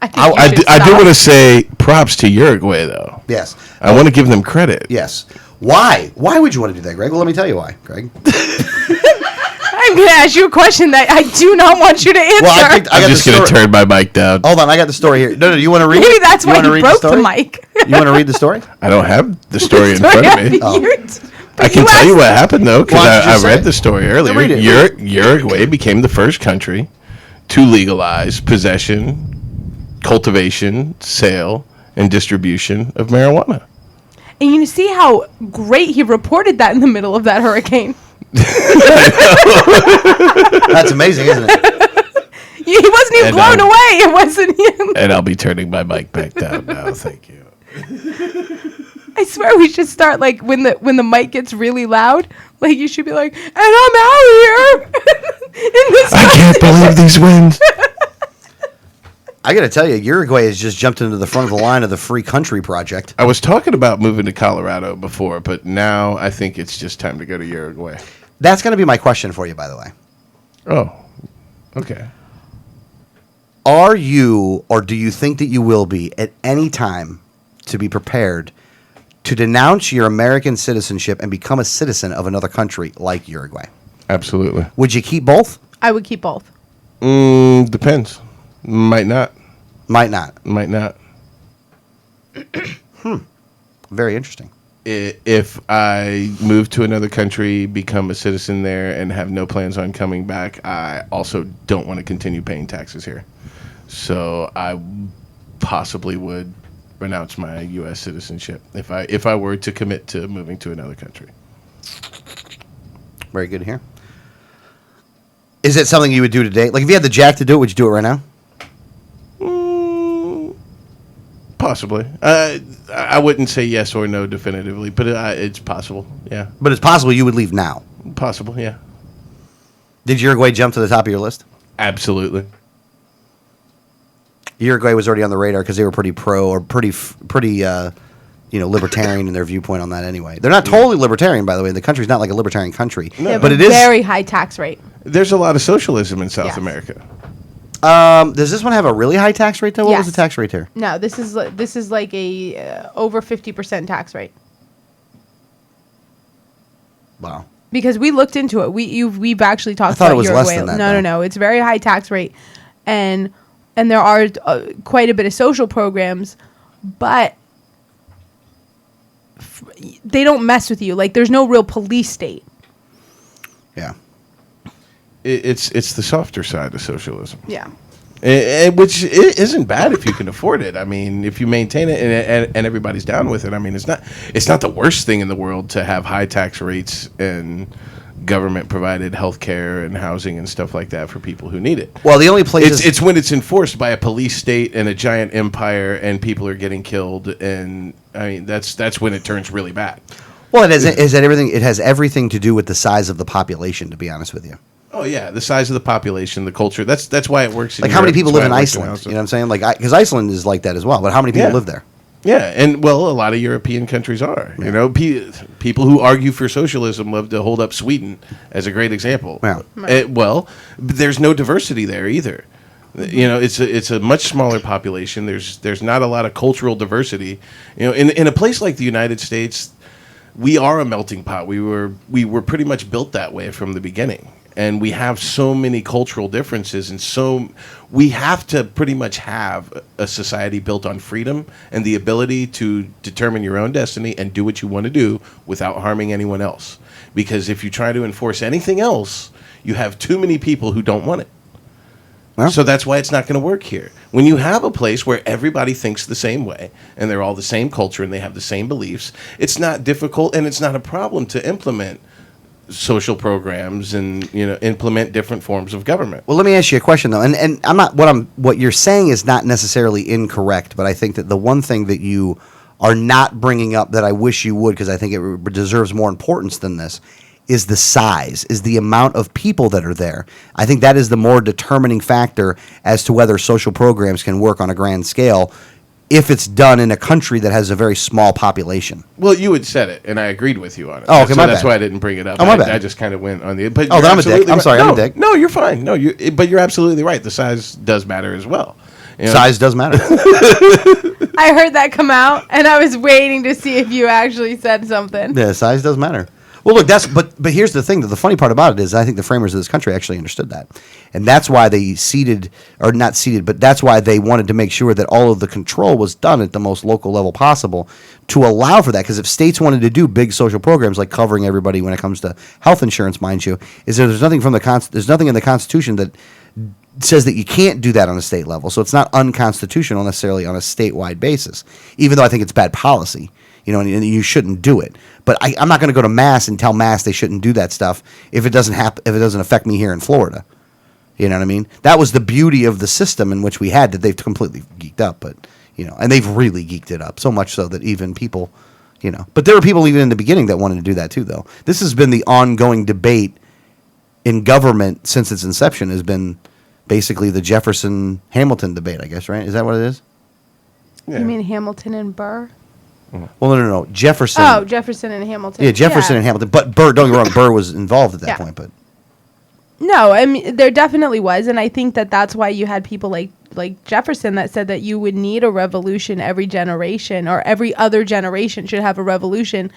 I think you I should do stop. want to say props to Uruguay, though. yes. I want to give them credit. Yes. Why? Why would you want to do that, Greg? Well, let me tell you why, Greg. I'm going to ask you a question that I do not want you to answer. Well, I got I'm the just going to story. turn my mic down. Hold on, I got the story here. No, you want to read Maybe it? that's why wanna you read broke the story? mic. You want to read the story? I don't have the story in front of me. I can tell you what happened, though, because Why don't you I just say read it? the story earlier. Read it. Uruguay became the first country to legalize possession, cultivation, sale, and distribution of marijuana. And you see how great he reported that in the middle of that hurricane. That's amazing, isn't it? He wasn't even And, blown away. It wasn't him. And I'll be turning my mic back down now. Thank you. I swear we should start like when the mic gets really loud. Like you should be like, and I'm out here. in this I can't believe these winds. I got to tell you, Uruguay has just jumped into the front of the line of the Free Country Project. I was talking about moving to Colorado before, but now I think it's just time to go to Uruguay. That's going to be my question for you, by the way. Oh, okay. Are you, or do you think that you will be, at any time, to be prepared to denounce your American citizenship and become a citizen of another country like Uruguay? Absolutely. Would you keep both? I would keep both. Depends. Might not. Might not. Might not. Very interesting. If I move to another country, become a citizen there, and have no plans on coming back, I also don't want to continue paying taxes here. So I possibly would renounce my U.S. citizenship if I were to commit to moving to another country. Very good to hear. Is it something you would do today? Like, if you had the jack to do it, would you do it right now? Possibly. I wouldn't say yes or no definitively, but it's possible. Yeah. But it's possible you would leave now. Possible, yeah. Did Uruguay jump to the top of your list? Absolutely. Uruguay was already on the radar because they were pretty pro or pretty libertarian in their viewpoint on that anyway. They're not totally libertarian, by the way. The country's not like a libertarian country. They have But a it is. very high tax rate. There's a lot of socialism in South Yes. America. Does this one have a really high tax rate, though? What was Yes. the tax rate here? No, this is like a over 50% tax rate. Wow. Because we looked into it. We've actually talked thought about it was Uruguay. less than that, No, though. no. It's a very high tax rate, and there are quite a bit of social programs, but they don't mess with you. Like there's no real police state. Yeah. It's the softer side of socialism. Yeah. Which isn't bad if you can afford it. I mean, if you maintain it and everybody's down with it. I mean, it's not the worst thing in the world to have high tax rates and government provided health care and housing and stuff like that for people who need it. Well, the only places It's when it's enforced by a police state and a giant empire and people are getting killed, and I mean that's when it turns really bad. Well, it has everything to do with the size of the population. To be honest with you, Oh yeah, the size of the population, the culture. That's why it works. like how many people live in Iceland? Iceland? You know what I'm saying? Like, because Iceland is like that as well. But how many people Yeah. live there? Yeah, and well, a lot of European countries are. You know, people who argue for socialism love to hold up Sweden as a great example. Yeah. Well, there's no diversity there either. You know, it's a much smaller population. There's not a lot of cultural diversity. You know, in a place like the United States, we are a melting pot. We were pretty much built that way from the beginning. and we have so many cultural differences, and so we have to pretty much have a society built on freedom and the ability to determine your own destiny and do what you want to do without harming anyone else. Because if you try to enforce anything else, you have too many people who don't want it. Well. So that's why it's not going to work here. When you have a place where everybody thinks the same way and they're all the same culture and they have the same beliefs, it's not difficult and it's not a problem to implement social programs and implement different forms of government. Well, let me ask you a question though, and what you're saying is not necessarily incorrect, but I think that the one thing that you are not bringing up that I wish you would, because I think it deserves more importance than this, is the size, is the amount of people that are there. I think that is the more determining factor as to whether social programs can work on a grand scale if it's done in a country that has a very small population. Well, you had said it, and I agreed with you on it. Oh, okay, so my that's bad. why I didn't bring it up. Oh, my bad. I just kind of went on the. But Oh, you're then I'm a dick. absolutely I'm right. sorry, I'm no, a dick. No, you're fine. No, but you're absolutely right. The size does matter as well. You know? Size does matter. I heard that come out, and I was waiting to see if you actually said something. Yeah, size does matter. Well, look, but here's the thing. The funny part about it is I think the framers of this country actually understood that. And that's why they that's why they wanted to make sure that all of the control was done at the most local level possible to allow for that. Because if states wanted to do big social programs like covering everybody when it comes to health insurance, mind you, there's nothing in the Constitution that says that you can't do that on a state level. So it's not unconstitutional necessarily on a statewide basis, even though I think it's bad policy. And you shouldn't do it. But I'm not going to go to Mass and tell Mass they shouldn't do that stuff if it doesn't affect me here in Florida. You know what I mean? That was the beauty of the system in which we had that they've completely geeked up. But and they've really geeked it up so much so that even people, But there were people even in the beginning that wanted to do that too, though. This has been the ongoing debate in government since its inception. Has been basically the Jefferson-Hamilton debate, I guess. Right? Is that what it is? Yeah. You mean Hamilton and Burr? Well, no. Jefferson. Oh, Jefferson and Hamilton. Yeah, Jefferson and Hamilton. But Burr, don't get me wrong, Burr was involved at that point. But No, I mean there definitely was, and I think that that's why you had people like Jefferson that said that you would need a revolution every generation, or every other generation should have a revolution,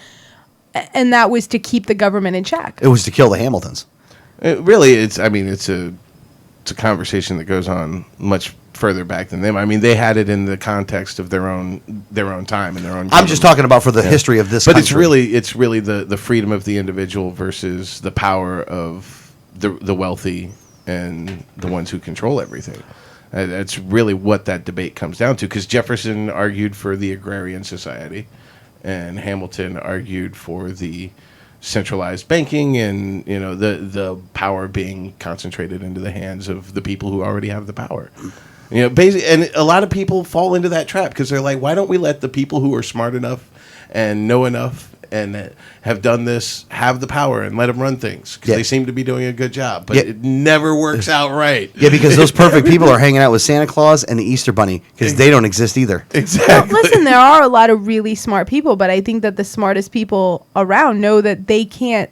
and that was to keep the government in check. it was to kill the Hamiltons. Really, it's a conversation that goes on much further back than them. I mean, they had it in the context of their own time and their own. I'm just talking about for the history of this But country. it's really the freedom of the individual versus the power of the wealthy and the ones who control everything. That's really what that debate comes down to. Because Jefferson argued for the agrarian society, and Hamilton argued for the centralized banking and the power being concentrated into the hands of the people who already have the power. Basically, and a lot of people fall into that trap because they're like, why don't we let the people who are smart enough and know enough and have done this have the power and let them run things because they seem to be doing a good job, but it never works out right. Yeah, because those perfect people are hanging out with Santa Claus and the Easter Bunny because they don't exist either. Exactly. Well, listen, there are a lot of really smart people, but I think that the smartest people around know that they can't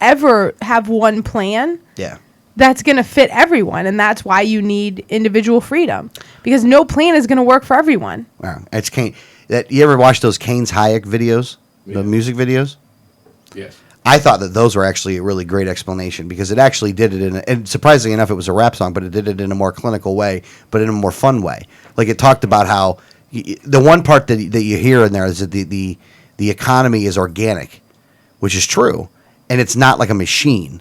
ever have one plan Yeah. that's going to fit everyone, and that's why you need individual freedom, because no plan is going to work for everyone. Wow. It's Kane. You ever watch those Keynes Hayek videos, the music videos? Yes. I thought that those were actually a really great explanation because it actually did it and surprisingly enough, it was a rap song, but it did it in a more clinical way, but in a more fun way. Like it talked about how the one part that you hear in there is that the economy is organic, which is true, and it's not like a machine.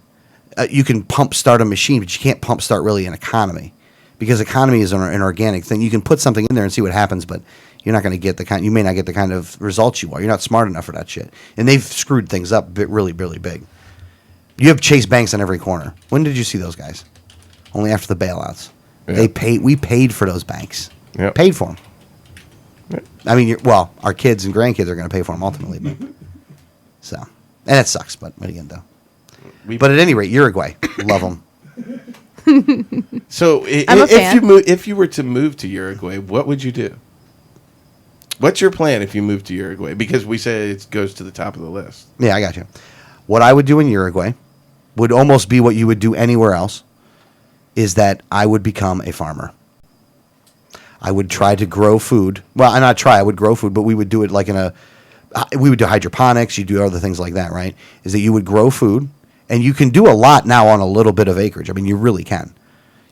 You can pump start a machine, but you can't pump start really an economy because economy is an organic thing. You can put something in there and see what happens, but you're not going to get you may not get the kind of results you want. You're not smart enough for that shit. And they've screwed things up really, really big. You have Chase Banks on every corner. When did you see those guys? Only after the bailouts. Yeah. We paid for those banks. Yep. Paid for them. Yep. I mean, our kids and grandkids are going to pay for them ultimately. But, and that sucks, but what are you going to do? But at any rate, Uruguay, love them. So I'm a fan. if you were to move to Uruguay, what would you do? What's your plan if you move to Uruguay? Because we say it goes to the top of the list. Yeah, I got you. What I would do in Uruguay would almost be what you would do anywhere else, is that I would become a farmer. I would try to grow food. Well, I would grow food, but we would do it like we would do hydroponics, you do other things like that, right? Is that you would grow food And you can do a lot now on a little bit of acreage. I mean, you really can.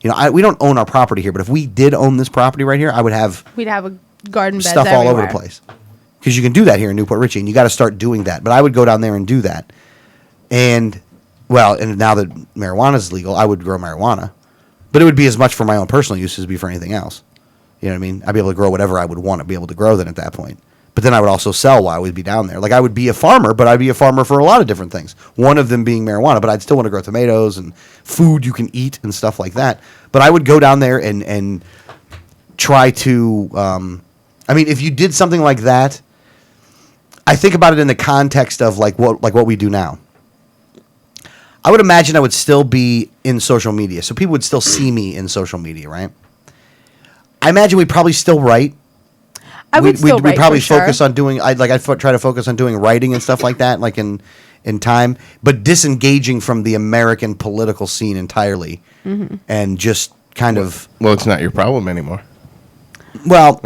We don't own our property here, but if we did own this property right here, I would have We'd have a garden beds stuff all over the everywhere. place. Because you can do that here in Newport Richey, and you got to start doing that. But I would go down there and do that. And now that marijuana is legal, I would grow marijuana. But it would be as much for my own personal use as it would be for anything else. You know what I mean? I'd be able to grow whatever I would want to be able to grow then at that point. But then I would also sell while I would be down there. Like I would be a farmer, but I'd be a farmer for a lot of different things. One of them being marijuana, but I'd still want to grow tomatoes and food you can eat and stuff like that. But I would go down there and try to. If you did something like that, I think about it in the context of like what we do now. I would imagine I would still be in social media, so people would still see me in social media, right? I imagine we'd probably still write. We'd probably focus on doing. I'd try to focus on doing writing and stuff like that, like in time, but disengaging from the American political scene entirely, and just kind of. Well, it's not your problem anymore. Well,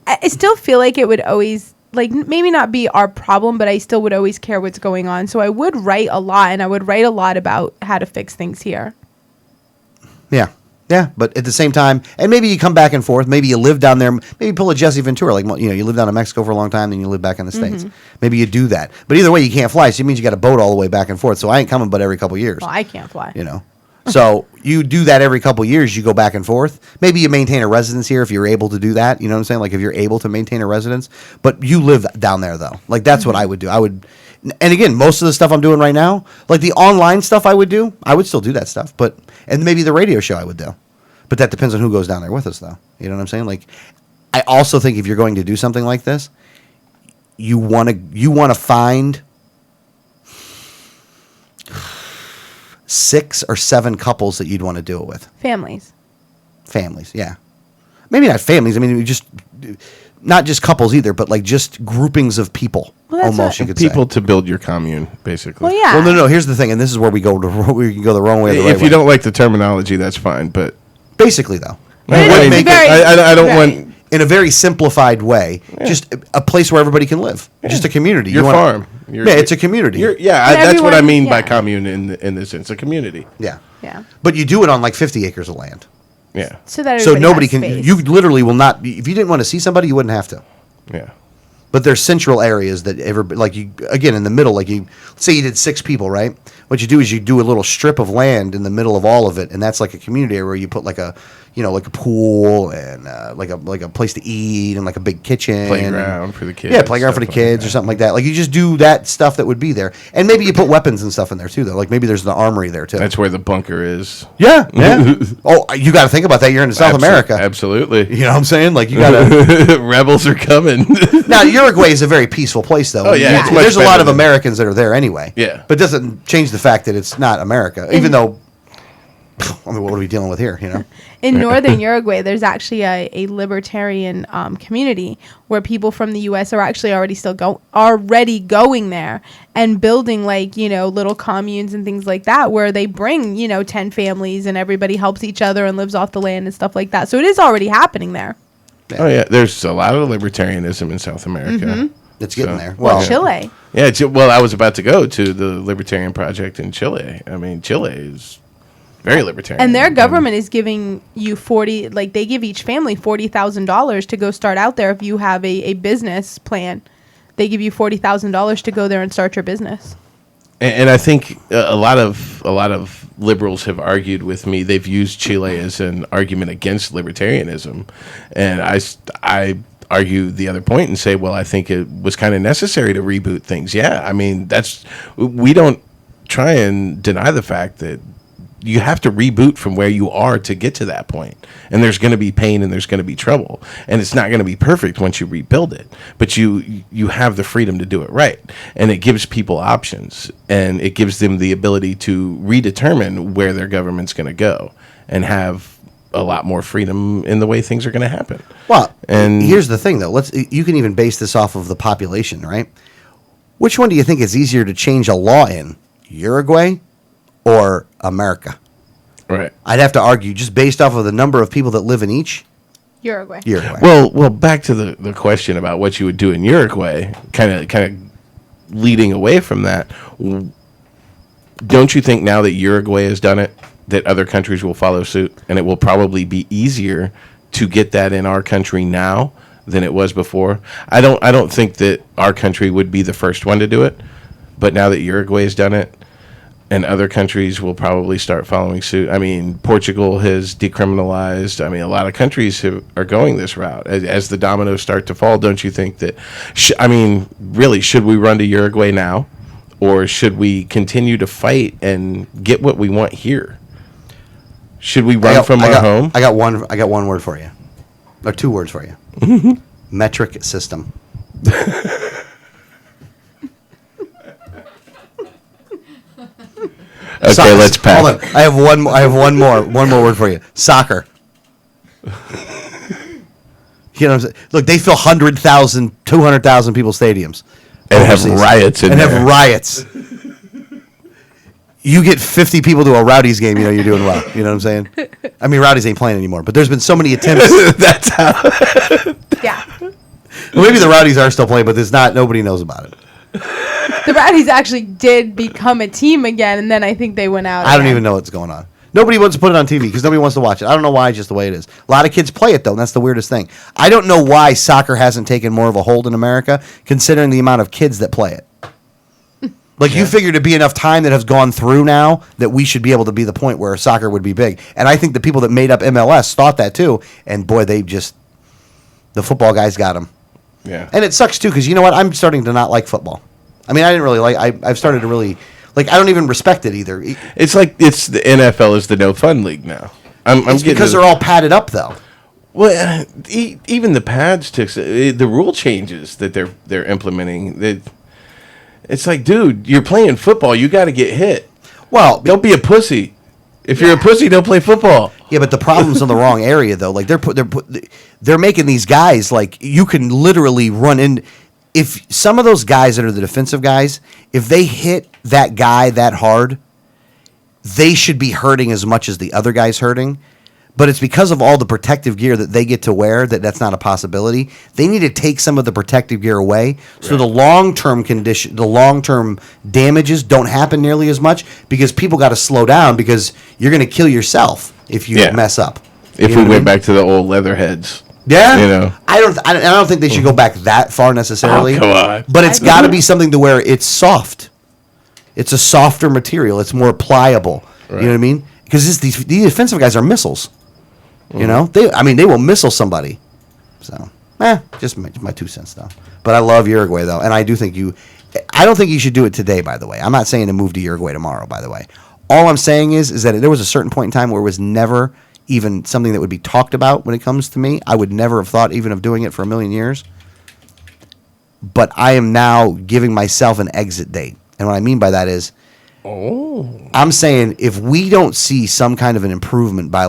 I still feel like it would always, like, maybe not be our problem, but I still would always care what's going on. So I would write a lot, and I would write a lot about how to fix things here. yeah. Yeah, but at the same time, and maybe you come back and forth. Maybe you live down there. Maybe pull a Jesse Ventura, like you live down in Mexico for a long time, then you live back in the States. Maybe you do that. But either way, you can't fly, so it means you got a boat all the way back and forth. So I ain't coming but every couple years. Well, I can't fly. So you do that every couple years. You go back and forth. Maybe you maintain a residence here if you're able to do that. You know what I'm saying? Like if you're able to maintain a residence, but you live down there though. Like that's what I would do. And again, most of the stuff I'm doing right now, like the online stuff I would still do that stuff. And maybe the radio show I would do. But that depends on who goes down there with us, though. You know what I'm saying? Like, I also think if you're going to do something like this, you want to find 6 or 7 couples that you'd want to do it with. Families, yeah. Maybe not families. I mean, not just couples either, but like just groupings of people. Well, that's almost, what- you could People say. to build your commune, basically. Well, yeah. Well, no. Here's the thing, and this is where we can go the wrong way. Or the right If you way. don't like the terminology, that's fine. But Basically, though, It I is make very- I don't right. want in a very simplified way, just a place where everybody can live, just a community. your You wanna- farm. It's a community. That's what I everyone- mean by yeah. commune in this sense, a community. Yeah, Yeah. but you do it on like 50 acres of land, Yeah, So that so everybody nobody has can. space. You literally will not. If you didn't want to see somebody, you wouldn't have to. yeah. But there's central areas that again in the middle, like let's say you did 6 people, right? What you do is you do a little strip of land in the middle of all of it, and that's like a community area where you put like a pool and like a place to eat and like a big kitchen, Playground for the kids. Yeah, playground for the stuff kids like or something like that. Like you just do that stuff that would be there, and maybe you put weapons and stuff in there too, though. Like maybe there's an armory there too. That's where the bunker is. Yeah. Oh, you got to think about that. You're in South America. Absolutely. You know what I'm saying? Like you got to. Rebels are coming. Now Uruguay is a very peaceful place, though. Oh, yeah, it's much There's a lot better of than- Americans that are there anyway. Yeah. But it doesn't change the fact that it's not America, even though. I mean, what are we dealing with here? You know. In northern Uruguay, there's actually a libertarian community where people from the U.S. are actually already going there and building little communes and things like that, where they bring 10 families and everybody helps each other and lives off the land and stuff like that. So it is already happening there. Oh yeah, there's a lot of libertarianism in South America. It's getting So- there. Well, Well, Chile. Yeah, I was about to go to the Libertarian Project in Chile. I mean, Chile is very libertarian. And their government is giving you they give each family $40,000 to go start out there if you have a business plan. They give you $40,000 to go there and start your business. And I think a lot of liberals have argued with me. They've used Chile as an argument against libertarianism, and I argue the other point and say, well, I think it was kind of necessary to reboot things. Yeah, I mean we don't try and deny the fact that you have to reboot from where you are to get to that point. And there's going to be pain and there's going to be trouble. And it's not going to be perfect once you rebuild it. But you have the freedom to do it right. And it gives people options. And it gives them the ability to redetermine where their government's going to go and have a lot more freedom in the way things are going to happen. well, And- here's the thing, though. You can even base this off of the population, right? Which one do you think is easier to change a law in, Uruguay or America? Right. I'd have to argue, just based off of the number of people that live in each, Uruguay. Uruguay. Well, back to the question about what you would do in Uruguay, kind of leading away from that. don't you think now that Uruguay has done it, that other countries will follow suit, and it will probably be easier to get that in our country now than it was before? I don't think that our country would be the first one to do it, but now that Uruguay has done it, and other countries will probably start following suit. I mean, Portugal has decriminalized. I mean, a lot of countries are going this route. As the dominoes start to fall, don't you think that, really, should we run to Uruguay now? Or should we continue to fight and get what we want here? Should we run from our home? I got one word for you, or 2 words for you. Metric system. Okay, let's pass. Hold on. I have one more word for you. Soccer. You know what I'm saying? Look, they fill 100,000, 200,000 people stadiums. And have overseas. riots in and there. have riots. You get 50 people to a Rowdies game, you know you're doing well. You know what I'm saying? I mean, Rowdies ain't playing anymore, but there's been so many attempts. That's how. Yeah. Well, maybe the Rowdies are still playing, but there's not. Nobody knows about it. The Rowdies actually did become a team again, and then I think they went out. I don't again. even know what's going on. Nobody wants to put it on TV because nobody wants to watch it. I don't know why, it's just the way it is. A lot of kids play it, though, and that's the weirdest thing. I don't know why soccer hasn't taken more of a hold in America, considering the amount of kids that play it. Like, you figure to be enough time that has gone through now that we should be able to be the point where soccer would be big. And I think the people that made up MLS thought that, too. And, boy, the football guys got them. Yeah. And it sucks, too, because you know what? I'm starting to not like football. I mean, I didn't really like. I've started to really like. I don't even respect it either. It's like the NFL is the no fun league now. I'm It's getting because they're all padded up, though. well, even the pads took the rule changes that they're implementing. It's like, dude, you're playing football. You got to get hit. Well, Don't be a pussy. If you're a pussy, don't play football. yeah, but the problem's in the wrong area, though. Like they're making these guys like you can literally run in. If some of those guys that are the defensive guys, if they hit that guy that hard, they should be hurting as much as the other guy's hurting. But it's because of all the protective gear that they get to wear that's not a possibility. They need to take some of the protective gear away so the long-term damages don't happen nearly as much because people got to slow down because you're going to kill yourself if you Yeah. mess up. If You know we what I went mean? back to the old Leatherheads. Yeah, You know. I don't think they should go back that far necessarily. Oh, come on. But it's got to be something to where it's soft. It's a softer material. It's more pliable. You know what I mean? Because these defensive guys are missiles. You know, they will missile somebody. So, just my 2 cents though. But I love Uruguay though, and I do think I don't think you should do it today. By the way, I'm not saying to move to Uruguay tomorrow. By the way, all I'm saying is that there was a certain point in time where it was never even something that would be talked about when it comes to me. I would never have thought even of doing it for a million years. But I am now giving myself an exit date. And what I mean by that is, I'm saying if we don't see some kind of an improvement by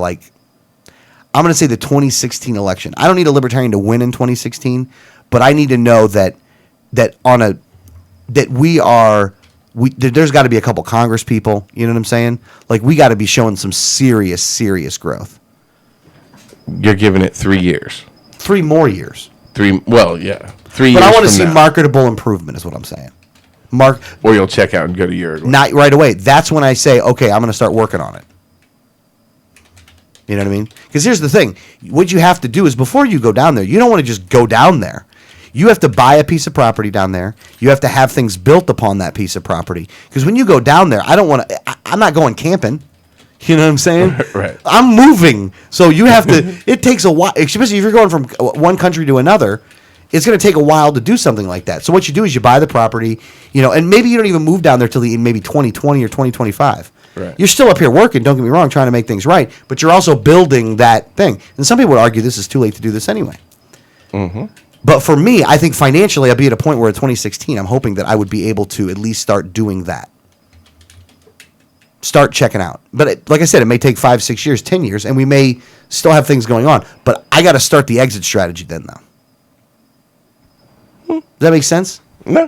I'm going to say the 2016 election. I don't need a libertarian to win in 2016, but I need to know that there's got to be a couple Congress people. You know what I'm saying? Like we got to be showing some serious growth. You're giving it 3 years. 3 more years. 3. Well, yeah. 3 years. But I want to from see now. marketable improvement is what I'm saying. Or you'll check out and go to Uruguay. Not right away. That's when I say, okay, I'm going to start working on it. You know what I mean? Because here's the thing. What you have to do is before you go down there, you don't want to just go down there. You have to buy a piece of property down there. You have to have things built upon that piece of property. Because when you go down there, I'm not going camping. You know what I'm saying? Right. I'm moving. So you have to, it takes a while, especially if you're going from one country to another, it's going to take a while to do something like that. So what you do is you buy the property, and maybe you don't even move down there till maybe 2020 or 2025. Right. You're still up here working, don't get me wrong, trying to make things right, but you're also building that thing. And some people would argue this is too late to do this anyway. Mm-hmm. But for me, I think financially, I'll be at a point where in 2016, I'm hoping that I would be able to at least start doing that. Start checking out. But like I said, it may take 5, 6 years, 10 years, and we may still have things going on. But I got to start the exit strategy then, though. Does that make sense? No.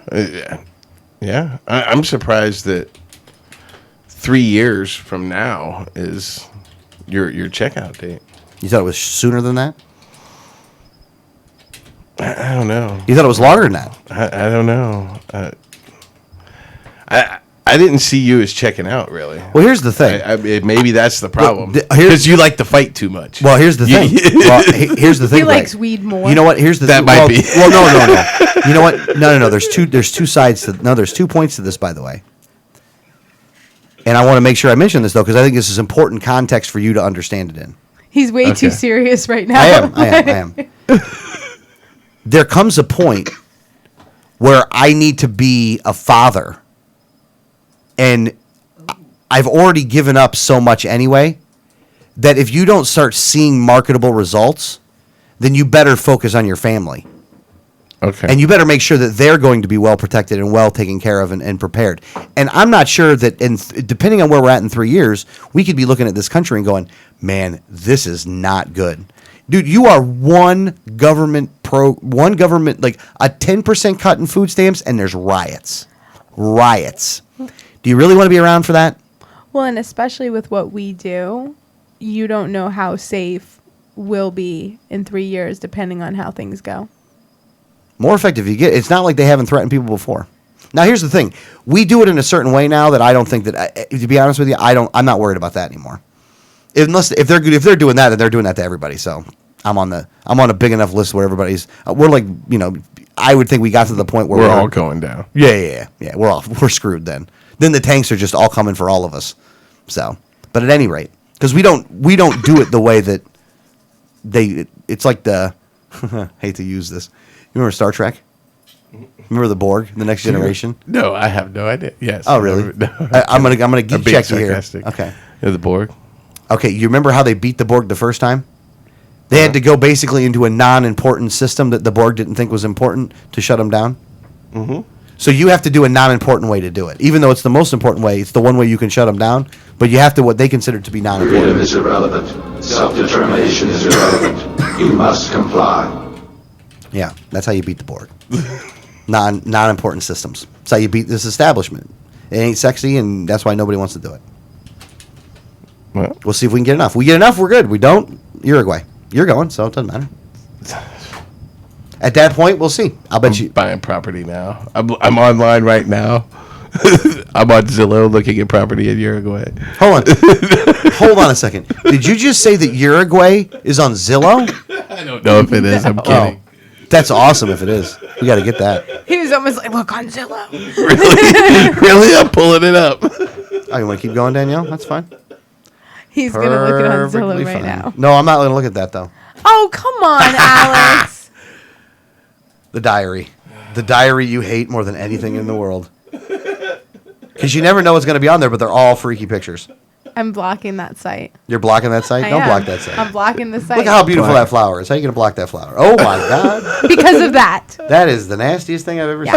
Yeah. I'm surprised that 3 years from now is your checkout date. You thought it was sooner than that? I don't know. You thought it was longer than that? I don't know. I didn't see you as checking out, really. Well, here's the thing. Maybe that's the problem. here's- Because you like to fight too much. Well, here's the thing. Here's the thing. He Greg. likes weed more. You know what? Here's the That might be. Well, no. You know what? No. There's two sides to. No, there's 2 points to this, by the way. And I want to make sure I mention this though, because I think this is important context for you to understand it in. He's way too Okay. serious right now. I am. There comes a point where I need to be a father, and I've already given up so much anyway that if you don't start seeing marketable results, then you better focus on your family. Okay. And you better make sure that they're going to be well protected and well taken care of and prepared. And I'm not sure that, depending on where we're at in 3 years, we could be looking at this country and going, man, this is not good. Dude, you are one government, like a 10% cut in food stamps, and there's riots. Riots. Do you really want to be around for that? Well, and especially with what we do, you don't know how safe we'll be in 3 years, depending on how things go. More effective you get. It's not like they haven't threatened people before. Now, here's the thing: we do it in a certain way now that I don't think that. To be honest with you, I'm not worried about that anymore. Unless if they're doing that, then they're doing that to everybody. So I'm on a big enough list where everybody's. We're like, I would think we got to the point where we're all going down. Yeah. We're screwed then. Then the tanks are just all coming for all of us. So, but at any rate, because we don't do it the way that they. It's like the. Hate to use this. You remember Star Trek? Remember the Borg, the Next Generation? No, I have no idea. Yes. Oh, really? No. I'm gonna geek being check you here. sarcastic. Okay. Yeah, the Borg. Okay. You remember how they beat the Borg the first time? They had to go basically into a non-important system that the Borg didn't think was important to shut them down. Mm-hmm. So you have to do a non-important way to do it, even though it's the most important way. It's the one way you can shut them down, but you have to what they consider to be non-important. Freedom is irrelevant. Self-determination is irrelevant. You must comply. Yeah, that's how you beat the Borg. Non-important systems. That's how you beat this establishment. It ain't sexy, and that's why nobody wants to do it. Well, We'll see if we can get enough. We get enough, we're good. We don't, Uruguay. You're going, so it doesn't matter. At that point, we'll see. I'll bet you. buying property now. I'm online right now. I'm on Zillow looking at property in Uruguay. Hold on. Hold on a second. Did you just say that Uruguay is on Zillow? I don't know if it is. I'm kidding. That's awesome if it is. We got to get that. He was almost like, look on Zillow. Really? I'm pulling it up. Oh, you want to keep going, Danielle? That's fine. He's going to look it on Zillow Perfectly right fine. now. No, I'm not going to look at that, though. Oh, come on, Alex. The diary. The diary you hate more than anything in the world. Because you never know what's going to be on there, but they're all freaky pictures. I'm blocking that site. You're blocking that site? I Don't am. block that site. I'm blocking the site. Look at how beautiful that flower is. How are you going to block that flower? Oh, my God. because of that. That is the nastiest thing I've ever seen.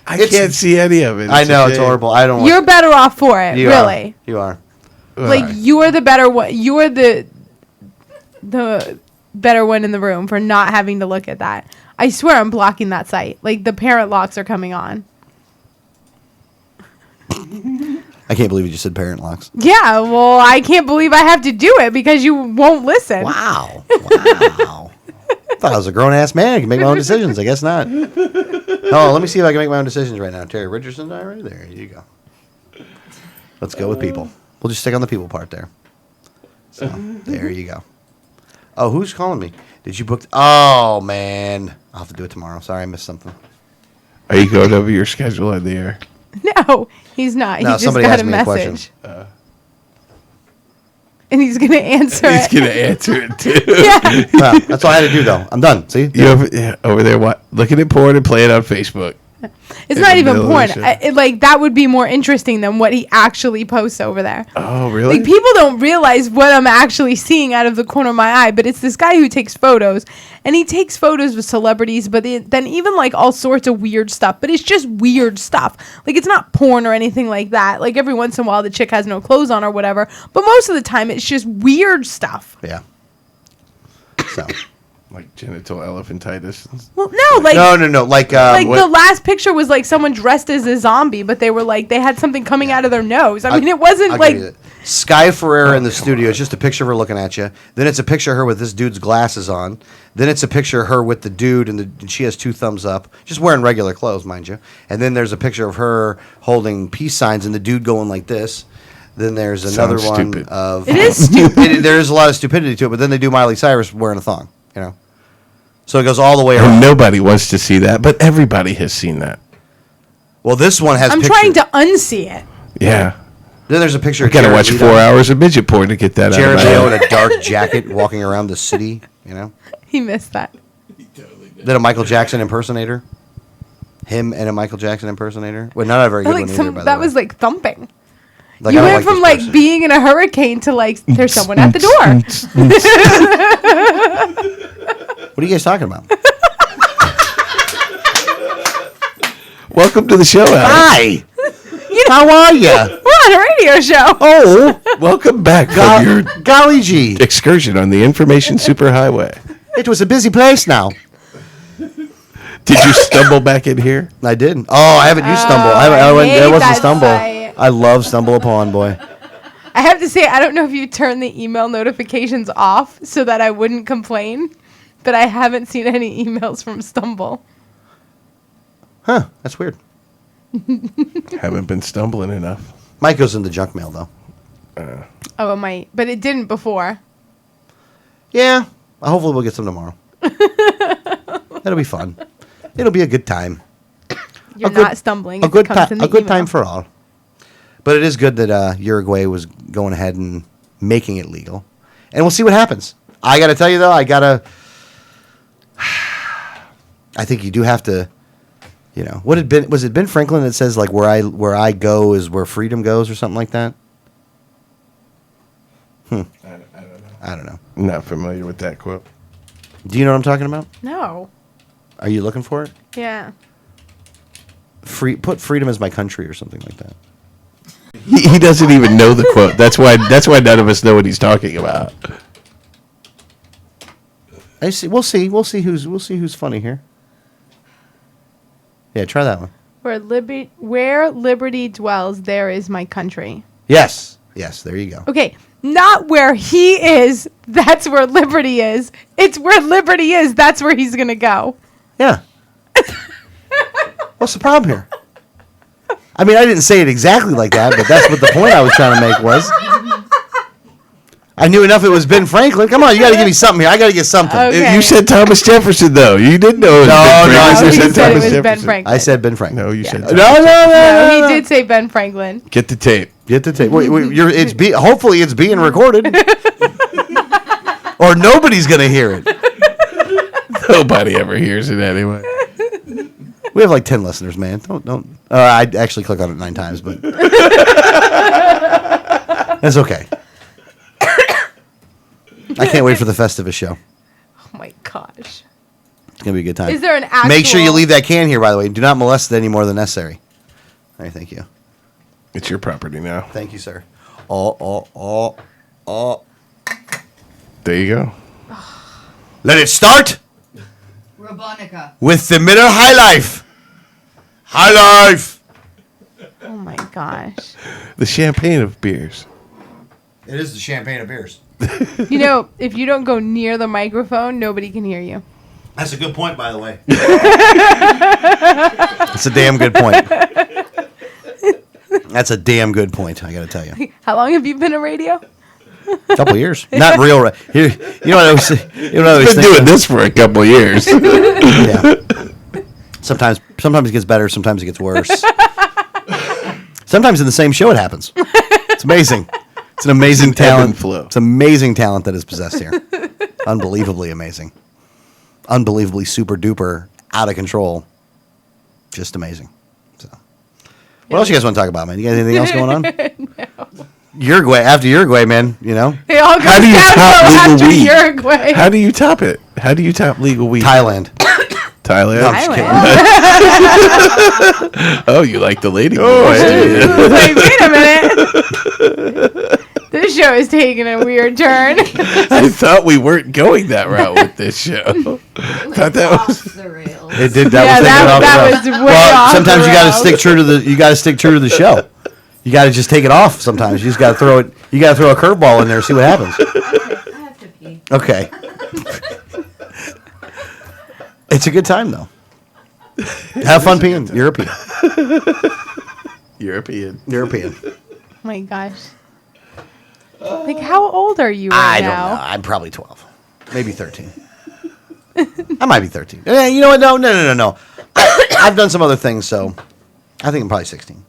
I can't see any of it. I know, a it's shame. horrible. I don't want You're better off for it, you really. Are. You are. Like you are the better one. You are the better one in the room for not having to look at that. I swear I'm blocking that site. Like the parent locks are coming on. I can't believe you just said parent locks. Yeah, well, I can't believe I have to do it because you won't listen. Wow. Wow. Thought I was a grown ass man. I can make my own decisions. I guess not. Oh, let me see if I can make my own decisions right now. Terry Richardson diary? There you go. Let's go with people. We'll just stick on the people part there. So, there you go. Oh, who's calling me? Did you book? Oh, man. I'll have to do it tomorrow. Sorry, I missed something. Are you going over your schedule in the air? No, he's not. No, he just somebody got asked a me a question. message. And he's going to answer He's it. going to answer it too. Yeah. Well, that's all I had to do, though. I'm done. See? You over there looking at porn and playing on Facebook. It's In not the even middle porn. of the show. Like that would be more interesting than what he actually posts over there. Oh, really? Like people don't realize what I'm actually seeing out of the corner of my eye, but it's this guy who takes photos, and he takes photos with celebrities, but then even like all sorts of weird stuff. But it's just weird stuff. Like it's not porn or anything like that. Like every once in a while the chick has no clothes on or whatever, but most of the time it's just weird stuff. Yeah. So, Like genital elephantitis. Well, no, like No. Like the last picture was like someone dressed as a zombie, but they were like they had something coming out of their nose. I mean, it wasn't I'll like give you that. Sky Ferreira in the studio. It's just a picture of her looking at you. Then it's a picture of her with this dude's glasses on. Then it's a picture of her with the dude, and she has 2 thumbs up, just wearing regular clothes, mind you. And then there's a picture of her holding peace signs, and the dude going like this. Then there's another Sounds one stupid. of It is stupid. there is a lot of stupidity to it, but then they do Miley Cyrus wearing a thong, you know. So it goes all the way And around. nobody wants to see that, but everybody has seen that. Well, this one has. I'm pictures. trying to unsee it. Yeah. Then there's a picture. I of gotta Jared watch Leto. 4 hours of midget porn to get that Jared out of my Leto head. in a dark jacket walking around the city, you know. He missed that. Then a Michael Jackson impersonator. Him and a Michael Jackson impersonator. Well, not a very good Like one either, by the that way. was like thumping. Like, You I don't went from this like person. being in a hurricane to like there's someone at the door. What are you guys talking about? Welcome to the show, Alex. Hi. How are you? We're on a radio show. Oh, Welcome back from your golly gee! excursion on the information superhighway. It was a busy place now. Did you stumble back in here? I did. Oh, I haven't used Stumble. I went, hate that wasn't that Stumble. site. I love Stumble Upon, boy. I have to say, I don't know if you turned the email notifications off so that I wouldn't complain, but I haven't seen any emails from Stumble. Huh? That's weird. Haven't been stumbling enough. Mike goes in the junk mail though. Oh, it might, but it didn't before. Yeah. Hopefully we'll get some tomorrow. That'll be fun. It'll be a good time. You're A good- not stumbling. A if good it comes time. in the A good email. time for all. But it is good that Uruguay was going ahead and making it legal, and we'll see what happens. I got to tell you though, I think you do have to. You know, was it Ben Franklin that says like where I go is where freedom goes or something like that? I don't know. Not familiar with that quote. Do you know what I'm talking about? No. Are you looking for it? Yeah. Put freedom as my country or something like that. He doesn't even know the quote. That's why none of us know what he's talking about. I see. We'll see who's funny here. Yeah, try that one. Where liberty dwells, there is my country. Yes. There you go. Okay, not where he is. That's where liberty is. It's where liberty is. That's where he's gonna go. Yeah. What's the problem here? I mean, I didn't say it exactly like that, but that's what the point I was trying to make was. I knew enough it was Ben Franklin. Come on, you got to give me something here. I got to get something. Okay. You said Thomas Jefferson, though. You didn't know it was No, Ben no, I Franklin. said You he said it Thomas was Ben Jefferson. Franklin. I said Ben Franklin. No, you said No, Thomas no, Jefferson. No, he did say Ben Franklin. Get the tape. Get the tape. Hopefully it's being recorded. Or nobody's going to hear it. Nobody ever hears it anyway. We have like 10 listeners, man. Don't. I actually click on it 9 times, but that's okay. I can't wait for the Festivus show. Oh my gosh. It's gonna be a good time. Is there an actual? Make sure you leave that can here, by the way. Do not molest it any more than necessary. All right, thank you. It's your property now. Thank you, sir. Oh. There you go. Let it start Robonica. with the Miller High Life. High Life. Oh my gosh. The champagne of beers. It is the champagne of beers. You know, if you don't go near the microphone, nobody can hear you. That's a good point, by the way. That's a damn good point. That's a damn good point, I got to tell you. How long have you been a radio? A couple of years. Not real. Here, you know what I was Been doing this for a couple of years. Yeah. Sometimes it gets better. Sometimes it gets worse. Sometimes in the same show it happens. It's amazing. It's an amazing It's an ebb talent. and flow. It's amazing talent that is possessed here. Unbelievably amazing. Unbelievably super duper out of control. Just amazing. So, what else you guys want to talk about, man? You got anything else going on? No. Uruguay. After Uruguay, man. You know, It all goes How do you top downhill legal after weed? Uruguay. How do you top it? How do you top legal weed? Thailand. Thailand. No, I'm just kidding. Oh, you like the lady boy. I was like, wait a minute. This show is taking a weird turn. I thought we weren't going that route with this show. Thought that was. Off the rails. It did. Yeah, that was way off sometimes the you got to rails. stick true to the. You got to stick true to the show. You got to just take it off. Sometimes you just got to throw it. You got to throw a curveball in there, see what happens. Okay, I have to pee. Okay. It's a good time though. Have fun peeing. European. European. Oh my gosh. Like, how old are you right I don't now? know. I'm probably 12, maybe 13. I might be 13. You know what? No. I've done some other things, so I think I'm probably 16.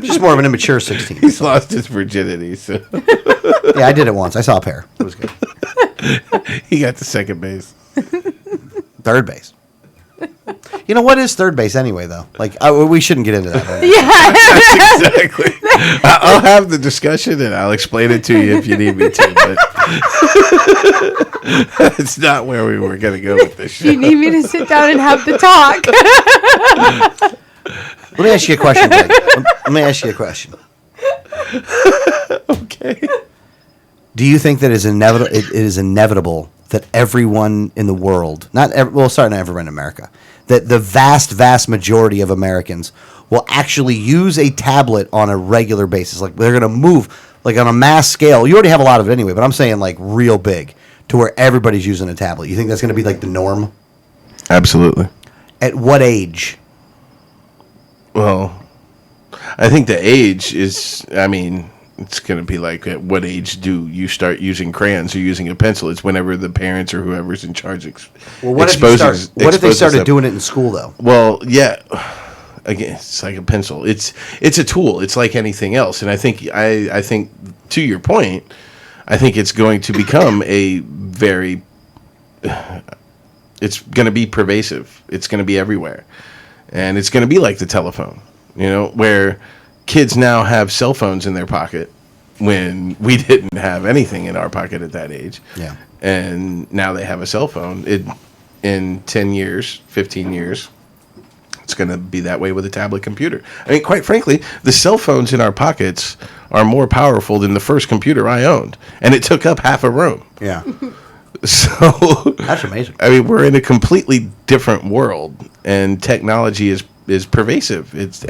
Just more of an immature 16. He's lost his virginity, so Yeah, I did it once. I saw a pair. It was good. he got to second base. Third base. You know what is third base anyway, though? Like we shouldn't get into that. Right now. Yeah. Exactly. I'll have the discussion and I'll explain it to you if you need me to, but it's not where we were going to go with this show. You need me to sit down and have the talk. Let me ask you a question, Greg. Let me ask you a question. Okay. Do you think that it is inevitable that everyone in the world, not everyone in America, that the vast majority of Americans will actually use a tablet on a regular basis? Like they're going to move like on a mass scale. You already have a lot of it anyway, but I'm saying like real big to where everybody's using a tablet. You think that's going to be like the norm? Absolutely. At what age? Well, I think the age is, I mean, it's going to be like at what age do you start using crayons or using a pencil? It's whenever the parents or whoever's in charge What if they started doing it in school though? Well, yeah. Again, it's like a pencil. It's a tool. It's like anything else. And I think to your point, I think it's going to become a very it's going to be pervasive. It's going to be everywhere. And it's going to be like the telephone, where kids now have cell phones in their pocket when we didn't have anything in our pocket at that age. Yeah. And now they have a cell phone. In 10 years, 15 years, it's going to be that way with a tablet computer. I mean, quite frankly, the cell phones in our pockets are more powerful than the first computer I owned. And it took up half a room. Yeah. So That's amazing. I mean, we're in a completely different world, and technology is pervasive. It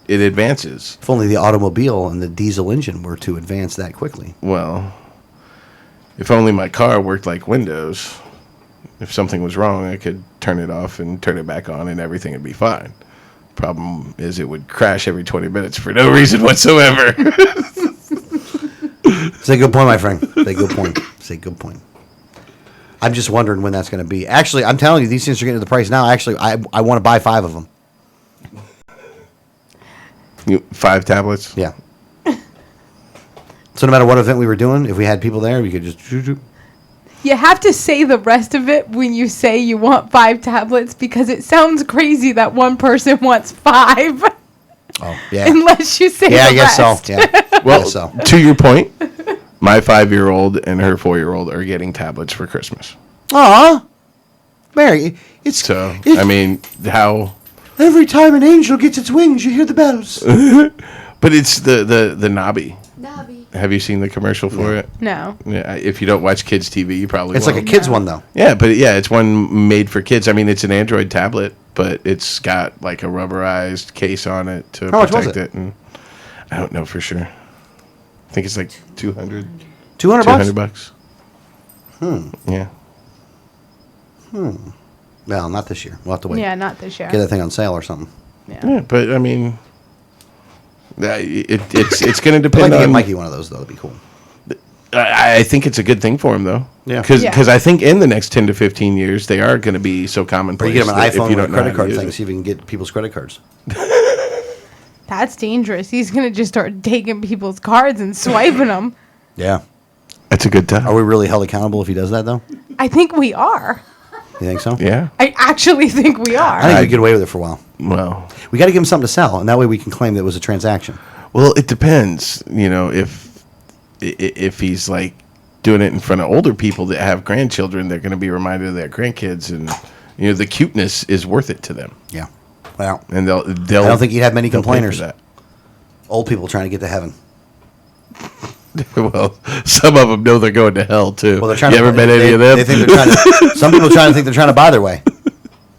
advances. If only the automobile and the diesel engine were to advance that quickly. Well, if only my car worked like Windows. If something was wrong, I could turn it off and turn it back on, and everything would be fine. Problem is, it would crash every 20 minutes for no reason whatsoever. Say good point, my friend. Say good point. I'm just wondering when that's going to be. Actually, I'm telling you, these things are getting to the price now. Actually, I want to buy 5 of them. 5 tablets? Yeah. So no matter what event we were doing, if we had people there, we could just... You have to say the rest of it when you say you want 5 tablets because it sounds crazy that one person wants 5. Oh, yeah. Unless you say Yeah, the I guess rest. so. Yeah. Well, I guess so. to your point, my 5-year-old and her 4-year-old are getting tablets for Christmas. Aw. Mary, it's... So, it- I mean, how... Every time an angel gets its wings, you hear the bells. But it's the Nobby. Nobby. Have you seen the commercial for it? No. Yeah, if you don't watch kids TV, you probably It's like a won't. kid's one, though. Yeah, but it's one made for kids. I mean, it's an Android tablet, but it's got like a rubberized case on it to How much was protect it? it. And I don't know for sure. I think it's like 200 $200? bucks. Yeah. Well, not this year. We'll have to wait. Yeah, not this year. Get that thing on sale or something. Yeah, but I mean, it's going to I'd like depend to get on. Mikey one of those, though. That'd be cool. I think it's a good thing for him, though. Yeah. Because I think in the next 10 to 15 years, they are going to be so Or commonplace. you get him an that if iPhone you with a don't know how credit to card use thing, it- see if you can get people's credit cards. That's dangerous. He's going to just start taking people's cards and swiping them. Yeah. That's a good time. Are we really held accountable if he does that, though? I think we are. You think so? Yeah. I actually think we are. I think we could get away with it for a while. Well, We got to give him something to sell, and that way we can claim that it was a transaction. well, it depends. If he's like doing it in front of older people that have grandchildren, they're going to be reminded of their grandkids, and the cuteness is worth it to them, Yeah. Well, and they'll. I don't think you'd have many they'll pay for complainers. that. Old people trying to get to heaven. Well, some of them know they're going to hell too. Well, they're trying you to. ever met any of them? They think they're trying to. Some people trying to think they're trying to buy their way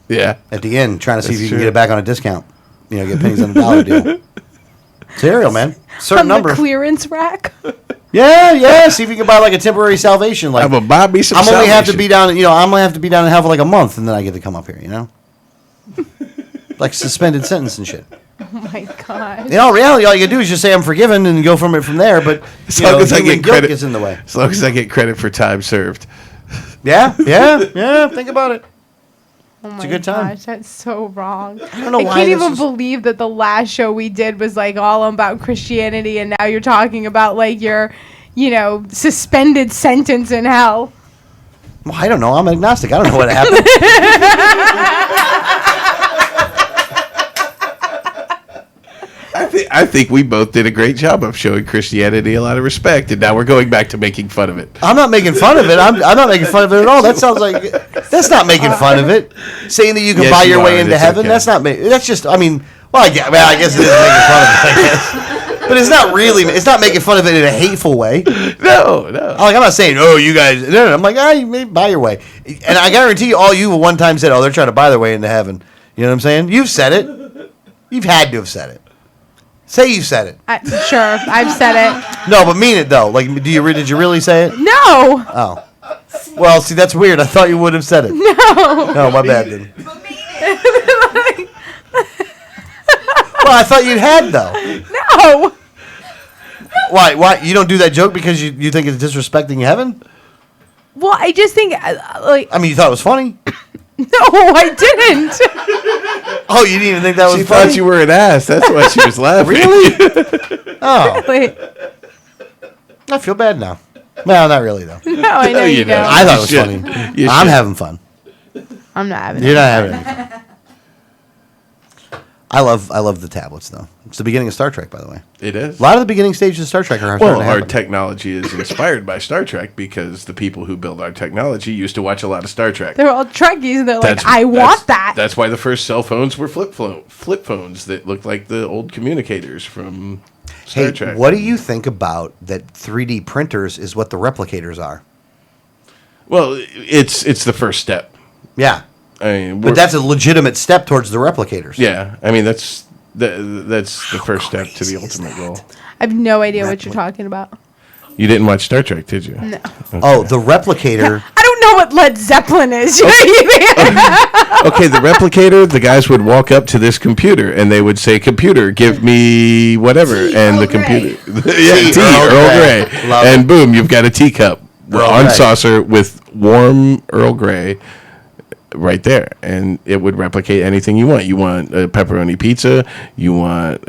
Yeah. at the end, trying to see if That's you can true. get it back on a discount. Get pennies on the dollar deal. Cereal, man. Certain On number. the clearance rack. Yeah. See if you can buy like a temporary salvation. Like I'm gonna buy me some. I'm only have to salvation. be down. I'm gonna have to be down in hell for like a month, and then I get to come up here. Like suspended sentence and shit. Oh my god. In all reality, all you gotta do is just say I'm forgiven and go from there. But As long as I human get guilt credit, gets in the way. As long as I get credit for time served. Yeah. Think about it. Oh my a good time. gosh, that's so wrong. I don't know why can't this even is- believe that the last show we did was like all about Christianity, and now you're talking about like your, suspended sentence in hell. Well, I don't know. I'm agnostic. I don't know what happened. I think we both did a great job of showing Christianity a lot of respect, and now we're going back to making fun of it. I'm not making fun of it. I'm not making fun of it at all. That sounds like that's not making fun of it. Saying that you can Yes, buy you your way are, into and it's heaven. okay. That's not. That's just. I guess it is making fun of it. I guess. But it's not really. It's not making fun of it in a hateful way. No. I'm not saying, oh, you guys. No. I'm like, you may buy your way. And I guarantee you, all you one time said, oh, they're trying to buy their way into heaven. You know what I'm saying? You've said it. You've had to have said it. Say you said it. Sure, I've said it. No, but mean it though. Like, did you really say it? No. Oh. Well, see, that's weird. I thought you would have said it. No, my bad, then. Well, I thought you had though. No. Why? Why? You don't do that joke because you think it's disrespecting heaven? Well, I just think I mean, you thought it was funny. no, I didn't. Oh, you didn't even think that was She funny? thought you were an ass. That's why she was laughing. Really? Oh, Wait, I feel bad now. Well, not really though. no, I know you you don't. don't. I thought it was You funny. should. You I'm should. having fun. I'm not having You're it. not having any fun. I love the tablets though. It's the beginning of Star Trek, by the way. It is. A lot of the beginning stages of Star Trek are starting Well, to our happen. technology is inspired by Star Trek because the people who build our technology used to watch a lot of Star Trek. They're all Trekkies, and they're like, That's- I want that. That's why the first cell phones were flip phones that looked like the old communicators from Star Hey, Trek. what do you think about that 3D printers is what the replicators are? Well, it's the first step. Yeah. I mean, But that's a legitimate step towards the replicators. yeah. I mean, that's the first step to the ultimate goal. I have no idea what you're talking about. You didn't watch Star Trek, did you? No. Oh, the replicator. I don't know what Led Zeppelin is. Okay, the replicator, the guys would walk up to this computer and they would say, "Computer, give me whatever," and Earl the Grey. computer, yeah, tea, Earl Earl Grey. Grey, Love and it. boom, you've got a teacup Earl on Grey. saucer with warm Earl Grey. Right there, and it would replicate anything you want. You want a pepperoni pizza. You want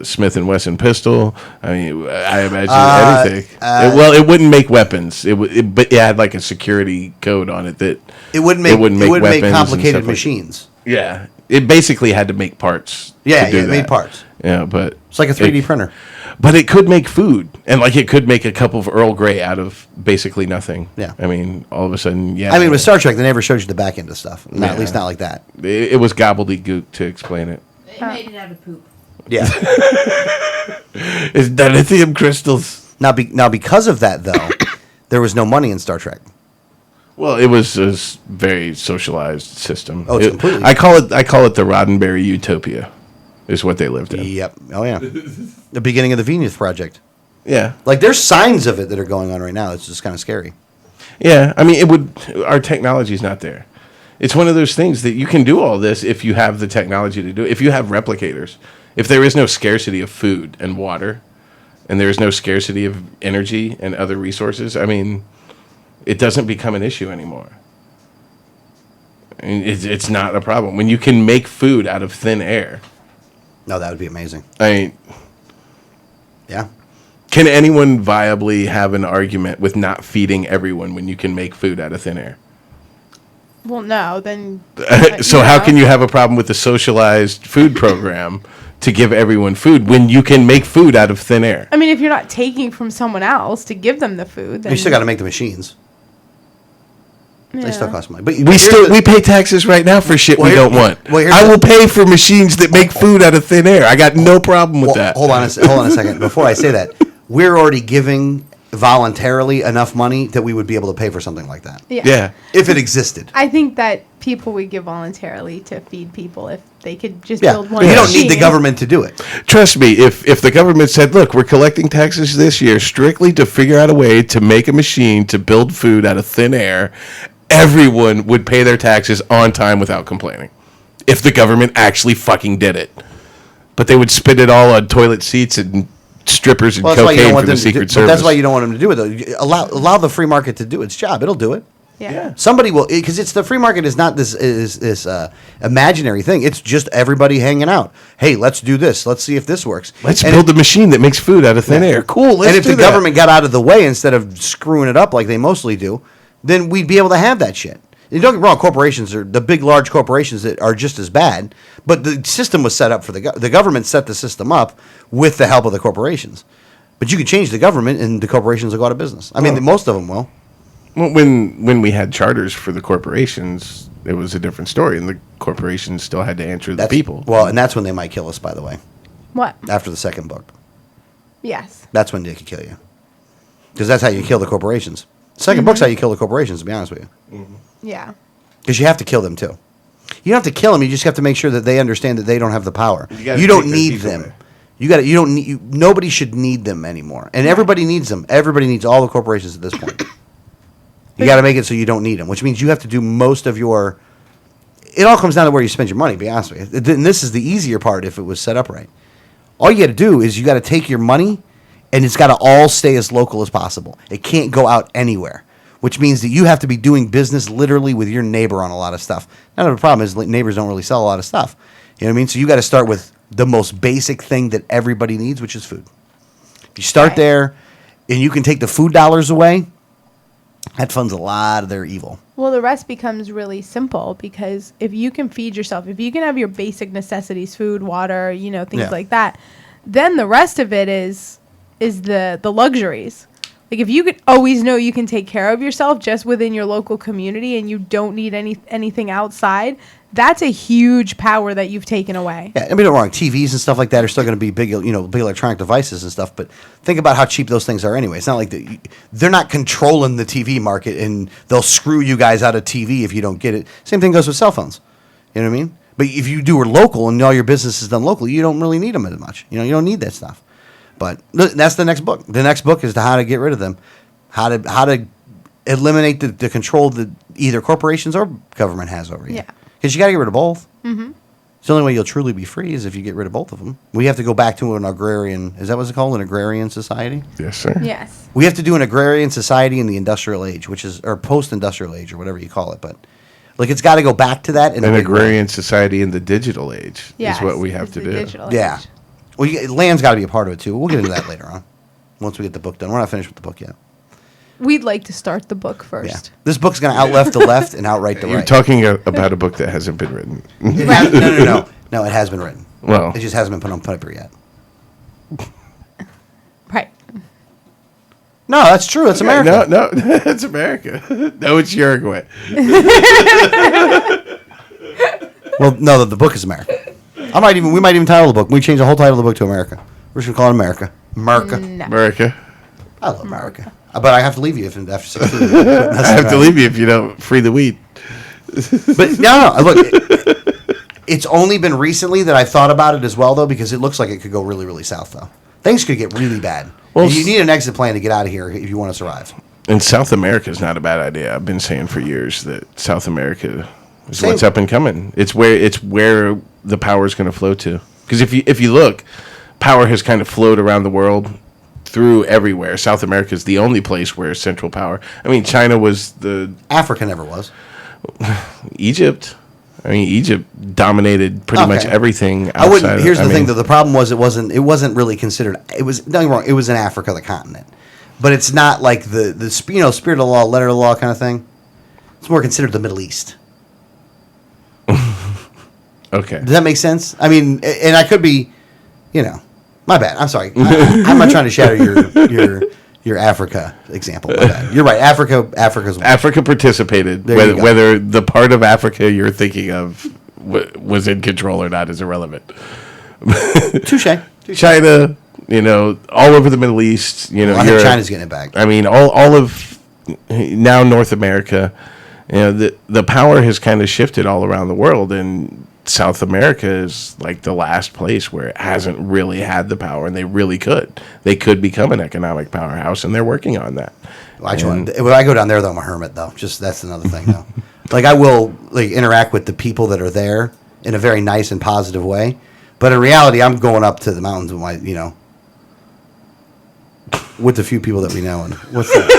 Smith and Wesson pistol. I mean, I imagine anything. It wouldn't make weapons. But it had like a security code on it that It wouldn't make weapons and complicated stuff like- machines. Yeah, it basically had to make parts. Yeah, to do it made that. parts. Yeah, but It's like a 3D printer. But it could make food, and like it could make a cup of Earl Grey out of basically nothing. Yeah. I mean, all of a sudden, yeah. I mean, with Star Trek, they never showed you the back end of stuff. Not, Yeah. At least not like that. it was gobbledygook to explain it. They made it out of poop. Yeah. It's dilithium crystals. now, because of that, though, there was no money in Star Trek. Well, it was a very socialized system. Oh, it's completely- I call it the Roddenberry utopia, is what they lived in. Yep. Oh, yeah. The beginning of the Venus Project. Yeah, Like, there's signs of it that are going on right now. It's just kind of scary. yeah. I mean, our technology's not there. It's one of those things that you can do all this if you have the technology to do it. If you have replicators, if there is no scarcity of food and water, and there is no scarcity of energy and other resources, I mean, it doesn't become an issue anymore. I mean, it's not a problem when you can make food out of thin air. No, that would be amazing. I mean, Yeah. can anyone viably have an argument with not feeding everyone when you can make food out of thin air? Well, no, then. So how can you have a problem with the socialized food program to give everyone food when you can make food out of thin air? I mean, if you're not taking from someone else to give them the food, then You still got to make the machines. They still Yeah. cost money. But We pay taxes right now for shit Well, we here- don't want. well, here's I the- will pay for machines that make food out of thin air. I got no problem with Well, that. hold on a second. Before I say that, we're already giving voluntarily enough money that we would be able to pay for something like that Yeah. if it existed. I think that people would give voluntarily to feed people if they could just Yeah, build but one. you don't need the machine. government to do it. Trust me, if the government said, look, we're collecting taxes this year strictly to figure out a way to make a machine to build food out of thin air, everyone would pay their taxes on time without complaining. If the government actually fucking did it. But they would spend it all on toilet seats and strippers and Well, that's why you don't cocaine want for them the to do, Secret but Service. that's why you don't want them to do it though. Allow the free market to do its job. It'll do it. Yeah. Somebody will, because it's the free market is not this imaginary thing. It's just everybody hanging out. Hey, let's do this. Let's see if this works. Let's And build a machine that makes food out of thin air. Cool. Let's and if do the that. government got out of the way instead of screwing it up like they mostly do, then we'd be able to have that shit. And don't get me wrong, corporations are the big, large corporations that are just as bad. But the system was set up for the government set the system up with the help of the corporations. But you can change the government, and the corporations will go out of business. I mean, most of them will. Well, when we had charters for the corporations, it was a different story, and the corporations still had to answer the people. Well, and that's when they might kill us, by the way, What? after the second book. Yes. That's when they could kill you. Because that's how you kill the corporations. Second book's how you kill the corporations, to be honest with you. Yeah. Because you have to kill them, too. You don't have to kill them. You just have to make sure that they understand that they don't have the power. You gotta You don't take their need teeth them. away. You don't need. Nobody should need them anymore. And everybody needs them. Everybody needs all the corporations at this point. You got to make it so you don't need them, which means you have to do most of your. It all comes down to where you spend your money. To be honest with you, and this is the easier part if it was set up right. All you got to do is you got to take your money, and it's got to all stay as local as possible. It can't go out anywhere, which means that you have to be doing business literally with your neighbor on a lot of stuff. Now the problem is neighbors don't really sell a lot of stuff. You know what I mean? So you got to start with the most basic thing that everybody needs, which is food. If you start Right. there, and you can take the food dollars away, that funds a lot of their evil. Well, the rest becomes really simple because if you can feed yourself, if you can have your basic necessities, food, water, things Yeah. like that, then the rest of it is the luxuries. Like if you could always know you can take care of yourself just within your local community and you don't need anything outside, that's a huge power that you've taken away. Yeah, I mean, don't get me wrong. TVs and stuff like that are still going to be big, big electronic devices and stuff. But think about how cheap those things are anyway. It's not like they're not controlling the TV market, and they'll screw you guys out of TV if you don't get it. Same thing goes with cell phones. You know what I mean? But if you do it local and all your business is done locally, you don't really need them as much. You don't need that stuff. But that's the next book. The next book is how to get rid of them, how to eliminate the control that either corporations or government has over you. Yeah. Because you got to get rid of both. Mm-hmm. It's the only way you'll truly be free is if you get rid of both of them. We have to go back to an agrarian. Is that what it's called? An agrarian society? Yes, sir. Yes. We have to do an agrarian society in the industrial age, or post-industrial age, or whatever you call it. But it's got to go back to that. In a An big way. agrarian society in the digital age Yes. is what we have it's to the do. digital Yeah. age. Well, land's got to be a part of it too. We'll get into that later on, once we get the book done. We're not finished with the book yet. We'd like to start the book Yeah. first. This book's going to outleft the left and outright the You're right. talking about a book that hasn't been written. No, it has been written. Well, It just hasn't been put on paper yet. Right. No, that's true. It's America. No, it's America. No, it's Uruguay. Well, no, the book is America. We might even title the book. We change the whole title of the book to America. We're just gonna call it America. America. No. America. I love America. But I have to leave you after 16. I have to leave you if you don't free the weed. But no. Look, it's only been recently that I've thought about it as well, though, because it looks like it could go really, really south, though. Things could get really bad. Well, And you need an exit plan to get out of here if you want to survive. And South America is not a bad idea. I've been saying for years that South America is Same. what's up and coming. It's where the power is going to flow to. Because if you look, power has kind of flowed around the world through everywhere. South America is the only place where central power. I mean, China was Africa never was. Egypt. I mean, Egypt dominated pretty much Okay. everything outside. I wouldn't. Here's the thing, mean, though. The problem was it wasn't really considered. It was, don't get me wrong. It was in Africa, the continent, but it's not like the spirit of the law, letter of the law kind of thing. It's more considered the Middle East. Okay. Does that make sense? I mean, and I could be, my bad. I'm sorry. I'm not trying to shatter your Africa example. My bad. You're right. Africa's Africa participated. There you go. Whether the part of Africa you're thinking of was in control or not is irrelevant. touche. China, all over the Middle East. I think Europe. China's getting it back. I mean, all of now North America. The power has kind of shifted all around the world, and South America is like the last place where it hasn't really had the power, and they really could. They could become an economic powerhouse, and they're working on that. When I go down there, though, I'm a hermit, though. Just that's another thing, though. Like, I will interact with the people that are there in a very nice and positive way, but in reality, I'm going up to the mountains with my, with the few people that we know. And what's that?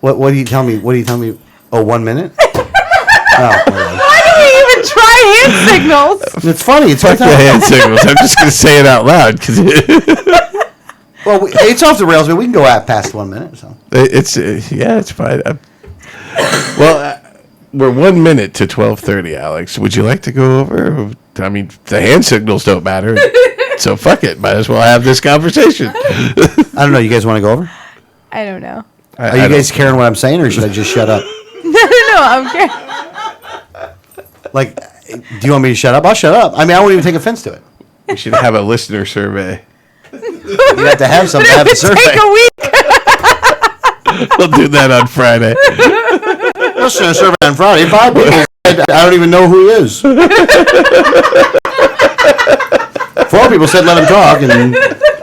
What do you tell me? What do you tell me? Oh, 1 minute? Oh, Why do we even try hand signals? it's funny. It's Fuck the hand signals. I'm just going to say it out loud because Well, it's off the rails, but we can go out past 1 minute. So it's fine. We're 1 minute to 12:30, Alex. Would you like to go over? I mean, the hand signals don't matter, so fuck it. Might as well have this conversation. I don't know. You guys want to go over? I don't know. Are you guys caring what I'm saying, or should I just shut up? No, I'm good. Like, do you want me to shut up? I'll shut up. I mean, I won't even take offense to it. We should have a listener survey. You have to have something to have a survey. Take a week. We'll do that on Friday. Listen to a survey on Friday. 5 people said, I don't even know who he is. 4 people said let him talk, and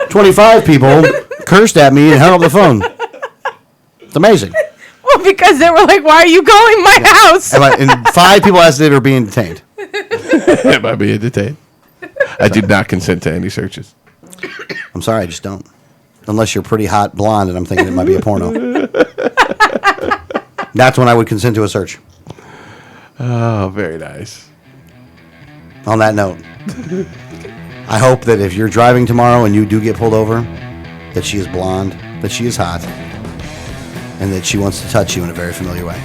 25 people cursed at me and hung up the phone. It's amazing. Well, because they were like, "Why are you calling my house?" And 5 people asked if they were being detained. Am I being detained? I do not consent to any searches. I'm sorry, I just don't. Unless you're pretty hot blonde, and I'm thinking it might be a porno. That's when I would consent to a search. Oh, very nice. On that note, I hope that if you're driving tomorrow and you do get pulled over, that she is blonde, that she is hot, and that she wants to touch you in a very familiar way.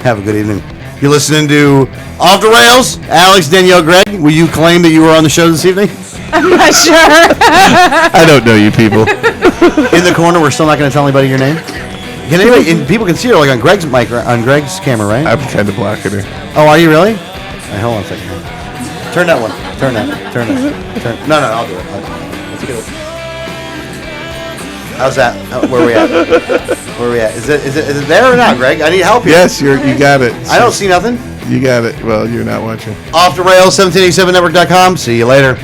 Have a good evening. You're listening to Off the Rails. Alex, Danielle, Greg, will you claim that you were on the show this evening? I'm not sure. I don't know you people. In the corner, we're still not going to tell anybody your name? Can anybody, and people can see her like on Greg's mic, on Greg's camera, right? I'm kind of blocking her. Oh, are you really? All right, hold on a second. Turn that one. Turn that. No, I'll do it. Let's get it. How's that? Where are we at? Is it there or not, Greg? I need help here. Yes, you got it. I don't see nothing. You got it. Well, you're not watching. Off the rails, 1787network.com. See you later.